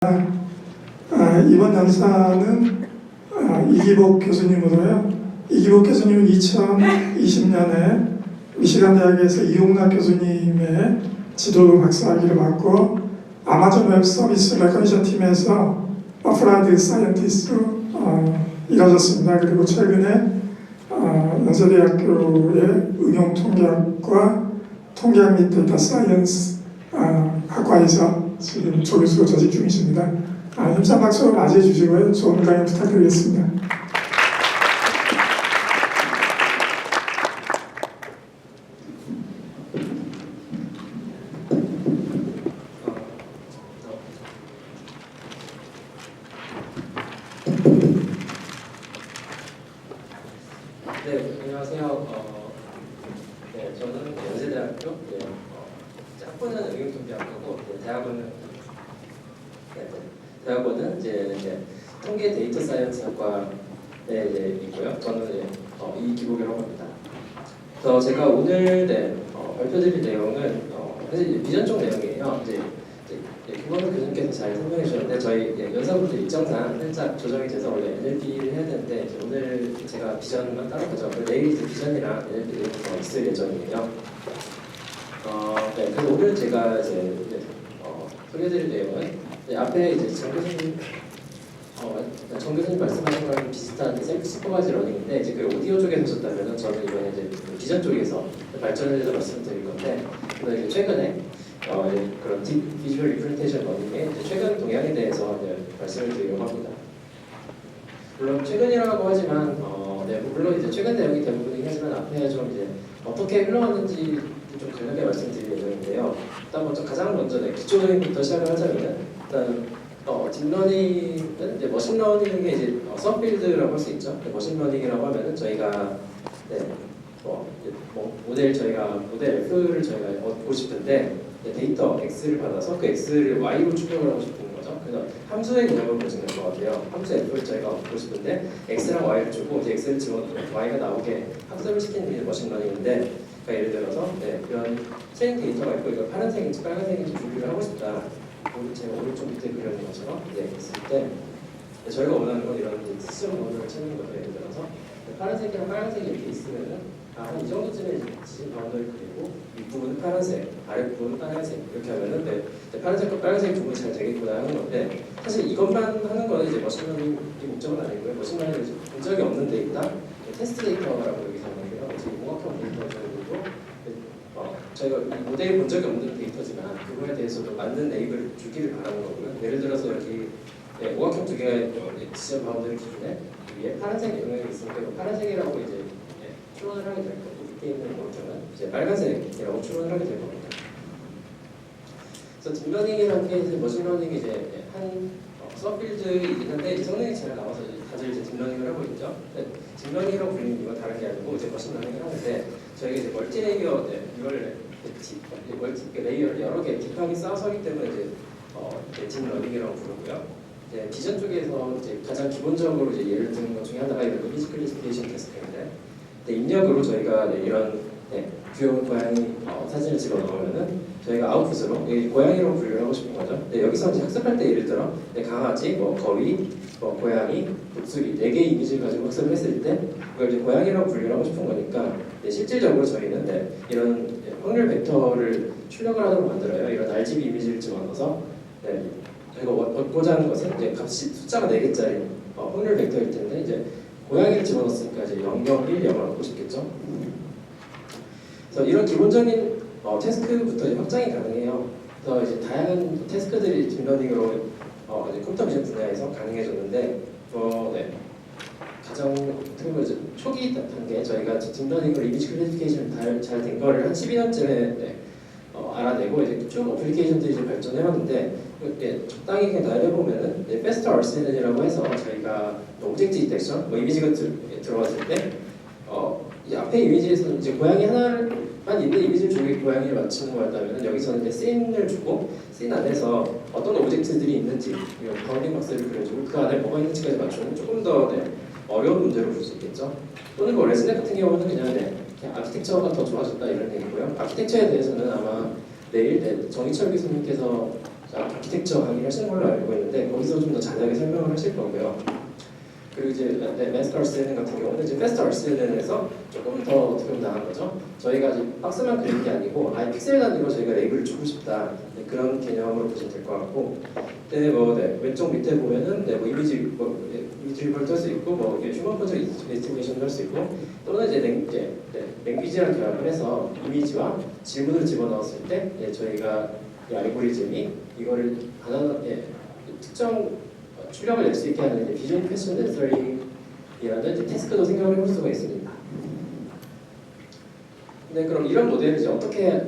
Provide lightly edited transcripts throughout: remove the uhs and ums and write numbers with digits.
이번 강사는 이기복 교수님으로요. 이기복 교수님은 2020년에 미시간 대학에서 이용락 교수님의 지도로 박사학위를 받고 아마존 웹 서비스 레커니션 팀에서 어플라이드 사이언티스트로 일하셨습니다. 그리고 최근에 연세대학교의 응용통계학과 통계학 및 데이터 사이언스 학과에서 지금 조교수로 재직 중이십니다. 힘찬 박수로 맞이해 주시고요. 좋은 강연 부탁드리겠습니다. 네, 안녕하세요. 저는 연세대학교 학부는 응용통계학과고 대학원은 이제 통계 데이터 사이언스 학과에 있고요. 저는 이기복이라고 합니다. 그래서 제가 오늘 발표드릴 내용은 사실 비전적 내용이에요. 김원우 교수님께서 잘 설명해 주셨는데 저희 연사부터 일정상 살짝 조정이 돼서 원래 NLP를 해야 되는데 오늘 제가 비전만 따로 가져가고 내일 비전이랑 NLP 내용이 더 있을 예정이에요. 그래서 오늘 제가 소개해드릴 내용은 앞에 정 교수님 말씀하신 거랑 비슷한 셀프 슈퍼바이저 러닝인데 그 오디오 쪽에 하셨다면 저는 이번에 비전 쪽에서 발전을 해서 말씀드릴 건데 최근에 그런 비주얼 리프레젠테이션 러닝의 최근 동향에 대해서 말씀을 드리려고 합니다. 물론 최근이라고 하지만 물론 최근 내용이 대부분이긴 하지만 앞에 좀 어떻게 흘러왔는지 좀 간략하게 말씀드릴 예정인데요. 일단 가장 먼저 기초적인 것부터 시작을 하자면 일단 딥러닝은 머신러닝의 서브필드라고 할 수 있죠. 머신러닝이라고 하면은 저희가 모델 F를 저희가 얻고 싶은데 데이터 X를 받아서 그 X를 Y로 추정을 하고 싶은 거죠. 그래서 함수의 개념을 보시면 될 것 같아요. 함수 F를 저희가 얻고 싶은데 X랑 Y를 주고 이제 X를 집어넣으면 Y가 나오게 학습을 시키는 게 머신러닝인데 예를 들어서 이런 트레인 데이터가 있고 이걸 파란색인지 빨간색인지 분류를 하고 싶다. 제가 오른쪽 밑에 그려놓은 것처럼 있을 때 저희가 원하는 건 이런 특수한 번호를 찾는 거죠. 예를 들어서 파란색이랑 빨간색이 이렇게 있으면은 이 정도쯤에 지금 바운더를 그리고 윗부분은 파란색, 아랫부분은 빨간색 이렇게 하면은 파란색과 빨간색 부분이 잘 되겠구나 하는 건데 사실 이것만 하는 거는 머신러닝이 목적은 아니고요. 머신러닝은 본 적이 없는 데이터, 테스트 데이터라고 여기서 하는데요. 지금 공학형 데이터 정도고 저희가 이 모델을 본 적이 없는 데이터지만 그거에 대해서도 맞는 네이버를 주기를 바라는 거고요. 예를 들어서 여기 오각형 두 개가 지점 바운더리 기준에 위에 파란색 영역이 있으니까 파란색이라고 추론을 하게 될 거고 밑에 있는 오른쪽은 빨간색이라고 추론을 하게 될 겁니다. 그래서 딥러닝이라는 게 머신러닝이 한 서브필드이긴 한데 성능이 잘 나와서 다들 딥러닝을 하고 있죠. 딥러닝이라고 불리는 이건 다른 게 아니고 머신러닝을 하는데 저희가 멀티레이어 이걸 레이어를 여러 개 딥하게 쌓아서 하기 때문에 딥러닝이라고 부르고요. 비전 쪽에서 가장 기본적으로 예를 드는 것 중에 하나가 이런 이미지 클래시피케이션 테스트인데 입력으로 저희가 이런 귀여운 고양이 사진을 집어넣으면은 저희가 아웃풋으로 고양이로 분류를 하고 싶은 거죠. 여기서 학습할 때 예를 들어 강아지, 거위, 고양이, 독수리 4개의 이미지를 가지고 학습을 했을 때 그걸 고양이라고 분류를 하고 싶은 거니까 실질적으로 저희는 이런 확률 벡터를 출력을 하도록 만들어요. 이런 RGB 이미지를 집어넣어서 저희가 얻고자 하는 것은 값이 숫자가 4개짜리 확률 벡터일 텐데 고양이를 집어넣었으니까 0, 0, 1, 0을 얻고 싶겠죠. 그래서 이런 기본적인 태스크부터 확장이 가능해요. 그래서 다양한 태스크들이 딥러닝으로 컴퓨터 비전 분야에서 가능해졌는데 가장 초기 단계 저희가 딥러닝으로 이미지 클래시피케이션 잘 된 거를 한 12년쯤에 알아내고 쭉 어플리케이션들이 발전해왔는데 적당히 그냥 해보면은 패스트 RCNN이라고 해서 저희가 오브젝트 디텍션, 이미지가 들어왔을 때 이 앞에 이미지에서는 고양이 하나만 있는 이미지를 주고 고양이를 맞추는 거였다면 여기서는 씬을 주고 씬 안에서 어떤 오브젝트들이 있는지 바운딩 박스를 그려주고 그 안에 뭐가 있는지까지 맞추는 조금 더 어려운 문제로 볼 수 있겠죠. 또는 레스넷 같은 경우는 그냥 아키텍처가 더 좋아졌다 이런 얘기고요. 아키텍처에 대해서는 아마 내일 정희철 교수님께서 아키텍처 강의를 하시는 걸로 알고 있는데 거기서 좀 더 자세하게 설명을 하실 거고요. 그리고 이제 마스터 RCN 같은 경우는 이제 패스트 RCN에서 조금 더 어떻게 보면 나은 거죠. 저희가 이제 박스만 그리는 게 아니고 아예 픽셀 단위로 저희가 레이블을 주고 싶다 그런 개념으로 보시면 될 것 같고, 왼쪽 밑에 보면은 뭐 이미지 이미지를 할 수 있고 뭐 휴먼 포즈 에스티메이션도 할 수 있고, 또는 이제 랭귀지랑 결합을 해서 이미지와 질문을 집어넣었을 때 저희가 이 알고리즘이 이거를 특정 출력을 낼 수 있게 하는 비전 퀘스천 낸서링이라는 태스크도 생각을 해볼 수가 있습니다. 네, 그럼 이런 모델을 이제 어떻게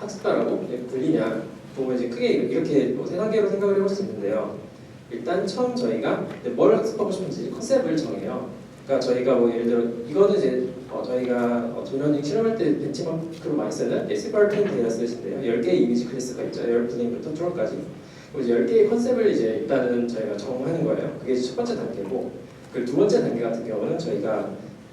학습가라고 굴리냐 보면 이제 크게 이렇게 뭐 세 단계로 생각을 해볼 수 있는데요. 일단 처음 저희가 뭘 학습하고 싶은지 컨셉을 정해요. 그러니까 저희가 뭐 예를 들어 이거는 이제 저희가 딥러닝 실험할 때 벤치마크로 많이 쓰는 SQL10 데이터셋인데요. 10개의 이미지 클래스가 있죠. 열플레임부터 트롤까지. 그리고 이제 10개의 컨셉을 이제 일단은 저희가 정하는 거예요. 그게 첫 번째 단계고, 그 두 번째 단계 같은 경우는 저희가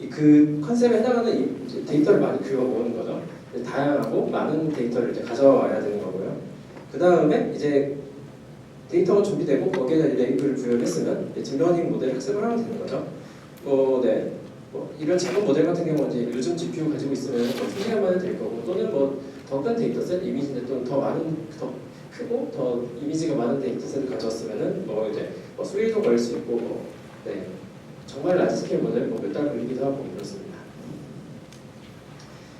그 컨셉에 해당하는 데이터를 많이 그려 모으는 거죠. 다양하고 많은 데이터를 이제 가져와야 되는 거고요. 그 다음에 이제 데이터가 준비되고 거기에다 레이블을 부여했으면 딥러닝 모델 학습을 하면 되는 거죠. 뭐 이런 작은 모델 같은 경우는 이제 요즘 GPU 가지고 있으면 3시간만 해도 될 거고, 또는 뭐 더 큰 데이터셋 이미지인데 또는 더 크고 더 이미지가 많은 데이터셋을 가져왔으면은 수일도 걸릴 수 있고 정말 라지 스케일 모델 몇 달 걸리기도 하고 그렇습니다.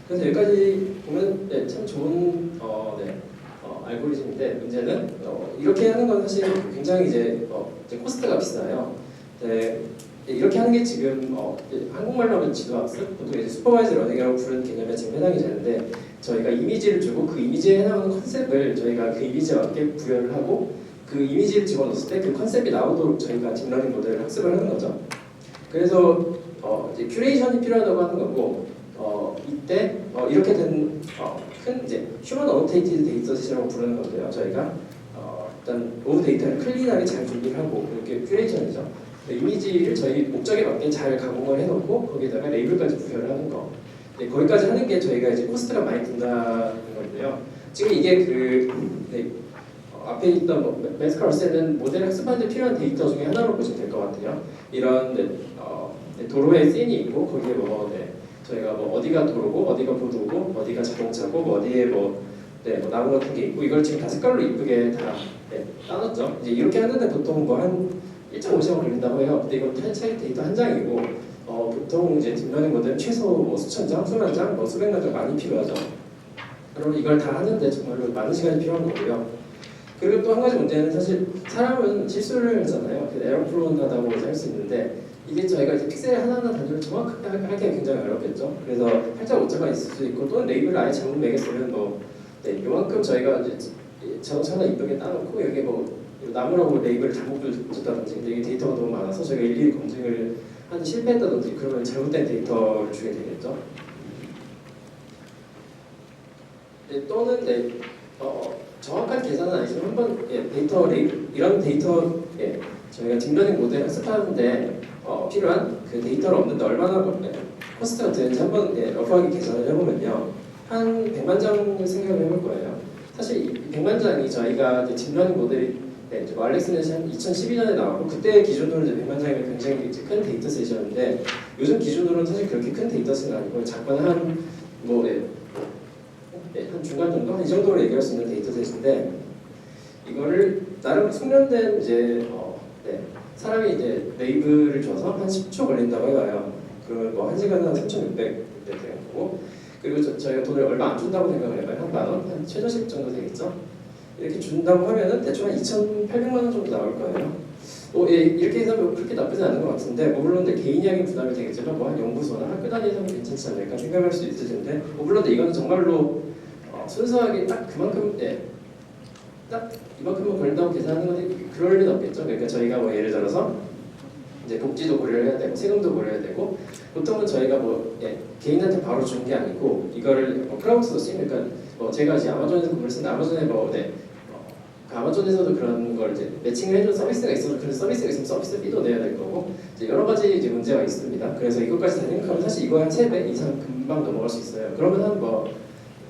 그래서 여기까지 보면 참 좋은 알고리즘인데, 문제는 이렇게 하는 건 사실 굉장히 이제 코스트가 비싸요. 이렇게 하는 게 지금 한국말로 하면 지도학습, 보통 이제 슈퍼바이즈 러닝이라고 부르는 개념에 지금 해당이 되는데, 저희가 이미지를 주고 그 이미지에 해당하는 컨셉을 저희가 그 이미지에 맞게 부여를 하고 그 이미지를 집어넣었을 때 그 컨셉이 나오도록 저희가 딥러닝 모델을 학습을 하는 거죠. 그래서 이제 큐레이션이 필요하다고 하는 거고, 이때 이렇게 된 큰 이제 휴먼 어노테이티드 데이터셋이라고 부르는 건데요. 저희가 일단 로드 데이터를 클린하게 잘 준비를 하고, 이렇게 큐레이션이죠. 이미지를 저희 목적에 맞게 잘 가공을 해놓고 거기에다가 레이블까지 부여를 하는 거. 거기까지 하는 게 저희가 이제 코스트가 많이 든다는 건데요. 지금 이게 앞에 있던 매스카 얼셀은 모델 학습하는 데 필요한 데이터 중에 하나로 보시면 될 것 같아요. 이런 도로에 씬이 있고 거기에 저희가 어디가 도로고 어디가 보도고 어디가 자동차고 어디에 나무 같은 게 있고, 이걸 지금 다 색깔로 이쁘게 다 따놨죠. 이제 이렇게 하는데 보통 한 1.5시간 걸린다고 해요. 근데 이건 차이 데이터 한 장이고 보통 이제 딥러닝 모델은 최소 수천 장, 수만 장, 수백만 장 많이 필요하죠. 그럼 이걸 다 하는데 정말로 많은 시간이 필요한 거고요. 그리고 또 한 가지 문제는 사실 사람은 실수를 하잖아요. 에러 프론하다고 할 수 있는데, 이게 저희가 이제 픽셀 하나하나 단위를 정확하게 하기가 굉장히 어렵겠죠. 그래서 살짝 오차가 있을 수 있고, 또는 레이블을 아예 잘못 매겼으면 요만큼 저희가 이제 자동차 하나 이쁘게 따놓고 여기 나무라고 레이블을 잘못 붙였다든지, 근데 이게 데이터가 너무 많아서 저희가 일일이 검증을 실패했다든지 그러면 잘못된 데이터를 주게 되겠죠. 또는 정확한 계산은 아니지만 한번 데이터 이런 데이터 저희가 딥러닝 모델 학습하는데 필요한 그 데이터를 얻는데 얼마나 코스트가 드는지 한번 러프하게 계산을 해보면요, 한 100만 장을 생각을 해볼 거예요. 사실 이 100만 장이 저희가 딥러닝 모델이 알렉스넷이 한 2012년에 나왔고, 그때 기준으로 100만 장이면 굉장히 큰 데이터셋이었는데, 요즘 기준으로는 사실 그렇게 큰 데이터셋은 아니고 작거나 한 중간 정도, 한 이 정도로 얘기할 수 있는 데이터셋인데, 이거를 나름 숙련된 사람이 이제 레이블을 줘서 한 10초 걸린다고 해봐요. 그러면 1시간에 한 3,600 되는 거고, 그리고 저희가 돈을 얼마 안 준다고 생각을 해봐요. 한 10,000원? 한 최저시급 정도 되겠죠? 이렇게 준다고 하면은 대충 한 2,800만 원 정도 나올 거예요. 이렇게 해서 그렇게 나쁘지 않은 것 같은데, 물론 개인적인 부담이 되겠지만 한 연구소나 학교 다니면서 괜찮지 않을까 생각할 수 있을 텐데, 물론 이건 정말로 순수하게 딱 그만큼 딱 이만큼만 걸린다고 계산하는 건 그럴 리는 없겠죠. 그러니까 저희가 예를 들어서 이제 복지도 고려를 해야 되고 세금도 고려해야 되고, 보통은 저희가 개인한테 바로 주는 게 아니고 이거를 크라우드소싱, 그러니까 제가 이제 아마존에서 글을 쓰는데 아마존에 아마존에서도 그런 걸 이제 매칭을 해주는 서비스가 있어서, 그런 서비스가 있으면 서비스 비도 내야 될 거고, 이제 여러 가지 이제 문제가 있습니다. 그래서 이것까지 다 생각하면 사실 이거 한 3배 이상 금방 넘어갈 수 있어요. 그러면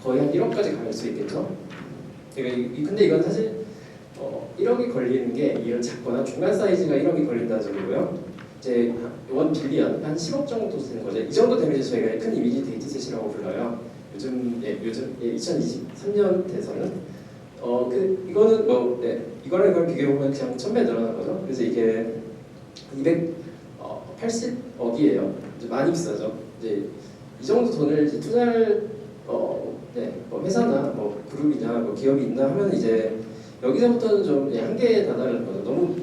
거의 한 1억까지 갈 수 있겠죠. 근데 이건 사실 1억이 걸리는 게 이런 작거나 중간 사이즈가 1억이 걸린다는 소리고요. 이제 1 빌리언 한 10억 정도 되는 거죠. 이 정도 되면 이제 저희가 큰 이미지 데이터셋이라고 불러요. 요즘 2023년 돼서는 이거는 이거랑 이걸 비교해 보면 그냥 1000배 늘어난 거죠. 그래서 이게 280억이에요. 많이 비싸죠. 이제 이 정도 돈을 이제 투자를 회사나 그룹이나 기업이 있나 하면 이제 여기서부터는 좀 한계에 다다르는 거죠. 너무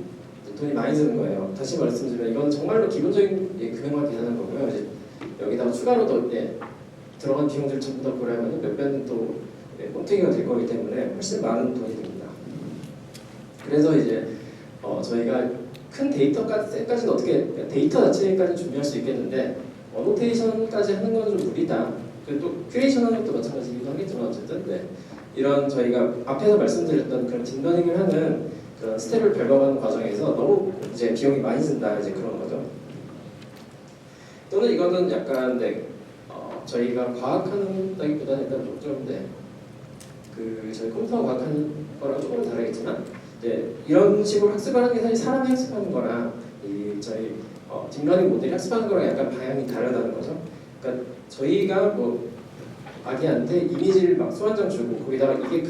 돈이 많이 드는 거예요. 다시 말씀드리면 이건 정말로 기본적인 금액만 계산한 거고요. 이제 여기다가 추가로 더 들어간 비용들 전부 다 고려하면 몇 배는 또 꼼탱이가 될 거기 때문에 훨씬 많은 돈이 됩니다. 그래서 이제 저희가 큰 데이터까지는 어떻게 데이터 자체까지 준비할 수 있겠는데 어노테이션까지 하는 건 좀 무리다. 그리고 또 큐레이션 하는 것도 마찬가지이기도 하겠지만 어쨌든 이런 저희가 앞에서 말씀드렸던 그런 딥러닝을 하는 그런 스텝을 밟아가는 과정에서 너무 이제 비용이 많이 든다 이제 그런 거죠. 또는 이거는 약간 저희가 과학한다기보다는 일단 좀 저희 컴퓨터 과학하는 거랑 조금 다르겠지만 이제 이런 식으로 학습을 하는 게 사실 사람이 학습하는 거랑 저희 딥러닝 모델이 학습하는 거랑 약간 방향이 다르다는 거죠. 그러니까 저희가 아기한테 이미지를 막 수만 장 주고 거기다가 이게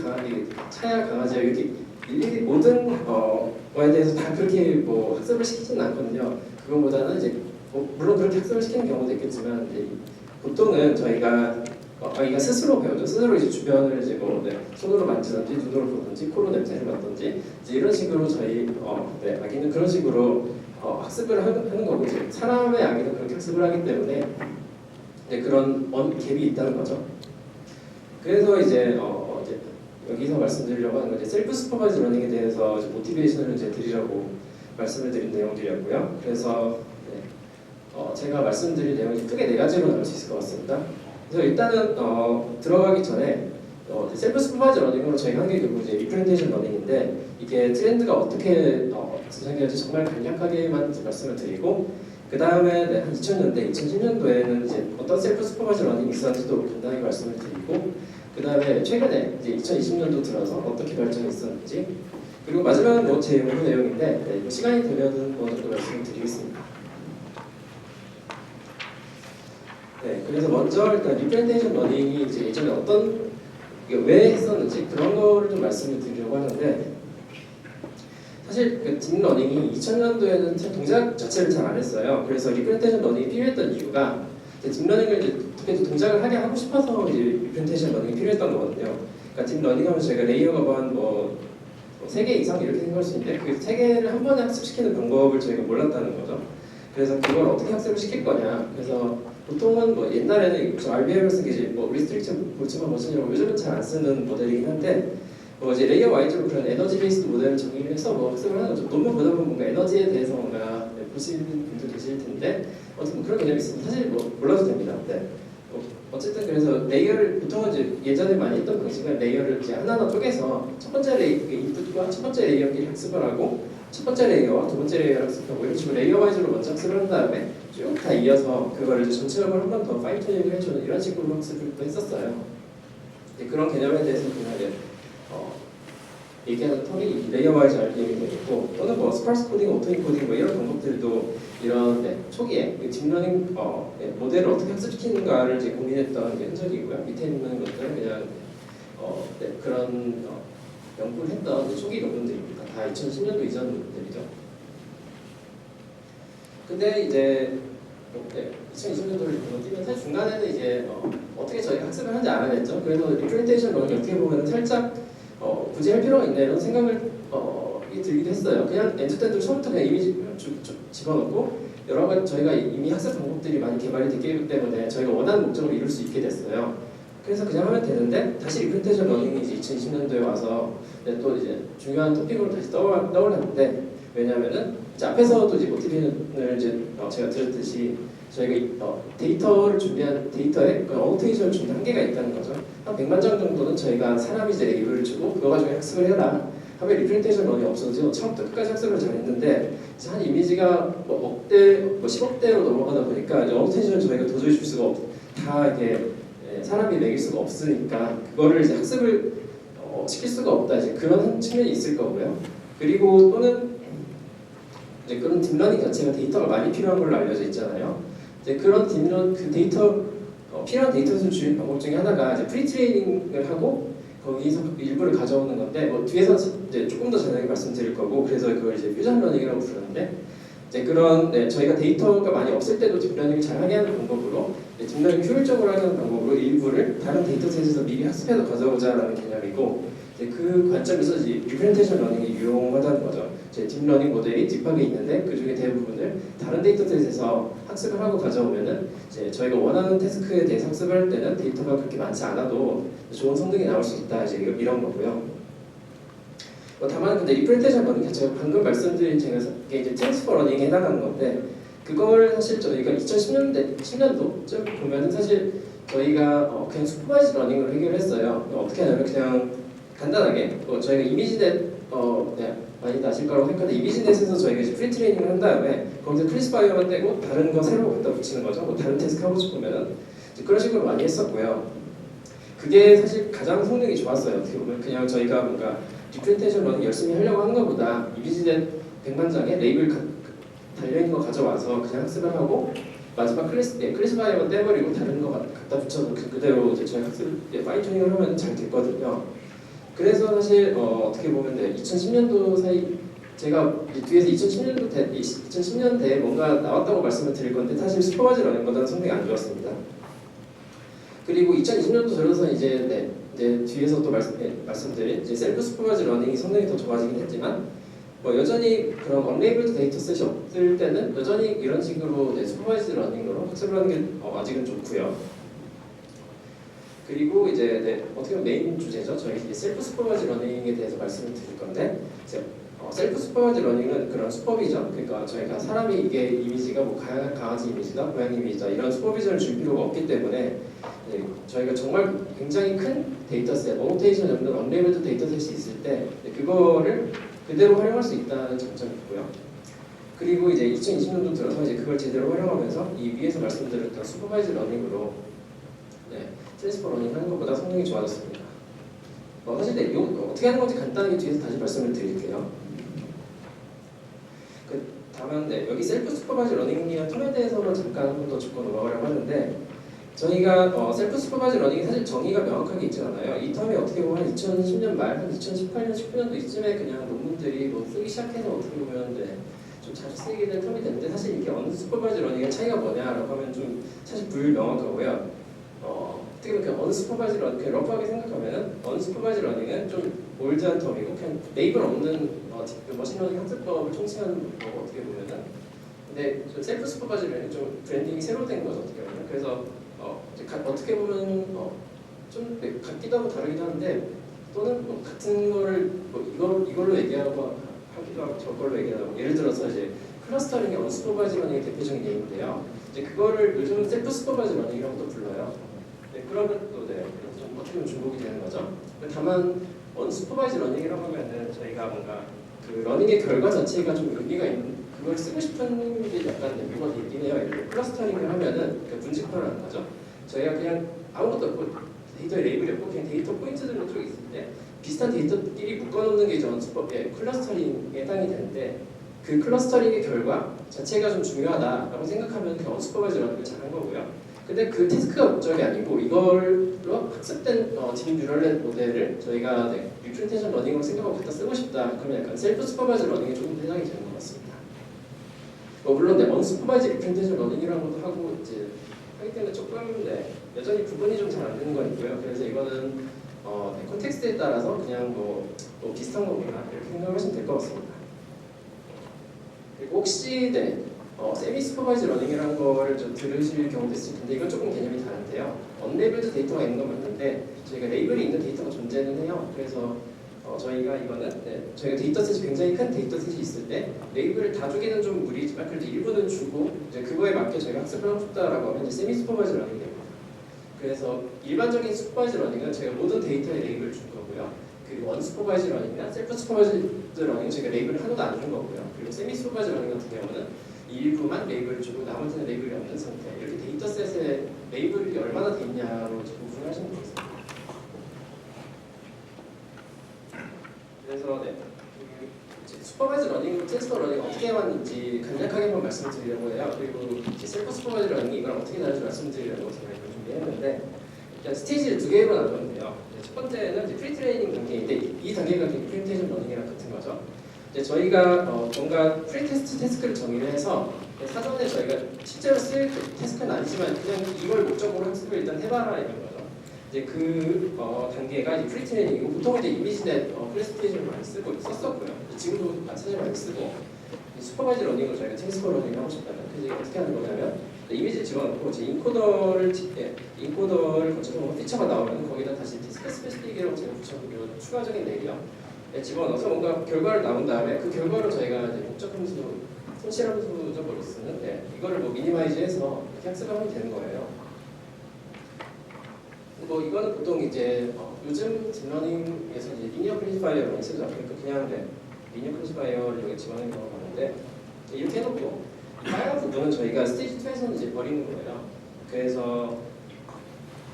차야 강아지야 이렇게 일일이 모든 거에 대해서 다 그렇게 학습을 시키지는 않거든요. 그것보다는 이제 물론 그렇게 학습을 시키는 경우도 있겠지만 이제 보통은 저희가 아기가 스스로 배우죠. 스스로 이제 주변을 이제 손으로 만지든지 눈으로 보든지 코로 냄새를 맡든지 이제 이런 식으로 저희 아기는 그런 식으로 학습을 하는 거고 이제 사람의 아기는 그렇게 학습을 하기 때문에 이제 그런 갭이 있다는 거죠. 그래서 이제 여기서 말씀드리려고 하는 건 이제 셀프 슈퍼바이즈 러닝에 대해서 이제 모티베이션을 이제 드리려고 말씀을 드린 내용들이었고요. 그래서 제가 말씀드릴 내용이 크게 4가지로 나눌 수 있을 것 같습니다. 그래서 일단은 들어가기 전에 셀프 슈퍼바이즈 러닝으로 저희가 한 게 결국 이제 리프레젠테이션 러닝인데 이게 트렌드가 어떻게 구성되는지 정말 간략하게만 말씀을 드리고 그 다음에 한 2000년대, 2010년도에는 이제 어떤 셀프 슈퍼바이즈 러닝이 있었는지도 간단하게 말씀을 드리고 그 다음에 최근에 이제 2020년도 들어서 어떻게 발전이 있었는지 그리고 마지막은 제 연구 내용인데 시간이 되면은 어느 정도 말씀을 드리겠습니다. 그래서 먼저 일단 리프레젠테이션 러닝이 이제 예전에 왜 했었는지 그런 거를 좀 말씀을 드리려고 하는데 사실 그 딥러닝이 2000년도에는 동작 자체를 잘 안 했어요. 그래서 리프레젠테이션 러닝이 필요했던 이유가 딥러닝을 이제 어떻게 동작을 하게 하고 싶어서 이제 리프레젠테이션 러닝이 필요했던 거거든요. 그러니까 딥러닝 하면 저희가 레이어가 한 3개 이상 이렇게 생각할 수 있는데 그 3개를 한 번에 학습시키는 방법을 저희가 몰랐다는 거죠. 그래서 그걸 어떻게 학습을 시킬 거냐. 그래서 보통은 옛날에는 RBM을 쓴 게 이제 리스트릭션 볼츠만 머신이라고 요즘은 잘 안 쓰는 모델이긴 한데 이제 레이어 와이즈로 그런 에너지 베이스드 모델을 정의를 해서 학습을 하는 거죠. 논문 보다 보면 뭔가 에너지에 대해서 뭔가 보시는 분들 계실 텐데 어쨌든 그런 개념이 있으면 사실 몰라도 됩니다. 어쨌든 그래서 레이어를 보통은 이제 예전에 많이 했던 방식은 레이어를 이제 하나하나 쪼개서 첫 번째 레이어 인풋과 첫 번째 레이어끼리 학습을 하고 첫 번째 레이어와 두 번째 레이어를 학습하고 이런 식으로 레이어 와이즈로 먼저 학습을 한 다음에 쭉 다 이어서 그거를 이제 전체적으로 한 번 더 파인 튜닝을 해주는 이런 식으로 학습을 또 했었어요. 그런 개념에 대해서 그냥 얘기하는 텀이 레이어 와이즈 RBM이 되겠고 또는 스파스 코딩, 오토 인코딩 이런 방법들도 이런 초기에 딥러닝 모델을 어떻게 학습시키는가를 이제 고민했던 흔적이고요. 밑에 있는 것들은 그냥 그런 연구를 했던 초기 논문들입니다. 다 2010년도 이전 논문들이죠. 근데 이제 2020년도를 뛰면 사실 중간에는 이제 어떻게 저희가 학습을 하는지 알아냈죠. 그래서 리프레젠테이션 러닝이 어떻게 보면 살짝 굳이 할 필요가 있나 이런 생각을 들기도 했어요. 그냥 엔드투엔드 처음부터 그냥 이미지 집어넣고 여러 가지 저희가 이미 학습 방법들이 많이 개발이 됐기 때문에 저희가 원하는 목적을 이룰 수 있게 됐어요. 그래서 그냥 하면 되는데 다시 리프레젠테이션 러닝이 이제 2020년도에 와서 또 이제 중요한 토픽으로 다시 떠올랐는데 왜냐하면은 이제 앞에서도 이제 모티베이션을 이제 제가 드렸듯이 저희가 데이터를 준비한 데이터에 어노테이션을 준비한 한계가 있다는 거죠. 한 100만 장 정도는 저희가 사람이 이제 레이블을 주고 그거 가지고 학습을 해라 하면 리프레젠테이션 런이 없어지고 처음부터 끝까지 학습을 잘 했는데 이제 한 이미지가 억대, 10억대로 넘어가다 보니까 이제 어노테이션을 저희가 도저히 줄 수가 다 이렇게 사람이 매길 수가 없으니까 그거를 이제 학습을 시킬 수가 없다 이제 그런 측면이 있을 거고요. 그리고 또는 이제 그런 딥러닝 자체가 데이터가 많이 필요한 걸로 알려져 있잖아요. 이제 그런 그 데이터 필요한 데이터를 주는 방법 중에 하나가 이제 프리트레이닝을 하고 거기서 일부를 가져오는 건데 뭐 뒤에서 이제 조금 더 자세하게 말씀드릴 거고 그래서 그걸 이제 퓨전 러닝이라고 부르는데 이제 그런 저희가 데이터가 많이 없을 때도 딥러닝을 잘하게 하는 방법으로 딥러닝 효율적으로 하는 방법으로 일부를 다른 데이터셋에서 미리 학습해서 가져오자라는 개념이고 이제 그 관점에서 이제 리프레젠테이션 러닝이 유용하다는 거죠. 이제 딥러닝 모델이 딥하게 있는데 그 중에 대부분을 다른 데이터셋에서 학습을 하고 가져오면은 이제 저희가 원하는 태스크에 대해서 학습을 할 때는 데이터가 그렇게 많지 않아도 좋은 성능이 나올 수 있다 이제 이런 거고요. 다만 근데 리프레젠테이션 러닝 제가 방금 말씀드린 게 이제 트랜스퍼 러닝에 해당하는 건데 그걸 사실 저희가 10년도쯤 보면은 사실 저희가 그냥 슈퍼바이즈 러닝으로 해결했어요. 어떻게 하냐면 그냥 간단하게 저희가 이미지넷 많이 아실 거라고 생각하는데 이미지넷에서 저희가 이제 프리트레이닝을 한 다음에 거기서 클래시파이어만 떼고 다른 거 새로 갖다 붙이는 거죠. 뭐 다른 태스크 하고 싶으면은 그런 식으로 많이 했었고요. 그게 사실 가장 성능이 좋았어요. 어떻게 보면 그냥 저희가 뭔가 리프레젠테이션 러닝 열심히 하려고 하는 것보다 이미지넷 100만 장에 레이블 달려있는 거 가져와서 그냥 학습을 하고 마지막 클래시파이어만 떼버리고 다른 거 갖다 붙여서 그대로 이제 저희 학습 파인 튜닝을 하면 잘 됐거든요. 그래서 사실 어떻게 보면 2010년도 사이 제가 뒤에서 2010년대에 뭔가 나왔다고 말씀을 드릴 건데 사실 슈퍼바이즈 러닝보다는 성능이 안 좋았습니다. 그리고 2020년도 들어서 이제 뒤에서 또 말씀드린 이제 셀프 슈퍼바이즈 러닝이 성능이 더 좋아지긴 했지만 여전히 그런 언레이블드 데이터셋이 없을 때는 여전히 이런 식으로 슈퍼바이즈 러닝으로 학습을 하는 게 아직은 좋고요. 그리고 이제 어떻게 보면 메인 주제죠. 저희 이제 셀프 슈퍼바이즈 러닝에 대해서 말씀을 드릴 건데 셀프 슈퍼바이즈 러닝은 그런 슈퍼비전, 그러니까 저희가 사람이 이게 이미지가 뭐 강아지 이미지다, 고양이 이미지다 이런 슈퍼비전을 줄 필요가 없기 때문에 저희가 정말 굉장히 큰 데이터셋, 어노테이션 없는 언레이블드 데이터셋이 있을 때 그거를 그대로 활용할 수 있다는 장점이 있고요. 그리고 이제 2020년도 들어서 이제 그걸 제대로 활용하면서 이 위에서 말씀드렸던 슈퍼바이즈 러닝으로 트랜스퍼 러닝 하는 것보다 성능이 좋아졌습니다. 사실 이거 어떻게 하는 건지 간단하게 뒤에서 다시 말씀을 드릴게요. 다만 여기 셀프 슈퍼바이즈 러닝이나 텀에 대해서는 잠깐 한 번 더 짚고 넘어가려고 하는데 저희가 셀프 슈퍼바이즈 러닝이 사실 정의가 명확하게 있지 않아요. 이 텀이 어떻게 보면 한 2010년 말, 한 2018년, 19년도 이쯤에 그냥 논문들이 쓰기 시작해서 어떻게 보면 좀 자주 쓰이게 된 텀이 됐는데 사실 이게 어느 슈퍼바이즈 러닝의 차이가 뭐냐라고 하면 좀 사실 불명확하고요. 어떻게 보면 어느 슈퍼바이즈 러닝, 그냥 러프하게 생각하면은 어느 슈퍼바이즈 러닝은 좀 올드한 텀이고 그냥 레이블 없는 머신러닝 학습법을 총칭하는 거고 어떻게 보면은 근데 좀 셀프 슈퍼바이즈 러닝은 좀 브랜딩이 새로 된 거죠 어떻게 보면. 그래서 어떻게 보면 좀 같기도 하고 다르기도 한데 또는 같은 거를 이걸로 얘기하고 하기도 하고 저걸로 얘기하고 예를 들어서 이제 클러스터링이 언슈퍼바이즈 러닝의 대표적인 예인데요. 이제 그거를 요즘은 셀프 슈퍼바이즈 러닝이라고도 불러요. 그러면 또 좀 어떻게 보면 중복이 되는 거죠. 다만 언슈퍼바이즈 러닝이라고 하면은 저희가 뭔가 그 러닝의 결과 자체가 좀 의미가 있는 그걸 쓰고 싶은 게 약간 의미가 있긴 해요. 클러스터링을 하면은 분집화라는 거죠. 저희가 그냥 아무것도 없고 데이터에 레이블이 없고 그냥 데이터 포인트들로 쭉 있을 때 비슷한 데이터끼리 묶어놓는 게 이제 언슈퍼의 클러스터링에 해당이 되는데 그 클러스터링의 결과 자체가 좀 중요하다라고 생각하면 그 언슈퍼바이즈 러닝을 잘한 거고요. 근데 그 태스크가 목적이 아니고 이걸로 학습된 딥 뉴럴넷 모델을 저희가 리프레젠테이션 러닝으로 생각하고 갖다 쓰고 싶다. 그러면 약간 셀프 슈퍼바이즈 러닝에 조금 해당이 되는 것 같습니다. 물론 언슈퍼바이즈 리프레젠테이션 러닝이라고도 하고 이제 하기 때문에 조금 여전히 구분이 좀 잘 안 되는 거 있고요. 그래서 이거는 콘텍스트에 따라서 그냥 뭐 비슷한 거구나 이렇게 생각하시면 될 것 같습니다. 그리고 혹시 세미 슈퍼바이즈 러닝이라는 거를 좀 들으실 경우도 있을 텐데 이건 조금 개념이 다른데요. 언레이블드 데이터가 있는 건 맞는데 저희가 레이블이 있는 데이터가 존재는 해요. 그래서 저희가 이거는 저희가 데이터셋이 굉장히 큰 데이터셋이 있을 때 레이블을 다 주기는 좀 무리지만 그래도 일부는 주고 이제 그거에 맞게 저희가 학습을 하고 싶다라고 하면 이제 세미 슈퍼바이즈 러닝이 됩니다. 그래서 일반적인 슈퍼바이즈 러닝은 저희가 모든 데이터에 레이블을 준 거고요. 그리고 언슈퍼바이즈 러닝이나 셀프 슈퍼바이즈 러닝은 저희가 레이블을 하나도 안 준 거고요. 그리고 세미 슈퍼바이즈 러닝 같은 경우는 일부만 레이블을 주고 나머지는 레이블이 없는 상태. 이렇게 데이터셋에 레이블이 얼마나 돼 있냐로 구분을 하시면 되겠습니다. 그래서 네, 슈퍼바이즈 러닝, 트랜스퍼 러닝 어떻게 해왔는지 간략하게 한번 말씀드리려고 해요. 그리고 셀프 슈퍼바이즈 러닝이 이걸 어떻게 다른지 말씀드리려고 제가 이걸 준비했는데 일단 스테이지를 두 개로 나누는데요. 첫 번째는 이제 프리트레이닝 단계인데 이 단계가 프리테이션 러닝이랑 같은 거죠. 이제 저희가 뭔가 프리테스트 태스크를 정의를 해서 사전에 저희가 실제로 쓸 태스크는 아니지만 그냥 이걸 목적으로 학습을 일단 해봐라 이런 거죠. 이제 그 단계가 이제 프리트레이닝이고 보통 이제 이미지넷 클래시피케이션을 많이 썼었고요. 지금도 마찬가지로 많이 쓰고 슈퍼바이즈 러닝으로 저희가 트랜스퍼 러닝을 하고 싶다면 그래서 어떻게 하는 거냐면 이미지를 집어넣고 제 인코더를 거쳐서 피처가 나오면 거기다 다시 스페시픽이라고 제가 붙여보고 추가적인 내용 집어넣어서 뭔가 결과를 나온 다음에 그 결과를 저희가 이제 목적 함수, 손실 함수적으로 쓰는 이거를 뭐 미니마이즈해서 이렇게 학습을 하면 되는 거예요. 뭐 이거는 보통 이제 요즘 딥러닝에서 이제 리니어 클래시파이어를 쓰죠. 그러니까 그냥 리니어 클래시파이어를 여기 집어넣는 경우가 많은데 이렇게 해놓고 빨간 부분은 저희가 스테이지 2에서는 이제 버리는 거예요. 그래서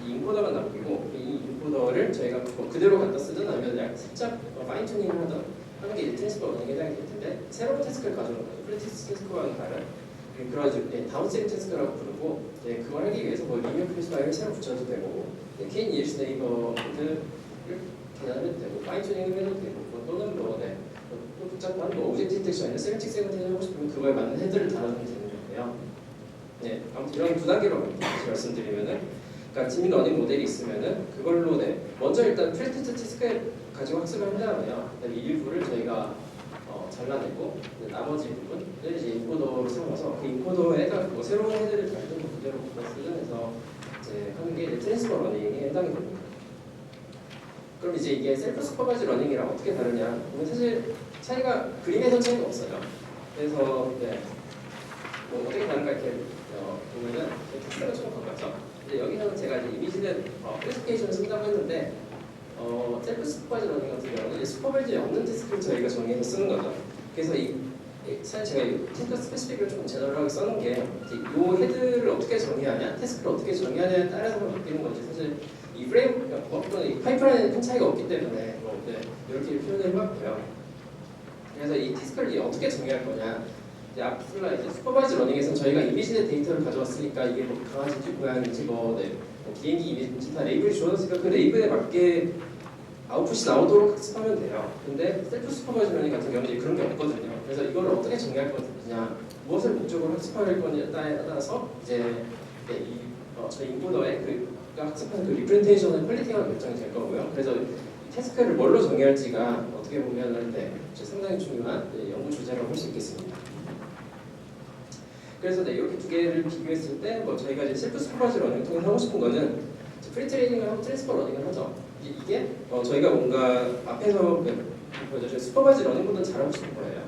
이 인코더만 남기고 이 인코더를 저희가 그대로 갖다 쓰든 아니면 살짝 파인 튜닝을 하든 하는 게 이제 트랜스퍼 러닝에 해당이 될 텐데 새로운 태스크를 가져오는 거죠. 프리티스 태스크와는 다른 그래가지고 다운스트림 태스크라고 부르고 그걸 하기 위해서 뭐 리니어 클래시파이어를 새로 붙여도 되고 케인 ES 네이버드를 계산을 해도 되고 파인 튜닝을 해도 되고 또는 또 복잡한 오브젝트 디텍션이나 세면틱 세그멘테이션 하고 싶으면 그거에 맞는 헤드를 달아주면 되는 거예요. 아무튼 이런 두 단계로 말씀드리면은 그러니까 딥러닝 모델이 있으면은 그걸로 먼저 일단 프리테스트 태스크 가지고 학습을 한 다음에요. 이 일부를 저희가 잘라내고 나머지 부분을 이제 인코더로 삼아서 그 인코더에다 새로운 헤드를 달든 그대로 쓰든 해서 이제 하는 게 트랜스퍼 러닝에 해당이 됩니다. 그럼 이제 이게 셀프 슈퍼바이즈 러닝이랑 어떻게 다르냐? 보면 사실 차이가 그림에서 차이가 없어요. 그래서 뭐 어떻게 다른가 이렇게 보면은 텍스트가 좀 바뀌었죠. 근데 여기서는 제가 이제 이미지넷 클래시피케이션을 쓴다고 했는데 셀프 슈퍼바이즈 러닝 같은 경우는 슈퍼바이즈에 없는 태스크를 저희가 정의해서 쓰는 거죠. 그래서 사실 제가 이 태스크 스페시픽을 조금 제너럴하게 써놓은 게 이 헤드를 어떻게 정의하냐, 태스크를 어떻게 정의하냐에 따라서만 바뀌는 건지 사실 이 프레임 또는 이 파이프라인에 큰 차이가 없기 때문에 이렇게 표현을 해봤고요. 그래서 이 태스크를 어떻게 정의할 거냐. 이제 앞 슬라이드 슈퍼바이즈 러닝에서 저희가 이미지넷 데이터를 가져왔으니까 이게 뭐 강아지인지 고양이인지 뭐 비행기 이미지인지 다 레이블이 주어졌으니까 그 레이블에 맞게 아웃풋이 나오도록 학습하면 돼요. 근데 셀프 슈퍼바이즈 러닝 같은 경우는 그런 게 없거든요. 그래서 이걸 어떻게 정의할 거냐, 무엇을 목적으로 학습할 거냐에 따라서 이제 저희 인코더에 학습하는 그 리프레젠테이션의 퀄리티가 결정이 될 거고요. 그래서 이 태스크를 뭘로 정의할지가 어떻게 보면은 상당히 중요한 연구 주제라고 할 수 있겠습니다. 그래서 이렇게 두 개를 비교했을 때 저희가 이제 셀프 슈퍼바이즈 러닝을 통해서 하고 싶은 거는 프리트레이닝을 하고 트랜스퍼 러닝을 하죠. 이게 저희가 뭔가 앞에서 보여준 슈퍼바이즈 러닝보다 잘하고 싶은 거예요.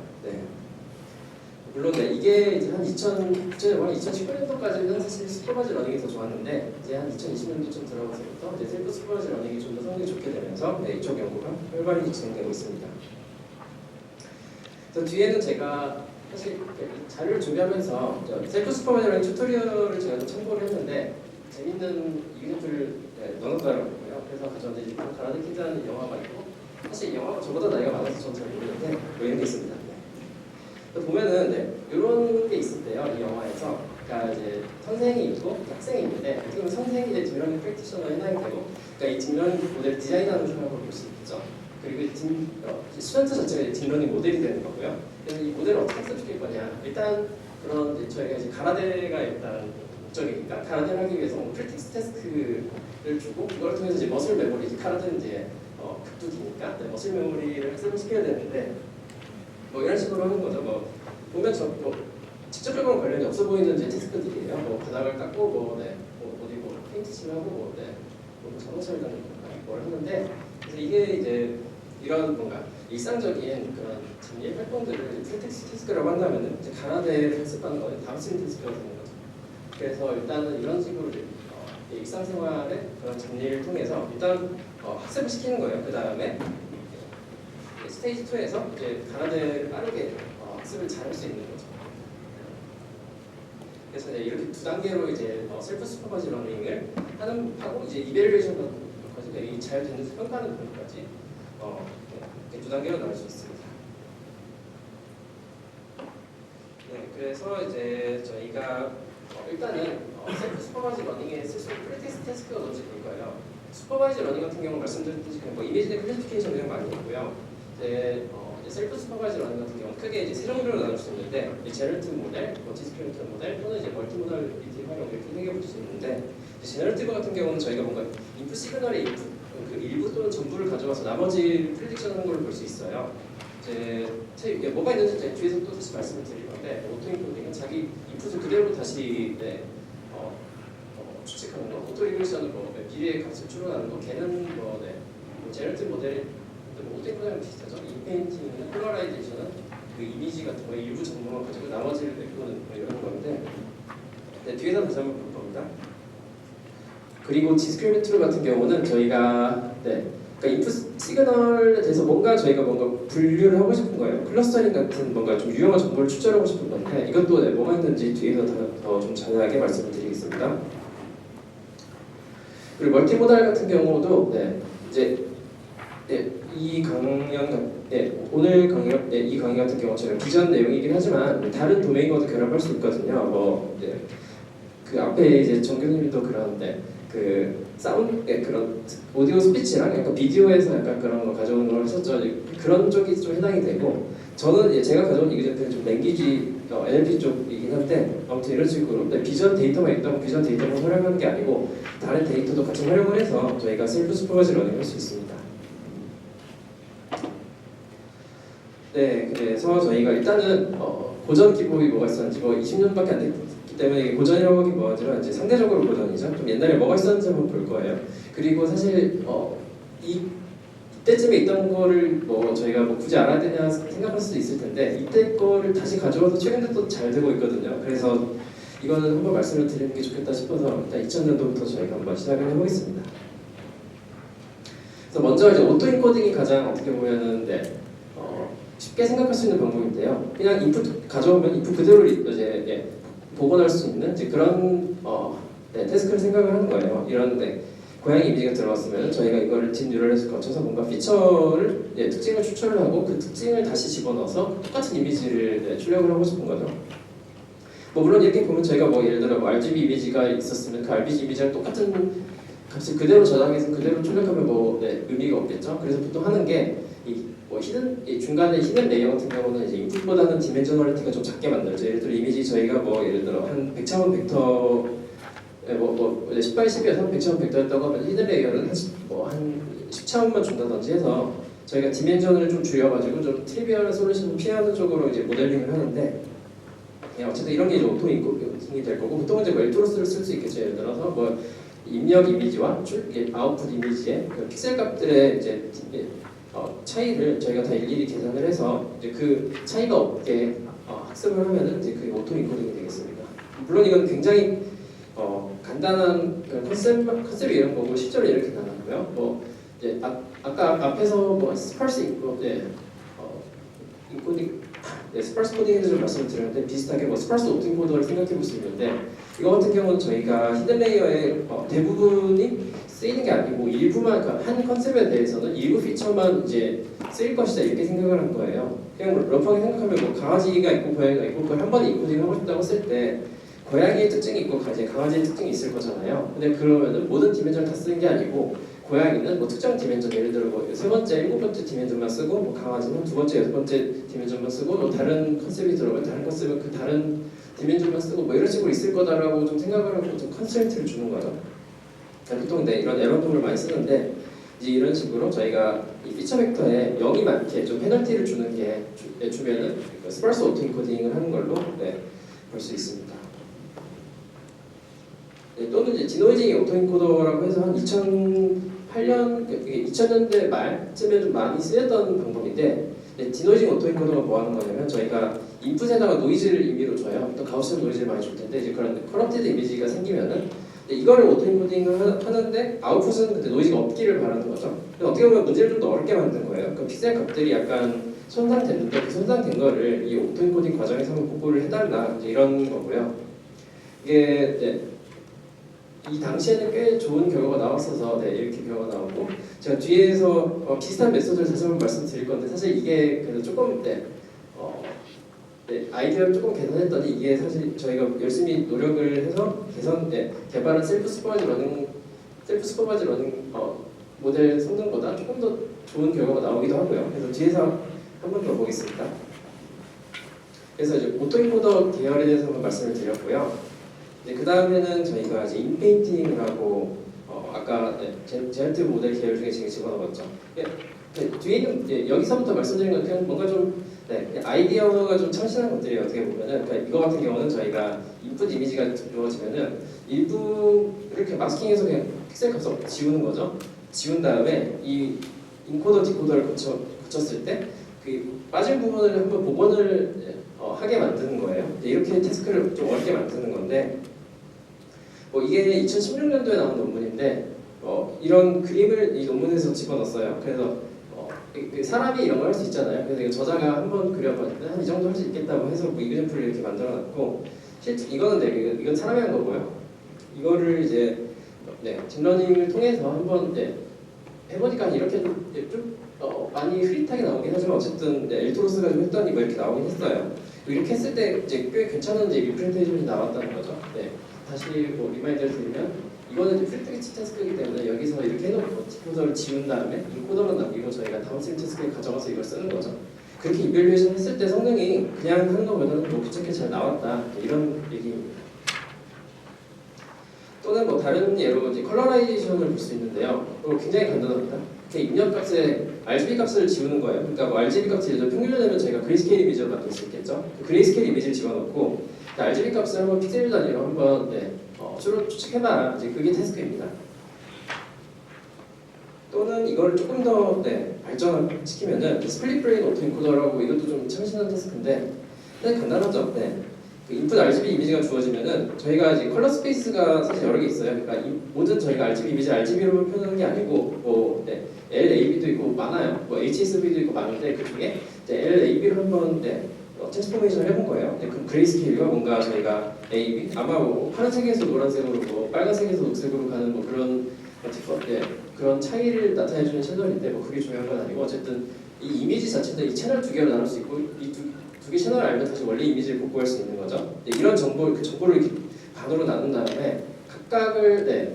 물론 이게 이제 한 2019년도까지는 사실 슈퍼바이즈 러닝이 더 좋았는데 이제 한 2020년도쯤 들어가서부터 이제 셀프 슈퍼바이즈 러닝이 좀 더 성능이 좋게 되면서 이쪽 연구가 활발히 진행되고 있습니다. 그래서 뒤에는 제가 사실 자료를 준비하면서 셀프 슈퍼바이즈 러닝 튜토리얼을 제가 좀 참고를 했는데 재밌는 이미지를 넣어놨더라고요. 그래서 가져왔는데 가라데 키즈라는 영화가 있고 사실 영화가 저보다 나이가 많아서 저는 잘 모르는데 이런 게 있습니다. 보면은 이런 게 있을 때요. 이 영화에서 그러니까 이제 선생이 있고 학생이 있는데 어떻게 보면 선생이 이제 딥러닝 프랙티셔너에 해당이 되고 그러니까 이 딥러닝 모델을 디자인하는 사람으로 볼 수 있죠. 그리고 스튜던트 자체가 딥러닝 모델이 되는 거고요. 그래서 이 모델을 어떻게 학습시킬 거냐. 일단 그런 저희가 이제 가라데가 일단 목적이니까 가라데를 하기 위해서 프리틱스 태스크를 주고 그걸 통해서 이제 머슬 메모리, 이제 가라데는 이제 극두기니까 머슬 메모리를 학습을 시켜야 되는데 이런 식으로 하는 거죠. 보면 직접적으로 관련이 없어 보이는 이제 태스크들이에요. 바닥을 닦고 어디 페인트 칠하고 자동차를 닦는 뭘 하는데 그래서 이게 이제 이런 뭔가 일상적인 그런 잡일 활동들을 프리텍스 태스크라고 한다면은 이제 가라데를 학습하는 거는 다운스트림 태스크가 되는 거죠. 그래서 일단은 이런 식으로 일상생활의 그런 잡일을 통해서 일단 학습을 시키는 거예요. 그 다음에 스테이지 2에서 이제 가라데를 빠르게 학습을 잘 할 수 있는 거죠. 그래서 이렇게 두 단계로 이제 셀프 슈퍼바이즈 러닝을 하고 이제 이벨리에이션까지 잘 되는지 평가하는 부분까지 두 단계로 나눠주셨습니다. 네, 그래서 이제 저희가 일단은 셀프 슈퍼바이즈 러닝에 쓸 수 있는 프랙티스 태스크가 먼저 볼 거예요. 슈퍼바이즈 러닝 같은 경우는 말씀드렸듯이 뭐 이미지 클래시피케이션 그냥 많이 있고요. 이제 셀프 슈퍼바이즈 러닝 같은 경우는 크게 이제 세 종류로 나눌 수 있는데 제너러티브 모델, 디스크리미티브 모델 또는 이제 멀티모달리티 활용 이렇게 생각해 볼 수 있는데 제너러티브 같은 경우는 저희가 뭔가 인풋 시그널의 인풋 그 일부 또는 전부를 가져와서 나머지 프리딕션하는 걸 볼 수 있어요. 이제 뭐가 있는지 이제 뒤에서 또 다시 말씀을 드릴 건데 오토인코딩은 자기 인풋을 그대로 다시 추측하는 거, 오토리그레션은 미래의 값을 추론하는 거, 걔는 제너러티브 모델 오토인코딩이랑 비슷하죠. 인페인팅이나 폴라라이제이션은 그 이미지 같은 거 일부 정보만 가지고 나머지를 메꾸는 이런 건데 뒤에서 다시 한번 볼 겁니다. 그리고 디스크리미티브 같은 경우는 저희가 그러니까 인풋 시그널에 대해서 저희가 분류를 하고 싶은 거예요. 클러스터링 같은 뭔가 좀 유용한 정보를 출처하고 싶은 건데 이것도 뭐가 있는지 뒤에서 더 좀 자세하게 말씀을 드리겠습니다. 그리고 멀티모달 같은 경우도 이제 이 강연 오늘 강연 이 강의 같은 경우처럼 기존 내용이긴 하지만 다른 도메인과도 결합할 수 있거든요. 그 앞에 이제 정 교수님도 그러는데 그 사운드 그런 오디오 스피치랑 약간 비디오에서 약간 그런 거 가져오는 걸 했었죠. 그런 쪽이 좀 해당이 되고 저는 제가 가져온 이게 좀 랭귀지 NLP 쪽이긴 한데 아무튼 이런 식으로 비전 데이터만 있다면 비전 데이터만 활용하는 게 아니고 다른 데이터도 같이 활용을 해서 저희가 셀프 슈퍼바이즈 러닝을 할 수 있습니다. 네, 그래서 저희가 일단은 고전 기법이 뭐가 있었는지 20년밖에 안 됐기 때문에 이게 고전이라고 하기 뭐하지만 이제 상대적으로 고전이죠. 좀 옛날에 뭐가 있었는지 한번 볼 거예요. 그리고 사실 이때쯤에 있던 거를 저희가 굳이 알아야 되냐 생각할 수도 있을 텐데 이때 거를 다시 가져와서 최근에 또 잘 되고 있거든요. 그래서 이거는 한번 말씀을 드리는 게 좋겠다 싶어서 일단 2000년도부터 저희가 한번 시작을 해보겠습니다. 그래서 먼저 이제 오토 인코딩이 가장 어떻게 보면은 쉽게 생각할 수 있는 방법인데요. 그냥 인풋 가져오면 인풋 그대로 이제 복원할 수 있는 이제 그런 태스크를 생각을 하는 거예요. 이런데 고양이 이미지가 들어왔으면 저희가 이거를 딥뉴럴에서 거쳐서 뭔가 피처를 특징을 추출을 하고 그 특징을 다시 집어넣어서 똑같은 이미지를 출력을 하고 싶은 거죠. 물론 이렇게 보면 저희가 예를 들어 RGB 이미지가 있었으면 그 RGB 이미지랑 똑같은 값을 그대로 저장해서 그대로 출력하면 의미가 없겠죠. 그래서 보통 하는 게 중간에 히든 레이어 같은 경우는 이제 인풋보다는 디멘셔널리티가 좀 작게 만들죠. 예를 들어 이미지 저희가 예를 들어 한 100차원 벡터 10x 10이어서 100차원 벡터였다고 하면 히든 레이어는 한 10차원만 준다든지 해서 저희가 디멘션을 좀 줄여가지고 좀 트리비얼한 솔루션을 피하는 쪽으로 이제 모델링을 하는데 어쨌든 이런 게 이제 오토 인코딩이 될 거고 보통은 이제 웰트로스를 쓸 수 있겠죠. 예를 들어서 입력 이미지와 아웃풋 이미지의 그 픽셀 값들의 이제 차이를 저희가 다 일일이 계산을 해서 이제 그 차이가 없게 학습을 하면은 이제 그게 오토 인코딩이 되겠습니다. 물론 이건 굉장히 간단한 컨셉이 이런 거고 실제로 이렇게 나왔고요. 이제 아까 앞에서 스파스 인코딩 스파스 코딩에 대해서 말씀을 드렸는데 비슷하게 스파스 오토 인코더를 생각해 볼 수 있는데 이거 같은 경우는 저희가 히든 레이어의 대부분이 쓰이는 게 아니고 일부만 한 컨셉에 대해서는 일부 피처만 이제 쓰일 것이다 이렇게 생각을 한 거예요. 그냥 러프하게 생각하면 강아지가 있고 고양이가 있고 그걸 한 번에 인코딩 하고 싶다고 쓸 때 고양이의 특징이 있고 강아지의 특징이 있을 거잖아요. 근데 그러면은 모든 디멘전을 다 쓰는 게 아니고 고양이는 특정 디멘전 예를 들어 세 번째, 일곱 번째 디멘전만 쓰고 강아지는 두 번째, 여섯 번째 디멘전만 쓰고 다른 컨셉이 들어가면 다른 컨셉은 그 다른 디멘전만 쓰고 이런 식으로 있을 거다라고 좀 생각을 하고 좀 컨스트레인트를 주는 거죠. 보통 이런 에러도를 많이 쓰는데 이제 이런 식으로 저희가 이 피처 벡터에 0이 많게 좀 페널티를 주면은 스파스 오토 인코딩을 하는 걸로 볼 수 있습니다. 또는 이제 디노이징 오토 인코더라고 해서 한 2000년대 말쯤에 좀 많이 쓰였던 방법인데 디노이징 오토 인코더가 뭐 하는 거냐면 저희가 인풋에다가 노이즈를 임의로 줘요. 또 가우스 노이즈를 많이 줄 텐데 이제 그런 커럽티드 이미지가 생기면은 이거를 오토 인코딩을 하는데 아웃풋은 그때 노이즈가 없기를 바라는 거죠. 어떻게 보면 문제를 좀 더 어렵게 만든 거예요. 그 픽셀 값들이 약간 손상됐는데 그 손상된 거를 이 오토 인코딩 과정에서 한번 복구를 해달라 이제 이런 거고요. 이게 이 당시에는 꽤 좋은 결과가 나왔어서 네, 이렇게 결과가 나오고 제가 뒤에서 비슷한 메소드를 다시 한번 말씀드릴 건데 사실 이게 그래도 조금 아이디어를 조금 개선했더니 이게 사실 저희가 열심히 노력을 해서 개발한 셀프 슈퍼바이즈 러닝 모델 성능보다 조금 더 좋은 결과가 나오기도 하고요. 그래서 뒤에서 한 번 더 보겠습니다. 그래서 이제 오토인코더 계열에 대해서 한번 말씀을 드렸고요. 그 다음에는 저희가 이제 인페인팅을 하고 아까 제네티브 모델 계열 중에 지금 집어넣었죠. 뒤에 있는 여기서부터 말씀드린 건 그냥 뭔가 좀 아이디어가 좀 참신한 것들이 어떻게 보면은 그러니까 이거 같은 경우는 저희가 인풋 이미지가 주어지면은 일부를 이렇게 마스킹해서 그냥 픽셀 값을 지우는 거죠. 지운 다음에 이 인코더 디코더를 거쳤을 때 그 빠진 부분을 한번 복원을 하게 만드는 거예요. 이렇게 태스크를 좀 어렵게 만드는 건데 이게 2016년도에 나온 논문인데 이런 그림을 이 논문에서 집어넣었어요. 그래서 사람이 이런 걸 할 수 있잖아요. 그래서 이거 저자가 한번 그려봤는데 한 이 정도 할 수 있겠다고 해서 이그젠플을 이렇게 만들어놨고 실제 이거는 이건 사람이 한 거고요. 이거를 이제 딥러닝을 통해서 한번 해보니까 이렇게 좀 많이 흐릿하게 나오긴 하지만 어쨌든 엘토로스가 좀 했더니 이렇게 나오긴 했어요. 이렇게 했을 때 이제 꽤 괜찮은 리프레젠테이션이 나왔다는 거죠. 다시 리마인드를 드리면 이거는 이제 프리텍스트 태스크이기 때문에 여기서 이렇게 해놓고 디코더를 지운 다음에 인코더만 남기고 저희가 다운스트림 태스크에 가져가서 이걸 쓰는 거죠. 그렇게 이밸류에이션 했을 때 성능이 그냥 하는 것보다는 귀찮게 잘 나왔다 이런 얘기입니다. 또는 다른 예로 이제 컬러라이제이션을 볼 수 있는데요. 굉장히 간단합니다. 입력값에 RGB 값을 지우는 거예요. 그러니까 RGB 값을 평균되면 저희가 그레이스케일 이미지로 만들 수 있겠죠. 그 그레이스케일 이미지를 집어넣고 RGB 값을 한번 픽셀 단위로 한번 추측해봐라. 이제 그게 태스크입니다. 또는 이걸 조금 더 발전시키면은 스플릿 브레인 오토인코더라고 이것도 좀 참신한 태스크인데 간단하죠. 그 인풋 RGB 이미지가 주어지면은 저희가 이제 컬러 스페이스가 사실 여러 개 있어요. 그러니까 모든 저희가 RGB 이미지 RGB로 표현하는 게 아니고 LAB도 있고 많아요. HSV도 있고 많은데 그 중에 LAB로 한번 트랜스포메이션을 해본 거예요. 그 그레이스케일과 뭔가 저희가 AB 아마 파란색에서 노란색으로 빨간색에서 녹색으로 가는 그런 차이를 나타내주는 채널인데 그게 중요한 건 아니고 어쨌든 이 이미지 자체도 이 채널 두 개로 나눌 수 있고 이 두 개 채널을 알면 다시 원래 이미지를 복구할 수 있는 거죠. 이런 정보를 이렇게 반으로 나눈 다음에 각각을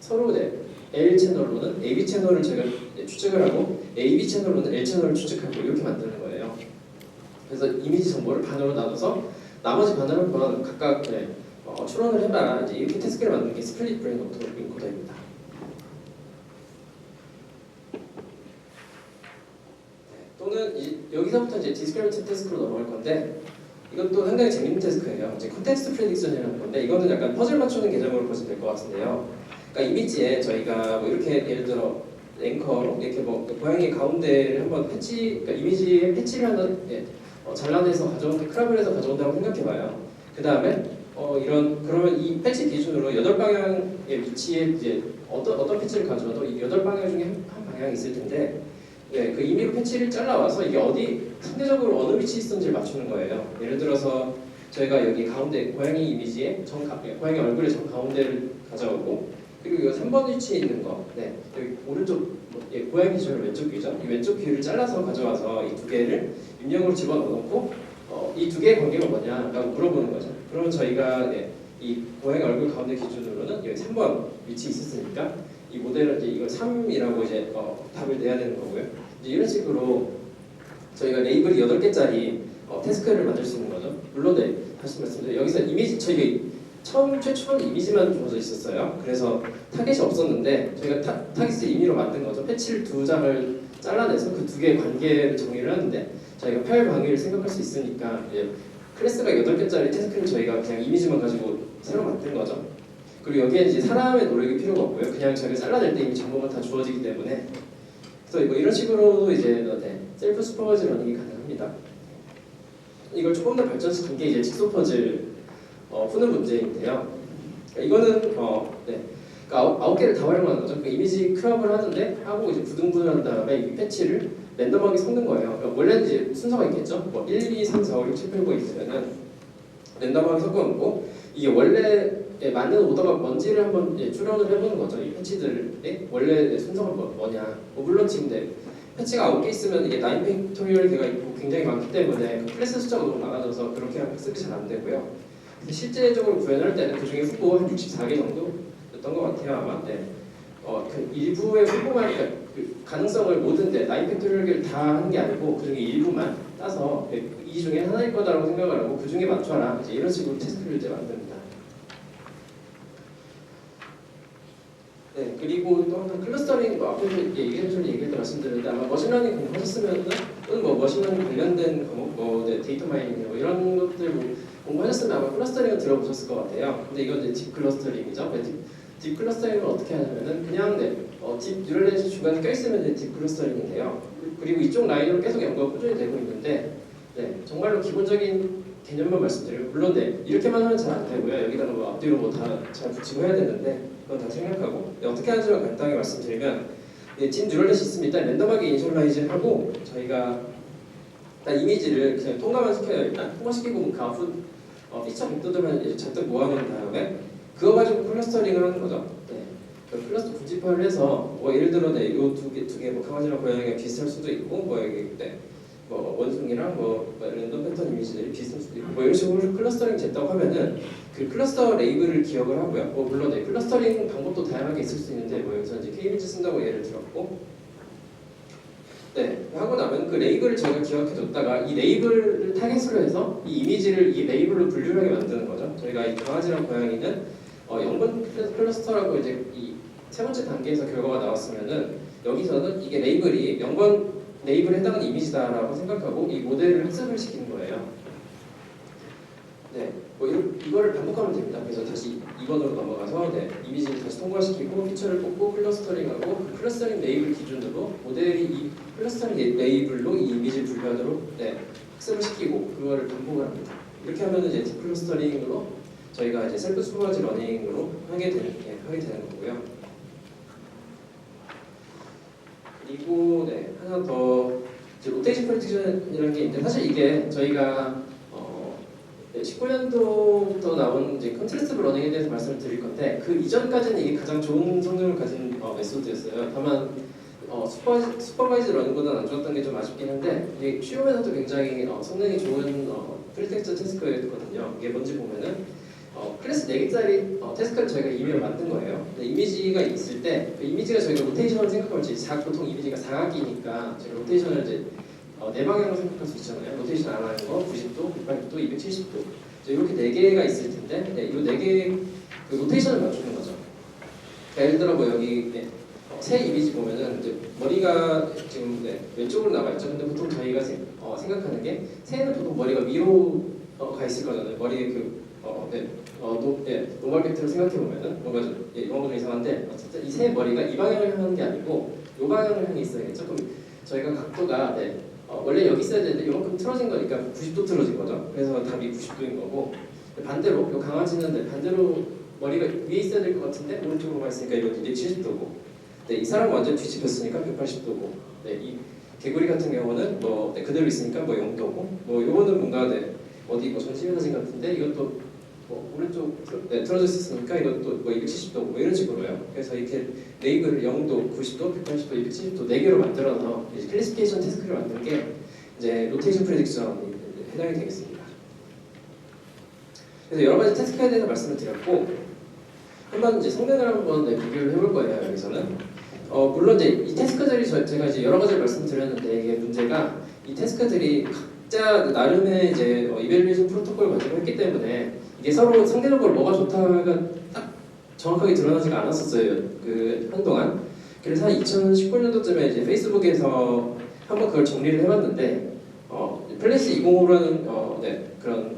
서로 L 채널로는 AB 채널을 제가 추측을 하고 AB 채널로는 L 채널을 추측하고 이렇게 만드는 거예요. 그래서 이미지 정보를 반으로 나눠서 나머지 반을 한번 각각 추론을 해봐라. 이제 이렇게 태스크를 만드는 게 스플릿 브레인 오토인코더입니다. 또는 여기서부터 이제 디스크리미네이트 태스크로 넘어갈 건데 이것도 상당히 재밌는 태스크예요. 이제 컨텍스트 프레딕션이라는 건데 이거는 약간 퍼즐 맞추는 개념으로 보시면 될 것 같은데요. 그러니까 이미지에 저희가 이렇게 예를 들어 앵커로 이렇게 고양이 가운데를 한번 그러니까 이미지에 패치를 하나 잘라내서 가져온 크랍을해서 가져온다고 생각해봐요. 그 다음에 그러면 이 패치 기준으로 8방향의 위치에 이제 어떤 패치를 가져와도 이 8방향 중에 한 방향이 있을 텐데 그 임의로 패치를 잘라와서 이게 상대적으로 어느 위치에 있었는지를 맞추는 거예요. 예를 들어서 저희가 여기 가운데 고양이 이미지에 고양이 얼굴의 정 가운데를 가져오고 그리고 이거 3번 위치에 있는 거 여기 오른쪽 고양이 기준으로 왼쪽 귀죠. 이 왼쪽 귀를 잘라서 가져와서 이 두 개를 입력으로 집어넣고 이 두 개의 관계가 뭐냐라고 물어보는 거죠. 그러면 저희가 이 고양이 얼굴 가운데 기준으로는 여기 3번 위치에 있었으니까 이 모델은 이제 이걸 3이라고 이제 답을 내야 되는 거고요. 이제 이런 식으로 저희가 레이블이 8개짜리 태스크를 만들 수 있는 거죠. 물론 다시 말씀드려요. 여기서 이미지 저희가 최초는 이미지만 주어져 있었어요. 그래서 타겟이 없었는데 저희가 타겟을 임의로 만든 거죠. 패치를 2장을 잘라내서 그 두 개의 관계를 정의를 하는데 저희가 파일 방위를 생각할 수 있으니까 클래스가 8개짜리 태스크를 저희가 그냥 이미지만 가지고 새로 만든 거죠. 그리고 여기에 이제 사람의 노력이 필요가 없고요. 그냥 저희가 잘라낼 때 이미 정보가 다 주어지기 때문에 그래서 이런 식으로도 이제 셀프 슈퍼바이즈 러닝이 가능합니다. 이걸 조금 더 발전시킨 게 이제 직소 퍼즐 푸는 문제인데요. 이거는 그러니까 9개를 다 활용하는 거죠. 그러니까 이미지 크롭을 하고 이제 부등분을 다음에 이 패치를 랜덤하게 섞는 거예요. 그러니까 원래는 이제 순서가 있겠죠. 1, 2, 3, 4, 5, 6, 7, 8, 9 있으면은 랜덤하게 섞어놓고 이게 원래 맞는 오더가 뭔지를 한번 추론을 해보는 거죠. 이 패치들의 원래 순서가 뭐냐. 물론 지금 패치가 9개 있으면 이게 9팩토리얼 개가 있고 굉장히 많기 때문에 그 클래스 숫자가 너무 많아져서 그렇게 학습이 잘 안 되고요. 근데 실제적으로 구현할 때는 그 중에 후보 한 64개 정도였던 것 같아요 아마. 그 일부의 후보만 그 가능성을 모든 9팩토리얼 개를 다 하는 게 아니고 그 중에 일부만 따서 이 중에 하나일 거다라고 생각을 하고 그 중에 맞춰라 이제 이런 식으로 테스트를 이제 만듭니다. 네, 그리고 또 하나 클러스터링 앞에서 얘기했던 말씀드렸는데 아마 머신러닝 공부하셨으면 또는 머신러닝 관련된 과목 데이터 마이닝 이런 것들 공부하셨으면 아마 클러스터링을 들어보셨을 것 같아요. 근데 이건 이제 딥 클러스터링이죠. 딥 클러스터링을 어떻게 하냐면은 그냥 딥 뉴럴넷이 중간에 껴있으면 딥 클러스터링인데요. 그리고 이쪽 라인으로 계속 연구가 꾸준히 되고 있는데 정말로 기본적인 개념만 말씀드리면 물론 이렇게만 하면 잘 안 되고요. 여기다가 앞뒤로 다 잘 붙이고 해야 되는데 그건 다 생각하고 어떻게 하는지만 간단하게 말씀드리면 딥 뉴럴넷이 있으면 일단 랜덤하게 이니셜라이즈하고 저희가 일단 이미지를 그냥 통과만 시켜요. 일단 통과시키고 그 아웃풋 피처 벡터들만 잔뜩 모아놓은 다음에 그거 가지고 클러스터링을 하는 거죠. 그 클러스터 분집화를 해서 예를 들어 요두개 강아지랑 고양이가 비슷할 수도 있고 여기 원숭이랑 랜덤 패턴 이미지들이 비슷할 수도 있고 이런 식으로 클러스터링 됐다고 하면은 그 클러스터 레이블을 기억을 하고요. 물론 클러스터링 방법도 다양하게 있을 수 있는데 여기서 이제 K-이미지 쓴다고 예를 들었고 하고 나면 그 레이블을 저희가 기억해뒀다가 이 레이블을 타겟으로 해서 이 이미지를 이 레이블로 분류하게 만드는 거죠. 저희가 이 강아지랑 고양이는 0번 클러스터라고 이제 이 세 번째 단계에서 결과가 나왔으면은 여기서는 이게 레이블이 0번 레이블에 해당하는 이미지다라고 생각하고 이 모델을 학습을 시키는 거예요. 이거를 반복하면 됩니다. 그래서 다시 2번으로 넘어가서 이미지를 다시 통과시키고 피처를 뽑고 클러스터링하고 그 클러스터링 레이블 기준으로 모델이 이 클러스터링 레이블로 이 이미지를 분류하도록 학습을 시키고 그거를 반복을 합니다. 이렇게 하면 이제 딥 클러스터링으로 저희가 이제 셀프 슈퍼바이즈 러닝으로 하게 되는 거고요. 그리고 하나 더 로테이션 프레딕션이라는 게 있는데 사실 이게 저희가 19년도부터 나온 이제 컨트레스트 러닝에 대해서 말씀을 드릴 건데 그 이전까지는 이게 가장 좋은 성능을 가진 메소드였어요. 다만 슈퍼바이즈 러닝보다는 안 좋았던 게 좀 아쉽긴 한데 이게 쉬우면서도 굉장히 성능이 좋은 프리텍스처 태스크였거든요. 이게 뭔지 보면은 클래스 4개짜리 태스크를 저희가 이미 만든 거예요. 이미지가 있을 때 그 이미지가 저희가 로테이션을 생각하면 보통 이미지가 사각이니까 저희가 로테이션을 이제 네 방향으로 생각할 수 있잖아요. 로테이션 안 하는 거 90도, 180도, 270도 이렇게 4개가 있을 텐데 이 4개 그 로테이션을 맞추는 거죠. 예를 들어 여기 새 이미지 보면은 이제 머리가 지금 왼쪽으로 나와 있죠. 근데 보통 저희가 생각하는 게 새는 보통 머리가 위로 가 있을 거잖아요. 머리에 노멀 벡터를 생각해 보면은 뭔가 좀 이런 건 이상한데 어쨌든 이 새 머리가 이 방향을 향하는 게 아니고 이 방향을 향해 있어야겠죠. 그럼 저희가 각도가 원래 여기 있어야 되는데 이만큼 틀어진 거니까 90도 틀어진 거죠. 그래서 답이 90도인 거고 반대로 이 강아지는 반대로 머리가 위에 있어야 될 것 같은데 오른쪽으로 가 있으니까 이건 270도고 이 사람은 완전 뒤집혔으니까 180도고 이 개구리 같은 경우는 그대로 있으니까 0도고 요거는 뭔가 어디 전시회 사진 같은데 이것도 오른쪽 틀어져 있었으니까 이것도 270도고 이런 식으로요. 그래서 이렇게 레이블을 0도, 90도, 180도, 270도 4개로 만들어서 이제 클래시피케이션 태스크를 만든 게 이제 로테이션 프레딕션에 해당이 되겠습니다. 그래서 여러 가지 태스크에 대해서 말씀을 드렸고 한번 이제 성능을 한번 비교를 해볼 거예요. 여기서는 물론 이제 이 태스크들이 제가 이제 여러 가지를 말씀드렸는데 이게 문제가 이 태스크들이 각자 나름의 이제 이밸루에이션 프로토콜을 가지고 했기 때문에 이게 서로 상대적으로 뭐가 좋다가 딱 정확하게 드러나지가 않았었어요. 한동안. 그래서 한 2019년도쯤에 이제 페이스북에서 한번 그걸 정리를 해봤는데 플래시 205라는 그런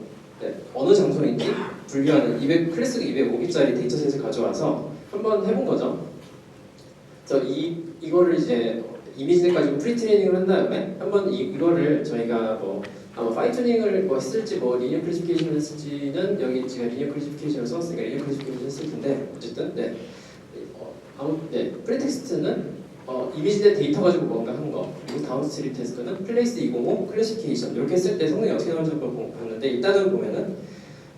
어느 장소인지 분류하는 클래스가 205개짜리 데이터셋을 가져와서 한번 해본 거죠. 그래서 이거를 이제 이미지를 가지고 프리트레이닝을 한 다음에 한번 이거를 저희가 아마 파인튜닝을 했을지 리니어 클래시피케이션을 했을지는 여기 제가 리니어 클래시피케이션을 썼으니까 리니어 클래시피케이션을 했을 텐데 어쨌든 프리텍스트는 이미지 대 데이터 가지고 뭔가 하는 거 그리고 다운스트림 태스크는 플레이스 205 클래시피케이션 이렇게 했을 때 성능이 어떻게 나오는지 봤는데 일단은 보면은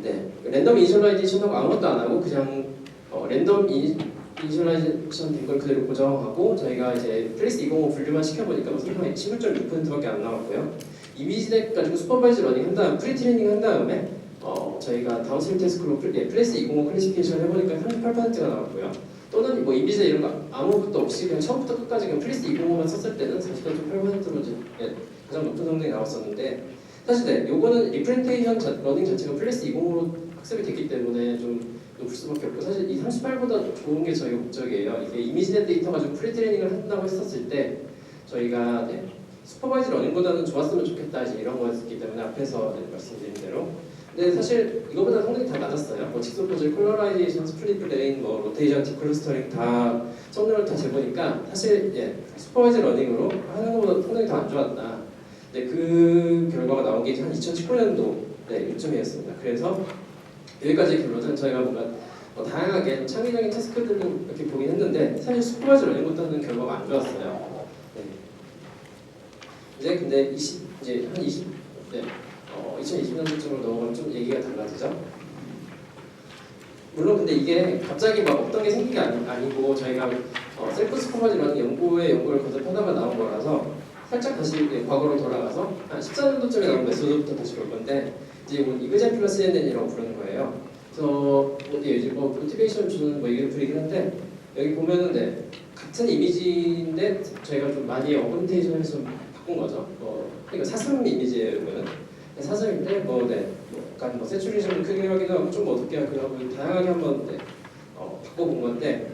네, 랜덤 이니셜라이제이션하고 아무것도 안 하고 그냥 랜덤 이니셜라이제이션 된 걸 그대로 고정하고 저희가 이제 플레이스 205 분류만 시켜보니까 16.6%밖에 안 나왔고요. 이미지 덱 가지고 슈퍼바이즈 러닝 한 다음 프리 트레이닝 한 다음에 저희가 다운스트림 태스크로 플레이스 205 클래시피케이션 해보니까 38%가 나왔고요. 또는 뭐 이미지 이런 거 아무것도 없이 그냥 처음부터 끝까지 그냥 플레이스 205만 썼을 때는 40.8%로 가장 높은 성능이 나왔었는데 사실 네, 요거는 리프렌테이션 러닝 자체가 플레이스 205로 학습이 됐기 때문에 좀 높을 수밖에 없고 사실 이 38보다 좋은 게 저희 목적이에요. 이게 이미지된 데이터 가지고 프리 트레이닝을 한다고 했었을 때 저희가 네, 슈퍼바이즈 러닝보다는 좋았으면 좋겠다 이제 이런 거였기 때문에 앞에서 네, 말씀드린 대로 근데 사실 이거보다 성능이 다 낮았어요. 뭐 직소 포즈, 콜러라이제이션, 스플릿 플레인, 뭐 로테이션, 디클러스터링 다 성능을 다 재보니까 사실 예, 슈퍼바이즈 러닝으로 하는 것보다 성능이 더 안 좋았다. 네, 그 결과가 나온 게 한 2019년도 네, 요즘이었습니다. 그래서 여기까지 결론은 저희가 뭔가 다양하게 창의적인 태스크들을 이렇게 보긴 했는데 사실 슈퍼바이즈 러닝보다는 결과가 안 좋았어요. 네. 이제 근데 이제 한 2020년도쯤으로 넘어가면 좀 얘기가 달라지죠. 물론 근데 이게 갑자기 막 어떤 게 생긴 게 아니고 저희가 셀프 슈퍼바이즈 러닝 연구를 거듭하다가 나온 거라서 살짝 다시 과거로 돌아가서 한 14년도쯤에 나온 메소드부터 다시 볼 건데 이제 이그젠 플러스 CNN이라고 부르는 거예요. 그래서 이제 모티베이션 주는 이글플이긴 한데 여기 보면은 네, 같은 이미지인데 저희가 좀 많이 어그멘테이션을 좀 바꾼 거죠. 그러니까 사슴 이미지예요, 이거는. 사슴인데 약간 세츄레이션 크게 하기도 하고 좀 어둡게 하기도 하고 다양하게 한번 네, 바꿔본 건데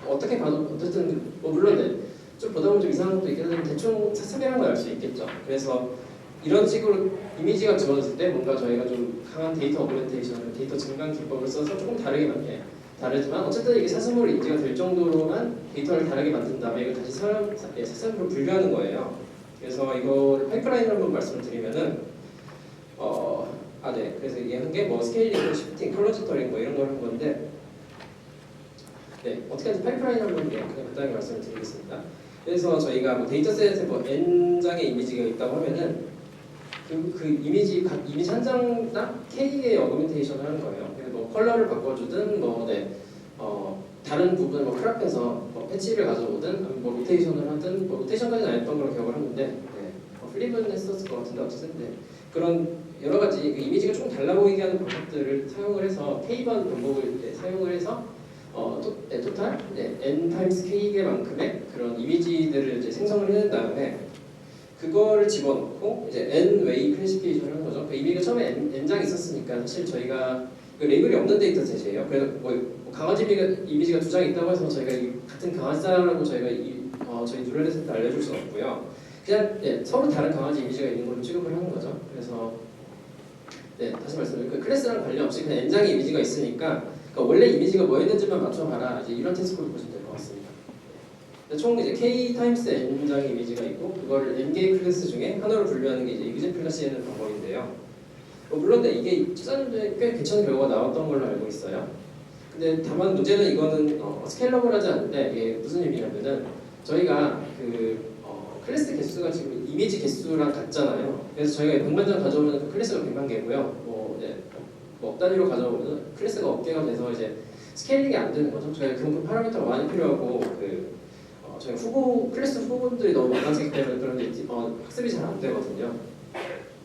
어떻게 봐도 어쨌든 물론 네, 좀 보다 보면 좀 이상한 것도 있긴 한데 대충 사슴이라는 걸 알 수 있겠죠. 그래서 이런 식으로 이미지가 주어졌을 때 뭔가 저희가 좀 강한 데이터 어그멘테이션, 데이터 증강 기법을 써서 조금 다르지만 어쨌든 이게 사슴으로 인지가 될 정도로만 데이터를 다르게 만든 다음에 이걸 다시 사슴으로 분류하는 거예요. 그래서 이거 파이프라인을 한번 말씀을 드리면은 네, 그래서 이게 한 게 스케일링, 시프팅, 컬러지터링 이런 걸 한 건데 네, 어떻게 하는지 파이프라인 한번 그냥 간단하게 말씀을 드리겠습니다. 그래서 저희가 데이터셋에 N장의 이미지가 있다고 하면은 그 이미지 한 장당 K의 어그멘테이션을 하는 거예요. 그래서 컬러를 바꿔주든 다른 부분을 크랍해서 패치를 가져오든 로테이션을 하든 로테이션까지는 안 했던 걸로 기억을 하는데 네, 플립은 했었을 것 같은데 어쨌든 네, 그런 여러 가지 그 이미지가 조금 달라 보이게 하는 방법들을 사용을 해서 K번 방법을 사용을 해서 토탈 N 타임스 K개만큼의 그런 이미지들을 이제 생성을 해낸 다음에 그거를 집어넣고 이제 N 웨이 클래시피케이션을 하는 거죠. 그 이미지가 처음에 N장이 있었으니까 사실 저희가 그 레이블이 없는 데이터셋이에요. 그래서 강아지 이미지가 2장 있다고 해서 저희가 같은 강아지라고 저희가 저희 뉴럴넷에 알려줄 수는 없고요. 그냥 서로 다른 강아지 이미지가 있는 걸로 취급을 하는 거죠. 그래서 다시 말씀드리면 클래스랑 관련 없이 그냥 N장의 이미지가 있으니까 원래 이미지가 뭐였는지만 맞춰봐라 이제 이런 태스크를 보시면 될 것 같습니다. 총 이제 K 타임스 N장의 이미지가 있고 그거를 N개의 클래스 중에 하나로 분류하는 게 이제 이그젠 플러스 CNN 방법인데요. 물론 이게 2014년도에 꽤 괜찮은 결과가 나왔던 걸로 알고 있어요. 근데 다만 문제는 이거는 스케일러블하지 않은데 이게 무슨 의미냐면은 저희가 클래스 개수가 지금 이미지 개수랑 같잖아요. 그래서 저희가 100만 장 가져오면 그 클래스가 100만 개고요. 억 단위로 가져오면 클래스가 억개가 돼서 이제 스케일링이 안 되는 거죠. 저희가 그만큼 파라미터가 많이 필요하고 저희 클래스 후보들이 너무 많아지기 때문에 그런 게 학습이 잘 안 되거든요.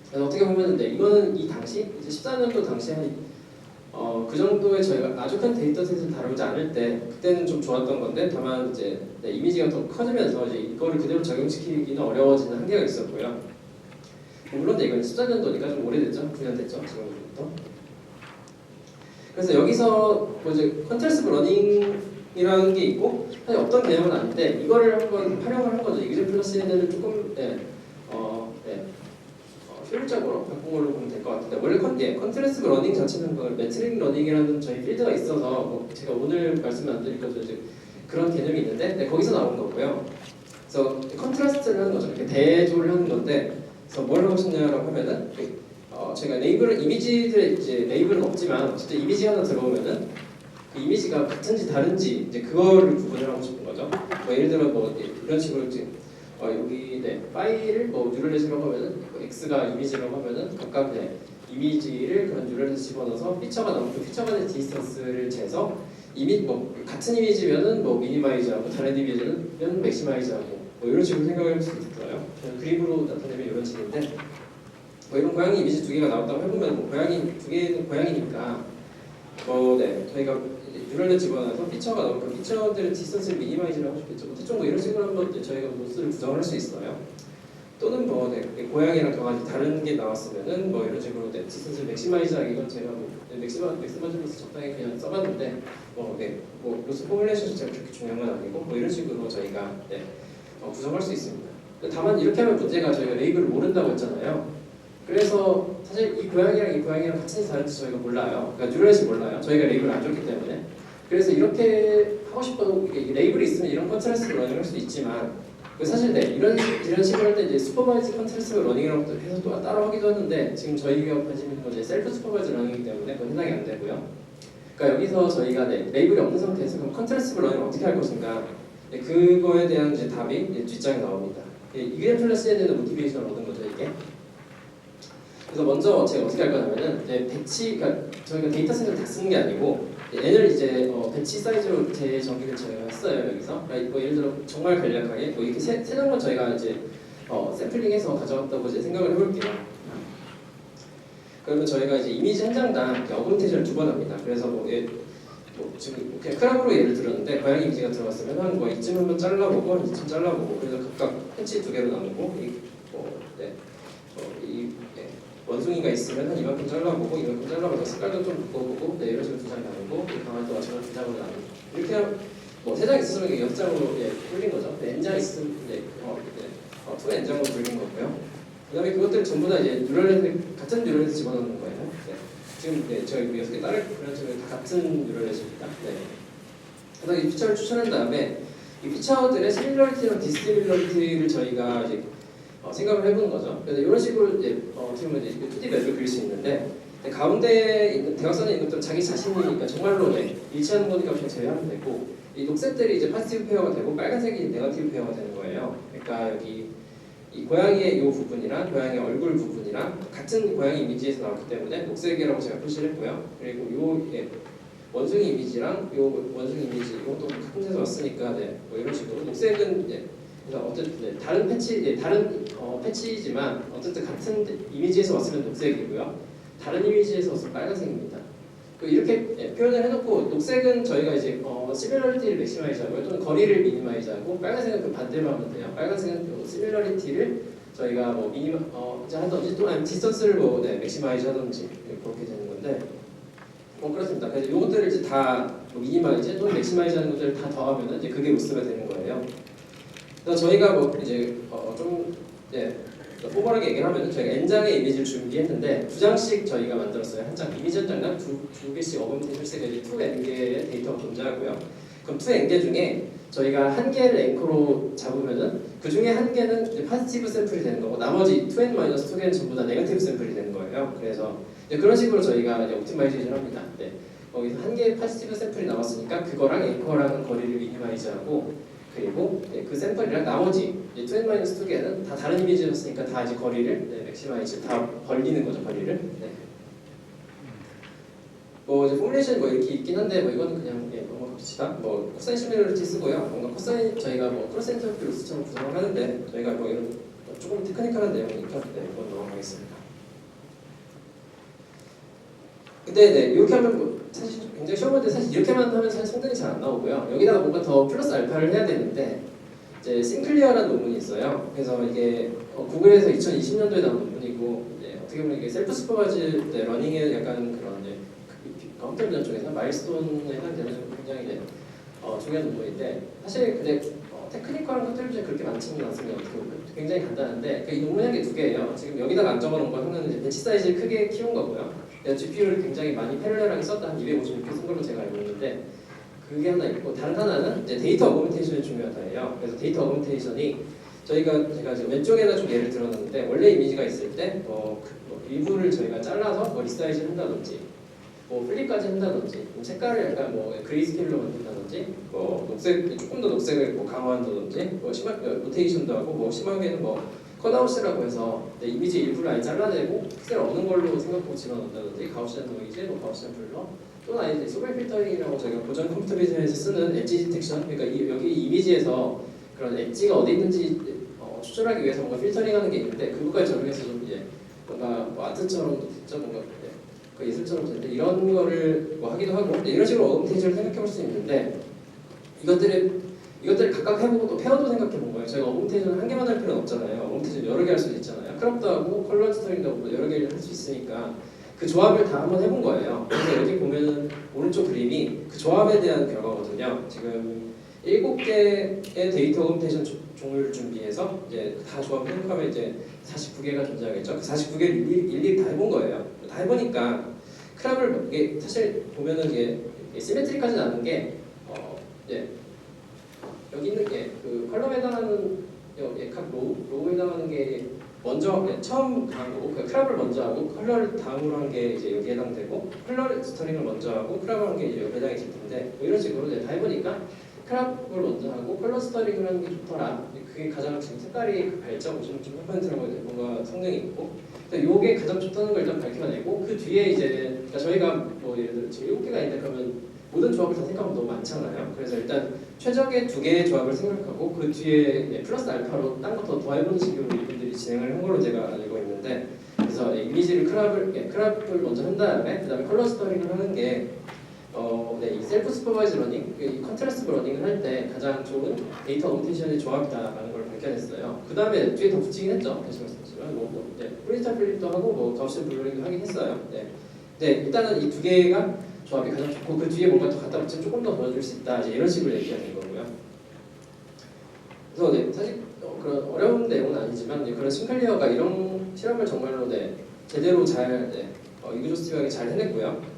그래서 어떻게 보면 이거는 이 당시 이제 14년도 당시에 그 정도의 저희가 아주 큰 데이터셋을 다루지 않을 때 그때는 좀 좋았던 건데 다만 이제 이미지가 더 커지면서 이제 이거를 그대로 적용시키기는 어려워지는 한계가 있었고요. 물론 이건 14년도니까 좀 오래됐죠. 9년 됐죠. 지금부터. 그래서 여기서 이제 컨트레스브 러닝이라는 게 있고 사실 어떤 개념은 아닌데 이거를 한번 활용을 한 거죠. 이그젠 플러스 CNN을 조금 효율적으로 바꾼 걸로 보면 될 것 같은데 원래 컨트레스브 러닝 자체는 매트릭 러닝이라는 저희 필드가 있어서 제가 오늘 말씀 안 드릴 것도 이제 그런 개념이 있는데 거기서 나온 거고요. 그래서 컨트라스트를 하는 거죠. 이렇게 대조를 하는 건데 그래서 뭘 하고 싶냐라고 하면은 제가 레이블은 이미지들의 이제 레이블은 없지만 어쨌든 이미지 하나 들어오면은 그 이미지가 같은지 다른지 이제 그거를 구분을 하고 싶은 거죠. 예를 들어 이런 식으로 이제 여기 파일을 뉴럴넷이라고 하면은 x가 이미지라고 하면은 각각 이미지를 그런 뉴럴에서 집어넣어서 피처가 나오면 그 피처 간의 디스턴스를 재서 같은 이미지면은 미니마이즈하고 다른 이미지는 맥시마이즈하고 이런 식으로 생각을 할 수 있어요. 그림으로 나타내면 이런 식인데 이런 고양이 이미지 두 개가 나왔다고 해보면 고양이 두 개는 고양이니까 저희가 뉴럴에 집어넣어서 피처가 나오면 그 피처들의 디스턴스를 미니마이즈를 하고 싶겠죠. 어쨌든 이런 식으로 한번 저희가 노스를 구성을 할 수 있어요. 또는 고양이랑 강아지 다른 게 나왔으면은 이런 식으로 디스턴스를 맥시마이즈하기 이건 제가 맥시마이즈로서 적당히 그냥 써봤는데 로스 포뮬레이션 자체가 그렇게 중요한 건 아니고 이런 식으로 저희가 구성할 수 있습니다. 다만 이렇게 하면 문제가 저희가 레이블을 모른다고 했잖아요. 그래서 사실 이 고양이랑 같은지 다른지 저희가 몰라요. 그러니까 뉴럴에서 몰라요. 저희가 레이블을 안 줬기 때문에. 그래서 이렇게 하고 싶어도 레이블이 있으면 이런 컨트라스트 러닝을 할 수 있지만 사실 이런 식으로 할 때 이제 슈퍼바이즈 컨트라스트 러닝이라고 해서 또 따로 하기도 하는데 지금 저희가 관심 있는 건 이제 셀프 슈퍼바이즈 러닝이기 때문에 그건 해당이 안 되고요. 그러니까 여기서 저희가 레이블이 없는 상태에서 그럼 컨트라스트 러닝을 어떻게 할 것인가 그거에 대한 이제 답이 뒷장에 나옵니다. 이그램 플러스에 대한 모티베이션을 얻은 거죠 이게. 그래서 먼저 제가 어떻게 할 거냐면은 그러니까 저희가 데이터 셋을 다 쓰는 게 아니고 얘를 이제 배치 사이즈로 재정의를 저희가 했어요 여기서. 그러니까 예를 들어 정말 간략하게 이렇게 세 장만 저희가 이제 샘플링해서 가져왔다고 이제 생각을 해볼게요. 그러면 저희가 이제 이미지 한 장당 어그멘테이션을 2번 합니다. 그래서 지금 그냥 크랍으로 예를 들었는데 고양이 이미지가 들어갔으면 한 이쯤 한번 잘라보고 이쯤 잘라보고 그래서 각각 패치 2개로 나누고 원숭이가 있으면 한 이만큼 잘라보고 이만큼 잘라보고 색깔도 좀 바꿔보고 이런 식으로 2장 나누고 강아지도 마찬가지로 2장으로 나누고 이렇게 하면 3장 있으면 6장으로 불린 거죠. N장 있으면 2N장으로 불린 거고요. 그 다음에 그것들 전부 다 이제 같은 뉴럴에서 집어넣는 거예요. 지금 저희 6개 다른 브랜드는 다 같은 뉴럴에서입니다. 그래서 이 피처를 추천한 다음에 이 피처들의 시밀러리티랑 디스시밀러리티를 저희가 이제 생각을 해보는 거죠. 그래서 이런 식으로 어떻게 보면 2D 맵을 그릴 수 있는데 가운데 있는 대각선에 있는 것들은 자기 자신이니까 정말로 일치하는 거니까 그냥 제외하면 되고 이 녹색들이 이제 파지티브 페어가 되고 빨간색이 네거티브 페어가 되는 거예요. 그러니까 여기 이 고양이의 이 부분이랑 고양이의 얼굴 부분이랑 같은 고양이 이미지에서 나왔기 때문에 녹색이라고 제가 표시를 했고요. 그리고 요 원숭이 이미지랑 요 원숭이 이미지 이것도 같은 데서 왔으니까 이런 식으로 녹색은 그래서 어쨌든 다른 패치지만 어쨌든 같은 이미지에서 왔으면 녹색이고요. 다른 이미지에서 왔으면 빨간색입니다. 이렇게 표현을 해놓고 녹색은 저희가 이제 시밀러리티를 맥시마이즈하고요. 또는 거리를 미니마이즈하고 빨간색은 그 반대로 하면 돼요. 빨간색은 시밀러리티를 저희가 하든지 또는 디스턴스를 맥시마이즈 하든지 그렇게 되는 건데 그렇습니다. 그래서 이것들을 이제 다 미니마이즈 또는 맥시마이즈 하는 것들을 다 더하면 이제 그게 로스가 되는 거예요. 그래서 저희가 이제 포멀하게 얘기를 하면 저희가 N장의 이미지를 준비했는데 2장씩 저희가 만들었어요. 한 장, 이미지 한 장당 두 개씩 어그멘테이션 2N개의 데이터가 존재하고요. 그럼 2N개 중에 저희가 한 개를 앵커로 잡으면은 그 중에 한 개는 이제 파지티브 샘플이 되는 거고 나머지 2N-2개는 전부 다 네거티브 샘플이 되는 거예요. 그래서 그런 식으로 저희가 이제 옵티마이제이션을 합니다. 거기서 한 개의 파지티브 샘플이 나왔으니까 그거랑 앵커랑 거리를 미니마이즈하고 그리고 그 샘플이랑 나머지 2N-2개는 다 다른 이미지였으니까 다 이제 거리를 맥시마이즈 다 벌리는 거죠. 거리를. 이제 포뮬레이션 이렇게 있긴 한데 이거는 그냥 넘어갑시다. 코사인 시밀러리티 쓰고요. 뭔가 코사인 저희가 크로스 엔터피 로스처럼 구성을 하는데 저희가 이런 조금 테크니컬한 내용이니까 이건 넘어가겠습니다. 근데 이렇게 하면 사실 굉장히 쉬운 건데 사실 이렇게만 하면 사실 성능이 잘 안 나오고요. 여기다가 뭔가 더 플러스 알파를 해야 되는데 이제 싱클리어라는 논문이 있어요. 그래서 이게 구글에서 2020년도에 나온 논문이고 어떻게 보면 이게 셀프 슈퍼바이즈 러닝의 약간 그런 컴퓨터 비전 쪽에서 마일스톤에 해당되는 굉장히 중요한 논문인데 사실 근데 테크니컬한 것들이 좀 그렇게 많지는 않습니다. 어떻게 보면 굉장히 간단한데 이 논문이 한 개 2개예요. 지금 여기다가 안 적어놓은 거 하나는 이제 배치 사이즈를 크게 키운 거고요. GPU를 굉장히 많이 패럴렐하게 썼다 한 256개 쓴 걸로 제가 알고 있는데 그게 하나 있고 다른 하나는 이제 데이터 어그멘테이션이 중요하다예요. 그래서 데이터 어그멘테이션이 제가 지금 왼쪽에다 좀 예를 들어놨는데 원래 이미지가 있을 때 일부를 저희가 잘라서 리사이즈를 한다든지 플립까지 한다든지 색깔을 약간 그레이스케일로 만든다든지 녹색 조금 더 녹색을 강화한다든지 로테이션도 하고 심하게는 컷아웃이라고 해서 이미지 일부를 아예 잘라내고 픽셀 없는 걸로 생각하고 집어넣는다든지 가우시안 노이즈, 뭐 가우시안 블러 또는 아예 이제 소벨 필터링이라고 저희가 고전 컴퓨터 비즈에서 쓰는 엣지 디텍션, 그러니까 여기 이미지에서 그런 엣지가 어디 있는지 추출하기 위해서 뭔가 필터링하는 게 있는데 그것까지 적용해서 좀 이제 뭔가 뭐 아트처럼 진짜 뭔가 그 예술처럼 되는데 이런 거를 뭐 하기도 하고 이런 식으로 어그멘테이션을 생각해볼 수 있는데 이것들을 각각 해보고 또 페어도 생각해본 거예요. 저희가 어그멘테이션을 한 개만 할 필요는 없잖아요. 어그멘테이션 여러 개 할 수도 있잖아요. 크롭도 하고 컬러 스토링도 하고 여러 개를 할 수 있으니까 그 조합을 다 한번 해본 거예요. 그래서 여기 보면은 오른쪽 그림이 그 조합에 대한 결과거든요. 지금 7개의 데이터 어그멘테이션 종류를 준비해서 이제 다 조합을 생각하면 이제 49개가 존재하겠죠. 그 49개를 일일이 다 해본 거예요. 다 해보니까 크랍을 이게 사실 보면은 이게 시메트리까지는 않은 게 예. 여기 있는 게 그 컬럼에 해당하는 각 로우에 해당하는 게 먼저 처음 한 거고 그 크랍을 먼저 하고 컬러를 다음으로 한 게 이제 여기 해당되고 컬러 스터링을 먼저 하고 크랍을 한 게 이제 여기 해당이 될 텐데 뭐 이런 식으로 다 해보니까 크랍을 먼저 하고 컬러 스터링을 하는 게 좋더라. 그게 가장 지금 색깔이 밝죠. 좀 8%라고 뭔가 성능이 있고 요게 가장 좋다는 걸 일단 밝혀내고 그 뒤에 이제 그러니까 저희가 뭐 예를 들어 지금 7개가 있는데 그러면 모든 조합을 다 생각하면 너무 많잖아요. 그래서 일단 최적의 2개의 조합을 생각하고 그 뒤에 플러스 알파로 딴 거 더 더해보는 식으로 이분들이 진행을 한 걸로 제가 알고 있는데 그래서 이미지를 크랍을 먼저 한 다음에 컬러 스터링을 하는 게 이 셀프 슈퍼바이즈 러닝, 이 컨트라스트 러닝을 할 때 가장 좋은 데이터 어그멘테이션의 조합이다라는 걸 밝혀냈어요. 그 다음에 뒤에 더 붙이긴 했죠. 다시 말씀드리지만 프리스타 플립도 하고 가우시안 블러링도 하긴 했어요. 일단은 이 2개가 조합이 가장 좋고 그 뒤에 뭔가 더 갖다 붙이면 조금 더 도와줄 수 있다 이제 이런 식으로 얘기하는 거고요. 그래서 사실 그런 어려운 내용은 아니지만 그런 싱클리어가 이런 실험을 정말로 제대로 잘 이그조스티브하게 잘 해냈고요.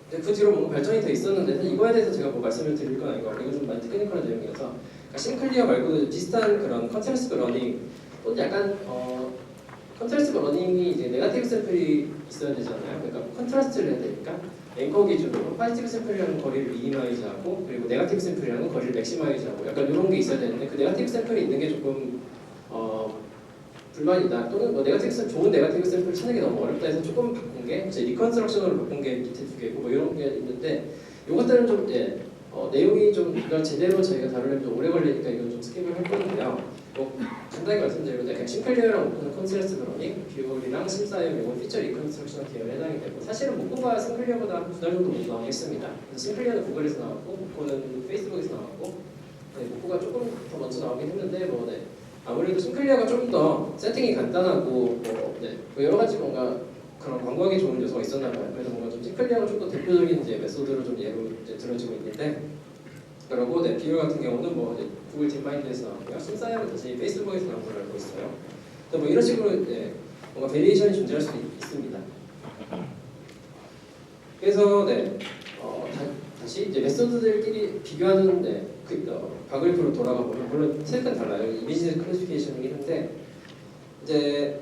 그 뒤로 뭔가 발전이 더 있었는데 사실 이거에 대해서 제가 뭐 말씀을 드릴 건 아닌 것 같고 이거 좀 많이 테크니컬한 내용이어서 그러니까 싱클리어 말고도 비슷한 그런 컨트라스트 러닝 또는 약간 컨트라스트 러닝이 이제 네거티브 샘플이 있어야 되잖아요. 그러니까 컨트라스트를 해야 되니까 앵커 기준으로 포지티브 샘플이라는 거리를 미니마이즈하고 그리고 네거티브 샘플이라는 거리를 맥시마이즈하고 약간 이런 게 있어야 되는데 그 네거티브 샘플이 있는 게 조금 불만이다 또는 뭐 좋은 네거티브 샘플을 찾는 게 너무 어렵다 해서 조금 바꾼 게 이제 리컨스트럭션으로 바꾼 게 밑에 2개고 뭐 이런 게 있는데 이것들은 좀 내용이 좀 이걸 제대로 저희가 다루려면 좀 오래 걸리니까 이건 좀 스킵을 할 건데요. 뭐 간단히 말씀드리면 그냥 싱클리어랑 오픈 컨트라스트 러닝, 뷰얼이랑 심사임 이건 피처 리컨스트럭션 계열에 해당이 되고 사실은 모코가 싱클리어보다 2달 정도 먼저 나오겠습니다. 그래서 싱클리어는 구글에서 나왔고 모코는 페이스북에서 나왔고 모코가 조금 더 먼저 나오긴 했는데 아무래도 싱클리어가 좀 더 세팅이 간단하고 뭐 여러 가지 뭔가 그런 광고하기 좋은 요소가 있었나 봐요. 그래서 뭔가 좀 싱클리어가 좀 더 대표적인 이제 메소드로 좀 예로 들어지고 있는데 그리고 비율 같은 경우는 구글 딥마인드에서 나왔고요. 심사임은 다시 페이스북에서 나온 걸로 알고 있어요. 뭐 이런 식으로 뭔가 베리에이션이 존재할 수 있습니다. 그래서 다시 이제 메소드들끼리 비교하는 바그래프로 돌아가 보면 물론 색은 달라요. 이미지 클래시피케이션이긴 한데 이제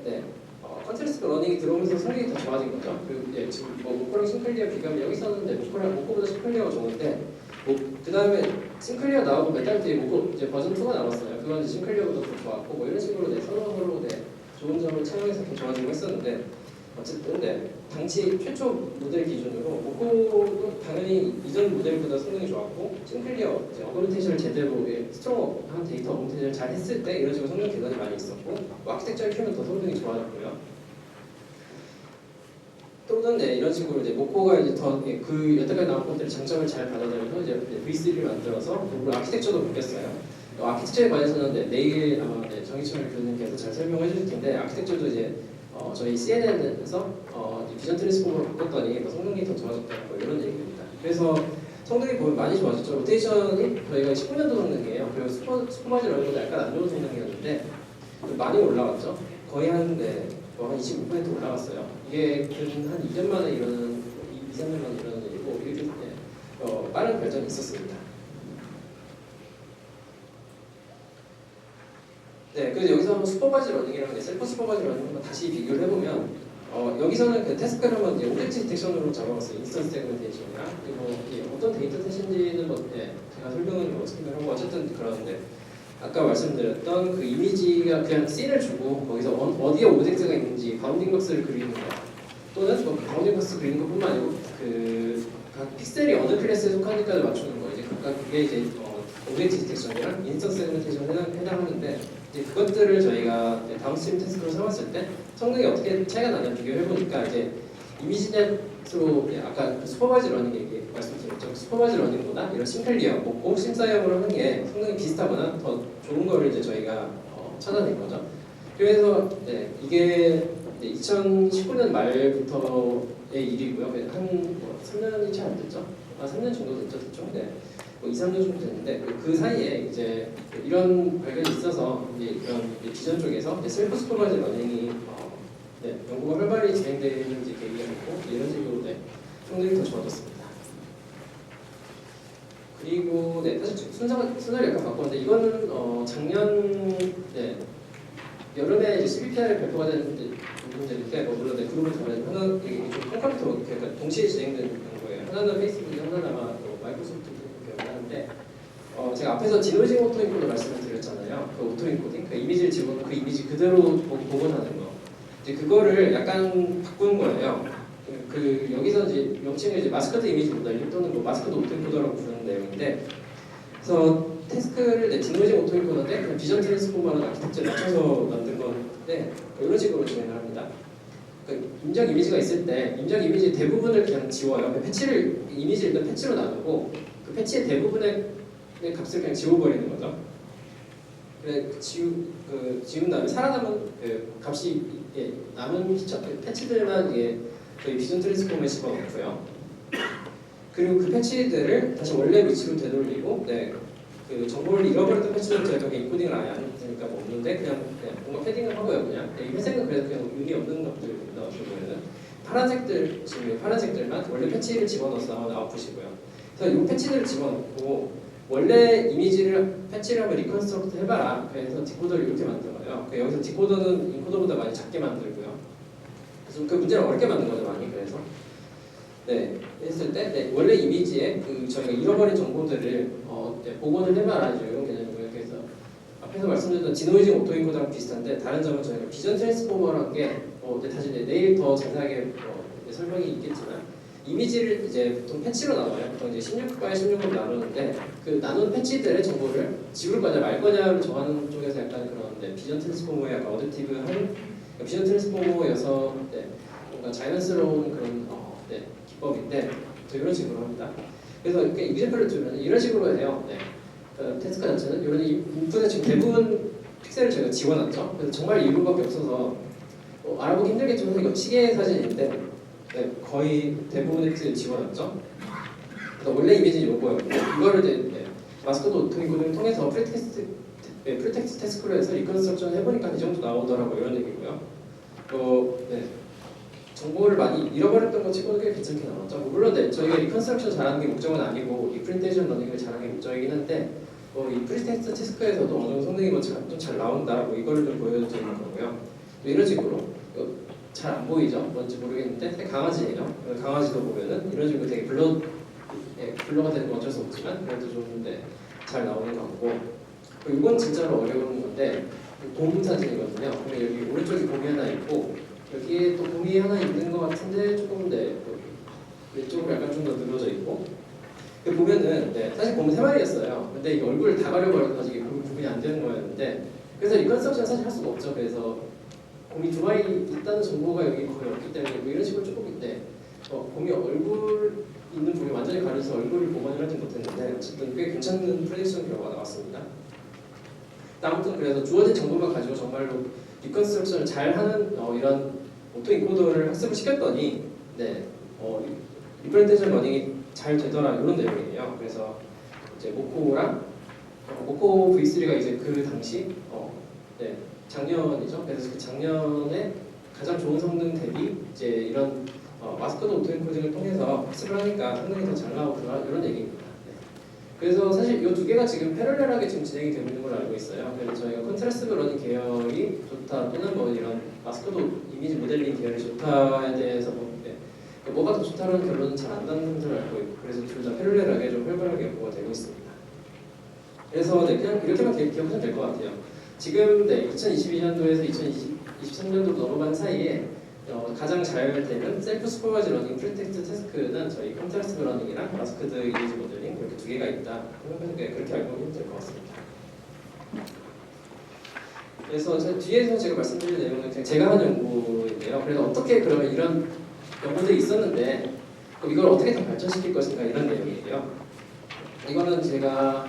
컨트라스트 러닝이 들어오면서 성능이 더 좋아진 거죠. 그리고 지금 모코랑 싱클리어 비교하면 여기서는 모코보다 싱클리어가 좋은데 그 다음에 싱클리어 나오고 몇 달 뒤에 모코 이제 버전 2가 나왔어요. 그건 이제 싱클리어보다 더 좋았고 뭐 이런 식으로 서로 좋은 점을 착용해서 더 좋아지고 했었는데 어쨌든 당시 최초 모델 기준으로 모코도 당연히 이전 모델보다 성능이 좋았고 싱클리어 어그멘테이션을 제대로 스트롱한 데이터 어그멘테이션을 잘 했을 때 이런 식으로 성능 개선이 많이 있었고 아키텍처를 키우면 더 성능이 좋아졌고요. 또는 이런 식으로 이제 모코가 이제 더 그 여태까지 나온 것들의 장점을 잘 받아들여서 이제 V3를 만들어서 그리고 아키텍처도 바뀌었어요. 아키텍처에 관해서는 내일 아마 정희철 교수님께서 잘 설명해 주실 텐데 아키텍처도 이제 저희 CNN에서 비전 트랜스포머로 바꿨더니 성능이 더 좋아졌다 이런 얘기입니다. 그래서 성능이 보면 많이 좋아졌죠. 로테이션이 저희가 19년도 성능이에요. 그리고 슈퍼바이저 러닝보다 약간 안 좋은 성능이었는데 많이 올라갔죠. 거의 한 25% 올라갔어요. 이게 한 2년 만에 일어나는 2-3년 만에 일어나는 일이고 이렇게 빠른 발전이 있었습니다. 그래서 여기서 한번 슈퍼바이저 러닝이랑 셀프 슈퍼바이저 러닝 한번 다시 비교를 해보면 여기서는 그 태스크를 한번 이제 오브젝트 디텍션으로 잡아봤어요. 인스턴스 세그멘테이션이랑 그리고 어떤 데이터 셋인지는 제가 설명을 스킵을 하고 어쨌든 그러는데 아까 말씀드렸던 그 이미지가 그냥 씬을 주고 거기서 어디에 오브젝트가 있는지 바운딩 박스를 그리는 거, 또는 뭐 바운딩 박스 그리는 것뿐만 아니고 각 픽셀이 어느 클래스에 속하는지까지 맞추는 거, 이제 각각 그게 이제 오브젝트 디텍션이랑 인스턴스 세그멘테이션에 해당하는데, 이제 그것들을 저희가 다운스트림 태스크로 삼았을 때 성능이 어떻게 차이가 나냐 비교해 보니까, 이제 이미지넷으로 아까 그 슈퍼바이즈 러닝 얘기 말씀드렸죠. 슈퍼바이즈 러닝보다 이런 심클리어, 꼭 심사형으로 하는 게 성능이 비슷하거나 더 좋은 거를 이제 저희가 찾아낸 거죠. 그래서 이게 2019년 말부터의 일이고요. 한 3년이 채 안 됐죠. 3년 정도 됐죠, 대충. 뭐 2, 3년 정도 됐는데 그 사이에 이제 이런 발견이 있어서 이제 이런 비전 쪽에서 이제 셀프 슈퍼바이즈 러닝이 연구가 활발히 진행되는 이제 계기가 있고, 이런 식으로 성능이 더 좋아졌습니다. 그리고 사실 순서를 약간 바꿨는데, 이거는 작년 여름에 이제 CBPR 발표가 된 문제인데, 물론 그룹을 잡아야 하나 이게 좀 컴퓨터 그러니까 동시에 진행되는 거예요. 하나는 페이스북이, 하나는 아마 마이크로소프트 기억이 하는데, 제가 앞에서 디노이징 오토인코더 말씀을 드렸잖아요. 그 오토인코딩, 그 이미지를 집어넣고 그 이미지 그대로 복원하는 거. 이제 그거를 약간 바꾼 거예요. 여기서 이제 명칭을 이제 마스코트 이미지 모델링 또는 뭐 마스코트 오토인코더라고 부르는 내용인데, 그래서 태스크를 디노이징 오토인코더인데 그냥 비전 트랜스포머라는 아키텍처를 맞춰서 만든 건데, 이런 식으로 진행을 합니다. 임정 이미지가 있을 때 임정 이미지 대부분을 그냥 지워요. 패치를 이미지를 일단 패치로 나누고 그 패치의 대부분의 값을 그냥 지워버리는 거죠. 지운 다음에 살아남은 값이 남은 패치들만 저희 비전 트랜스포머에 집어넣고요. 그리고 그 패치들을 다시 원래 위치로 되돌리고, 그 정보를 잃어버렸던 패치들은 저희가 인코딩을 아예 안 했으니까 뭐 없는데 그냥 뭔가 패딩을 하고요. 그냥 이 회색은 그래도 그냥 의미 없는 것들입니다. 어떻게 보면은 파란색들만 원래 패치를 집어넣어서 아웃풋이고요. 그래서 이 패치들을 집어넣고 원래 이미지를 패치를 하면 리컨스트럭트 해봐라. 그래서 디코더를 이렇게 만들어요. 여기서 디코더는 인코더보다 많이 작게 만들고요. 그래서 그 문제를 어렵게 만든 거죠, 많이. 그래서 했을 때 원래 이미지에 저희가 잃어버린 정보들을 복원을 해봐라, 이런 개념이고요. 그래서 앞에서 말씀드렸던 디노이징 오토인코더랑 비슷한데, 다른 점은 저희가 비전 트랜스포머라는 게 다시 내일 더 자세하게 설명이 있겠지만, 이미지를 이제 보통 패치로 나눠요. 보통 이제 16바에 16으로 나누는데, 그 나눈 패치들의 정보를 지울 거냐 말 거냐를 정하는 쪽에서 약간 그런 비전 트랜스포머의 약간 어댑티브한 비전 트랜스포머여서 뭔가 자연스러운 그런 기법인데, 이런 식으로 합니다. 그래서 이렇게 이미지표를 두면 이런 식으로 해요. 테스크 자체는 이런 인풋에 지금 대부분 픽셀을 제가 지워놨죠. 그래서 정말 이유밖에 없어서 알아보기 힘들겠지만 이거 시계 사진인데 거의 대부분의 픽셀을 지워놨죠. 그래서 원래 이미지는 요거였고, 이거를 이제 마스코트 오토인코딩을 통해서 프리텍스트 태스크로 해서 리컨스트럭션 해보니까 이 정도 나오더라고, 이런 얘기고요. 정보를 많이 잃어버렸던 것 치고는 꽤 괜찮게 나왔죠. 물론 저희가 리컨스트럭션 잘하는 게 목적은 아니고 리프렌테이션 러닝을 잘하는 게 목적이긴 한데, 이 프리텍스트 태스크에서도 어느 정도 성능이 좀 잘 나온다, 이거를 좀 보여드리는 거고요. 이런 식으로 잘 안 보이죠? 뭔지 모르겠는데 되게 강아지예요. 강아지도 보면은 이런 식으로 되게 블러가 되는 건 어쩔 수 없지만 그래도 좀 잘 나오는 것 같고, 이건 진짜로 어려운 건데 곰 사진이거든요. 그럼 여기 오른쪽에 곰이 하나 있고 여기에 또 곰이 하나 있는 것 같은데 조금 왼쪽으로 약간 좀 더 늘어져 있고, 보면은 사실 곰은 3마리였어요. 근데 이 얼굴을 다 가려버려서 이게 구분이 안 되는 거였는데, 그래서 리컨스트럭션 사실 할 수가 없죠. 그래서 곰이 2마리 있다는 정보가 여기 거의 없기 때문에 이런 식으로 조금 있는데, 곰이 얼굴 있는 부분이 완전히 가려서 얼굴을 복원을 하지 못했는데 어쨌든 꽤 괜찮은 프레딕션 결과가 나왔습니다. 아무튼 그래서 주어진 정보만 가지고 정말로 리컨스트럭션을 잘하는 이런 오토인코더를 학습을 시켰더니 리프렌테이션 러닝이 잘 되더라, 이런 내용이에요. 그래서 이제 모코랑 모코 V3가 이제 그 당시 작년이죠. 그래서 그 작년에 가장 좋은 성능 대비 이제 이런 마스코트 오토인코딩을 통해서 학습을 하니까 성능이 더 잘 나오더라, 이런 얘기입니다. 그래서 사실 이 두 개가 지금 패러렐하게 지금 진행이 되고 있는 걸로 알고 있어요. 그래서 저희가 컨트라스트 러닝 계열이 좋다, 또는 뭐 이런 마스코트 이미지 모델링 계열이 좋다에 대해서 뭐가 더 좋다는 결론은 잘 안 나는 것으로 알고 있고, 그래서 둘 다 패러렐하게 좀 활발하게 연구가 되고 있습니다. 그래서 네, 그냥 이렇게만 기억하시면 될 것 같아요. 지금 네, 2022년도에서 2023년도 넘어간 사이에 가장 잘 되는 셀프 슈퍼바이즈 러닝 프리텍스트 태스크는 저희 컨트라스트 러닝이랑 마스크드 이미지 모델링 이렇게 두 개가 있다. 그러면 네, 그렇게 알고 계시면 될 것 같습니다. 그래서 뒤에서 제가 말씀드릴 내용은 그냥 제가 한 연구인데요. 그래서 어떻게 그러면 이런 연구들이 있었는데 그럼 이걸 어떻게 더 발전시킬 것인가 이런 내용이에요. 이거는 제가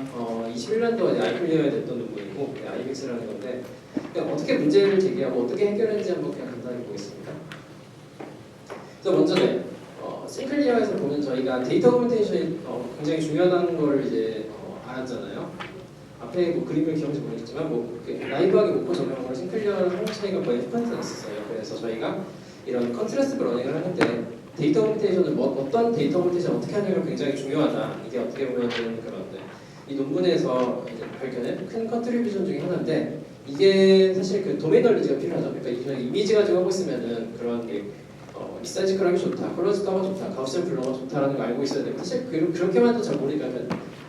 21년도에 아이클리어에 냈던 논문이고 아이빅스라는 건데 그냥 어떻게 문제를 제기하고 어떻게 해결했는지 한번 그냥 간단히 보겠습니다. 그래서 먼저 싱클리어에서 보면 저희가 데이터 오그멘테이션이 굉장히 중요하다는 걸 이제 알았잖아요. 앞에 뭐 그림을 기억하지 모르겠지만 라이브하게 목표 적용으로 싱클리어랑 한국 차이가 거의 10% 났었어요. 그래서 저희가 이런 컨트라스트 러닝을 하는데 데이터 오그멘테이션을 어떤 데이터 오그멘테이션 어떻게 하냐가 굉장히 중요하다. 이게 어떻게 보면 그런데 이 논문에서 이제 밝혀낸 큰 컨트리뷰션 중에 하나인데 이게 사실 그 도메인 널리지가 필요하죠. 그러니까 이미지 가지고 하고 있으면은 그런 게 리사이클하기 좋다, 컬러스카가 좋다, 가우시안 블러가 좋다라는 걸 알고 있어야 되고 사실 그렇게만 해도 잘 모르니까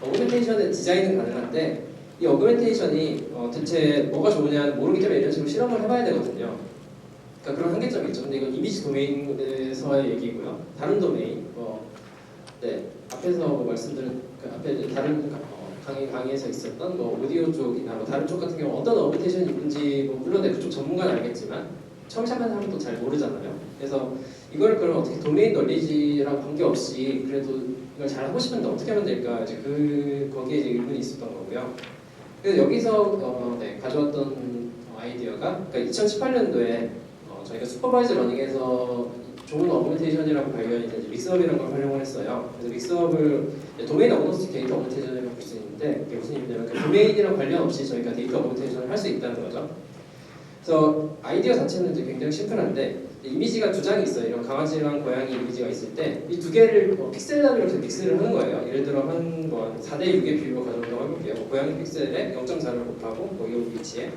어그멘테이션의 디자인은 가능한데 이 어그멘테이션이 대체 뭐가 좋으냐 모르기 때문에 이런 식으로 실험을 해봐야 되거든요. 그러니까 그런 한계점이 있죠. 근데 이건 이미지 도메인에서의 얘기고요. 다른 도메인, 네 앞에서 말씀드린 그 앞에 다른 강의에서 있었던 오디오 쪽이나 다른 쪽 같은 경우 어떤 어그멘테이션이 있는지 물론 그쪽 전문가는 알겠지만 처음 시작하는 사람은 또 잘 모르잖아요. 그래서 이걸 그럼 어떻게 도메인 널리지랑 관계없이 그래도 이걸 잘 하고 싶은데 어떻게 하면 될까 이제 거기에 이제 의문이 있었던 거고요. 그래서 여기서 가져왔던 아이디어가 그러니까 2018년도에 저희가 슈퍼바이즈 러닝에서 좋은 어그멘테이션이라고 발견이 된 믹스업이라는 걸 활용을 했어요. 그래서 믹스업을 도메인 어그노스틱 데이터 어그멘테이션이라고 볼 수 있는데 이게 무슨 의미냐면 그 도메인이랑 관련 없이 저희가 데이터 어그멘테이션을 할 수 있다는 거죠. 그래서 아이디어 자체는 이제 굉장히 심플한데 이미지가 두 장이 있어요. 이런 강아지랑 고양이 이미지가 있을 때 이 두 개를 픽셀 단위로 해서 믹스를 하는 거예요. 예를 들어 한 4대 6의 비율로 가져온다고 해볼게요. 고양이 픽셀에 0.4를 곱하고 이 위치에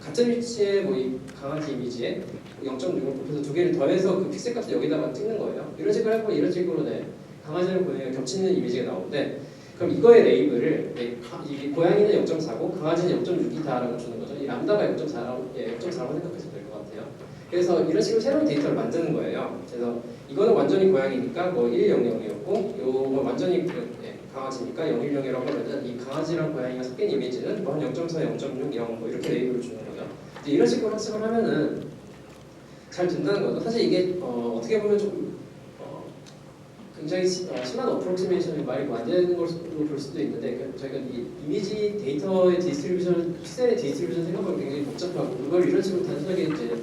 같은 위치에 이 강아지 이미지에 0.6을 곱해서 두 개를 더해서 그 픽셀 값을 여기다가 찍는 거예요. 이런 식으로 해보면 이런 식으로 강아지랑 고양이가 겹치는 이미지가 나오는데 그럼 이거의 레이블을 이 고양이는 0.4고 강아지는 0.6이다라고 주는 거죠. 이 람다가 0.4라고 생각하시면 될 것 같아요. 그래서 이런 식으로 새로운 데이터를 만드는 거예요. 그래서 이거는 완전히 고양이니까 100이었고 이거 완전히 강아지니까 010이라고 하면은 이 강아지랑 고양이가 섞인 이미지는 한 0.4, 0.6, 0 이렇게 레이블을 주는 거죠. 이제 이런 식으로 학습을 하면은 잘 된다는 거죠. 사실 이게 어떻게 보면 좀 굉장히 심한 어프로크시메이션이 말이 안 되는 걸로 볼 수도 있는데 저희가 이 이미지 데이터의 디스트리뷰션, 픽셀의 디스트리뷰션 생각하면 굉장히 복잡하고 이걸 이런 식으로 단순하게 이제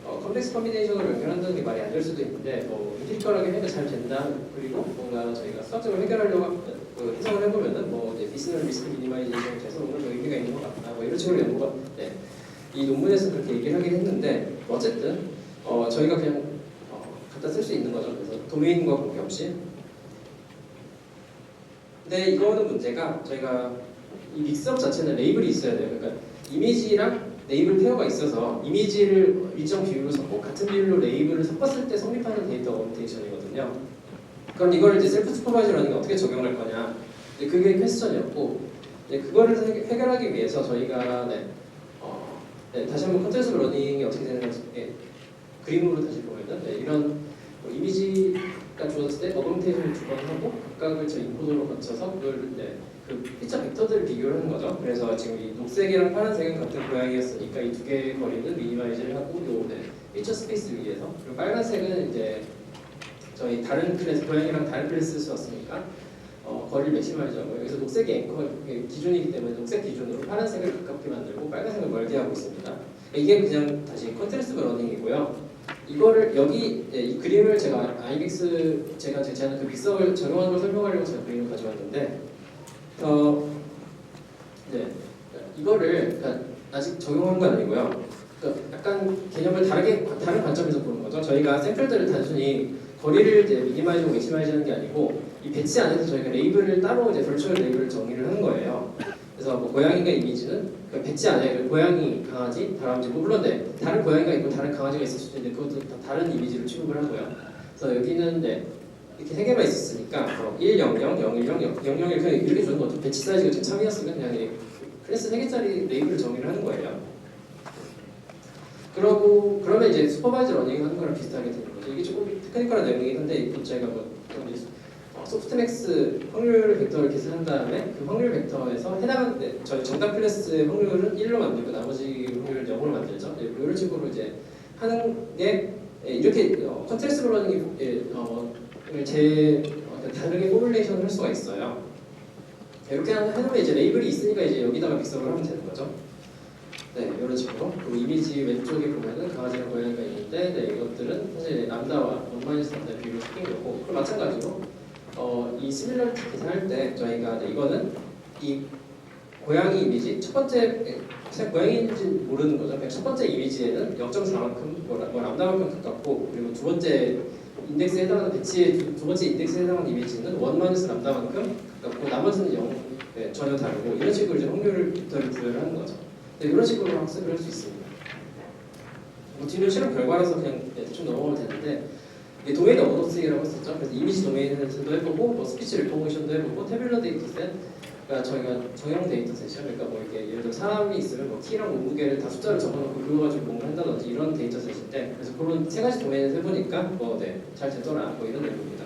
컴플렉스 커뮤니케이션으로 연결한다는 게 말이 안 될 수도 있는데 인티리컬하게 해도 잘 된다. 그리고 뭔가 저희가 수학적으로 해결하려고 해석을 해보면은 비스널 리스크 미니마이제이션이 돼서 오늘 더 의미가 있는 것 같다. 이런 식으로 연구가 이 논문에서 그렇게 얘기를 하긴 했는데 어쨌든 저희가 그냥 갖다 쓸 수 있는 거죠. 그래서 도메인과 관계없이. 근데 이거는 문제가 저희가 이 믹스업 자체는 레이블이 있어야 돼요. 그러니까 이미지랑 레이블 페어가 있어서 이미지를 일정 비율로 섞고 같은 비율로 레이블을 섞었을 때 성립하는 데이터 어그멘테이션이거든요. 그럼 이걸 이제 셀프 슈퍼바이저 러닝에 어떻게 적용할 거냐? 그게 퀘스천이었고 그거를 해결하기 위해서 저희가 다시 한번 컨텐츠 러닝이 어떻게 되는 건지 그림으로 다시 보면은 이런 이미지가 주어졌을 때 어그멘테이션을 두 번 하고 각각을 저 인코더로 거쳐서 그걸 그 피처 벡터들을 비교를 하는 거죠. 그래서 지금 이 녹색이랑 파란색은 같은 고양이였으니까 이 두 개의 거리는 미니마이즈를 하고 피처 스페이스 위에서 그리고 빨간색은 이제 저희 다른 클래스 고양이랑 다른 클래스 썼으니까 거리를 맥시마이즈하고 여기서 녹색이 앵커 기준이기 때문에 녹색 기준으로 파란색을 가깝게 만들고 빨간색을 멀게 하고 있습니다. 이게 그냥 다시 컨트라스트 러닝이고요. 이거를 이 그림을 제가 아이빅스 제가 제안한 그 믹서를 적용하는 걸 설명하려고 제가 그림을 가져왔는데 이거를 그러니까 아직 적용한 건 아니고요. 그러니까 약간 개념을 다른 관점에서 보는 거죠. 저희가 샘플들을 단순히 거리를 미니마이즈하고 맥시마이즈하는 게 아니고 이 배치 안에서 저희가 레이블을 따로 버추얼 레이블을 정의를 하는 거예요. 그래서 고양이가 이미지는 배치 안에 고양이, 강아지, 다람쥐 물론 다른 고양이가 있고 다른 강아지가 있을 수도 있는데 그것도 다 다른 이미지로 취급을 하고요. 그래서 여기는 이렇게 세 개만 있었으니까 1, 0, 0, 0, 1, 0, 0, 0, 0, 1 그냥 이렇게 주는 거죠. 배치 사이즈가 지금 3이었으면 그냥 이 클래스 3개짜리 레이블을 정의를 하는 거예요. 그러면 이제 슈퍼바이저 러닝 하는 거랑 비슷하게 되는 거죠. 이게 조금 테크니컬한 내용이긴 한데 이것 저희가 소프트맥스 확률 벡터를 계산한 다음에 그 확률 벡터에서 해당하는 저희 정답 클래스의 확률은 1로 만들고 나머지 확률을 0으로 만들죠. 이런 식으로 이제 하는 게 이렇게 컨트렉스 러닝이 다르게 포뮬레이션을 할 수가 있어요. 이렇게 해놓으면 이제 레이블이 있으니까 이제 여기다가 믹서를 하면 되는 거죠. 네, 이런 식으로. 그 이미지 왼쪽에 보면은 강아지랑 고양이가 있는데, 네, 이것들은 사실 람다와 원마이너스 람다의 비율을 시킨 거고, 그럼 마찬가지로 이 시뮬러티 계산할 때 저희가 이거는 이 고양이 이미지 첫 번째 고양이인지 모르는 거죠. 그냥 첫 번째 이미지에는 0.4만큼 뭐 람다만큼 가깝고, 그리고 두 번째 인덱스에 해당하는 배치의 두 번째 인덱스에 해당하는 이미지는 1 마이너스 람다만큼 가깝고 나머지는 0 네, 전혀 다르고 이런 식으로 이제 확률을 빅터를 부여를 하는 거죠. 네, 이런 식으로 학습을 할 수 있습니다. 뒤는 실험 결과라서 그냥 대충 넘어가면 되는데 이게 도메인 언어스라고 했었죠. 그래서 이미지 도메인에서도 해보고 뭐 스피치 리코그니션도 해보고 태뷸러 데이터셋 그러니까 저희가 정형 데이터셋이요. 그러니까 뭐 이렇게 예를 들어 사람이 있으면 뭐 키랑 몸무게를 다 숫자로 적어놓고 그거 가지고 뭔가 한다든지 이런 데이터셋인데 그래서 그런 세 가지 도메인에서 해보니까 잘 되더라 뭐 이런 내용입니다.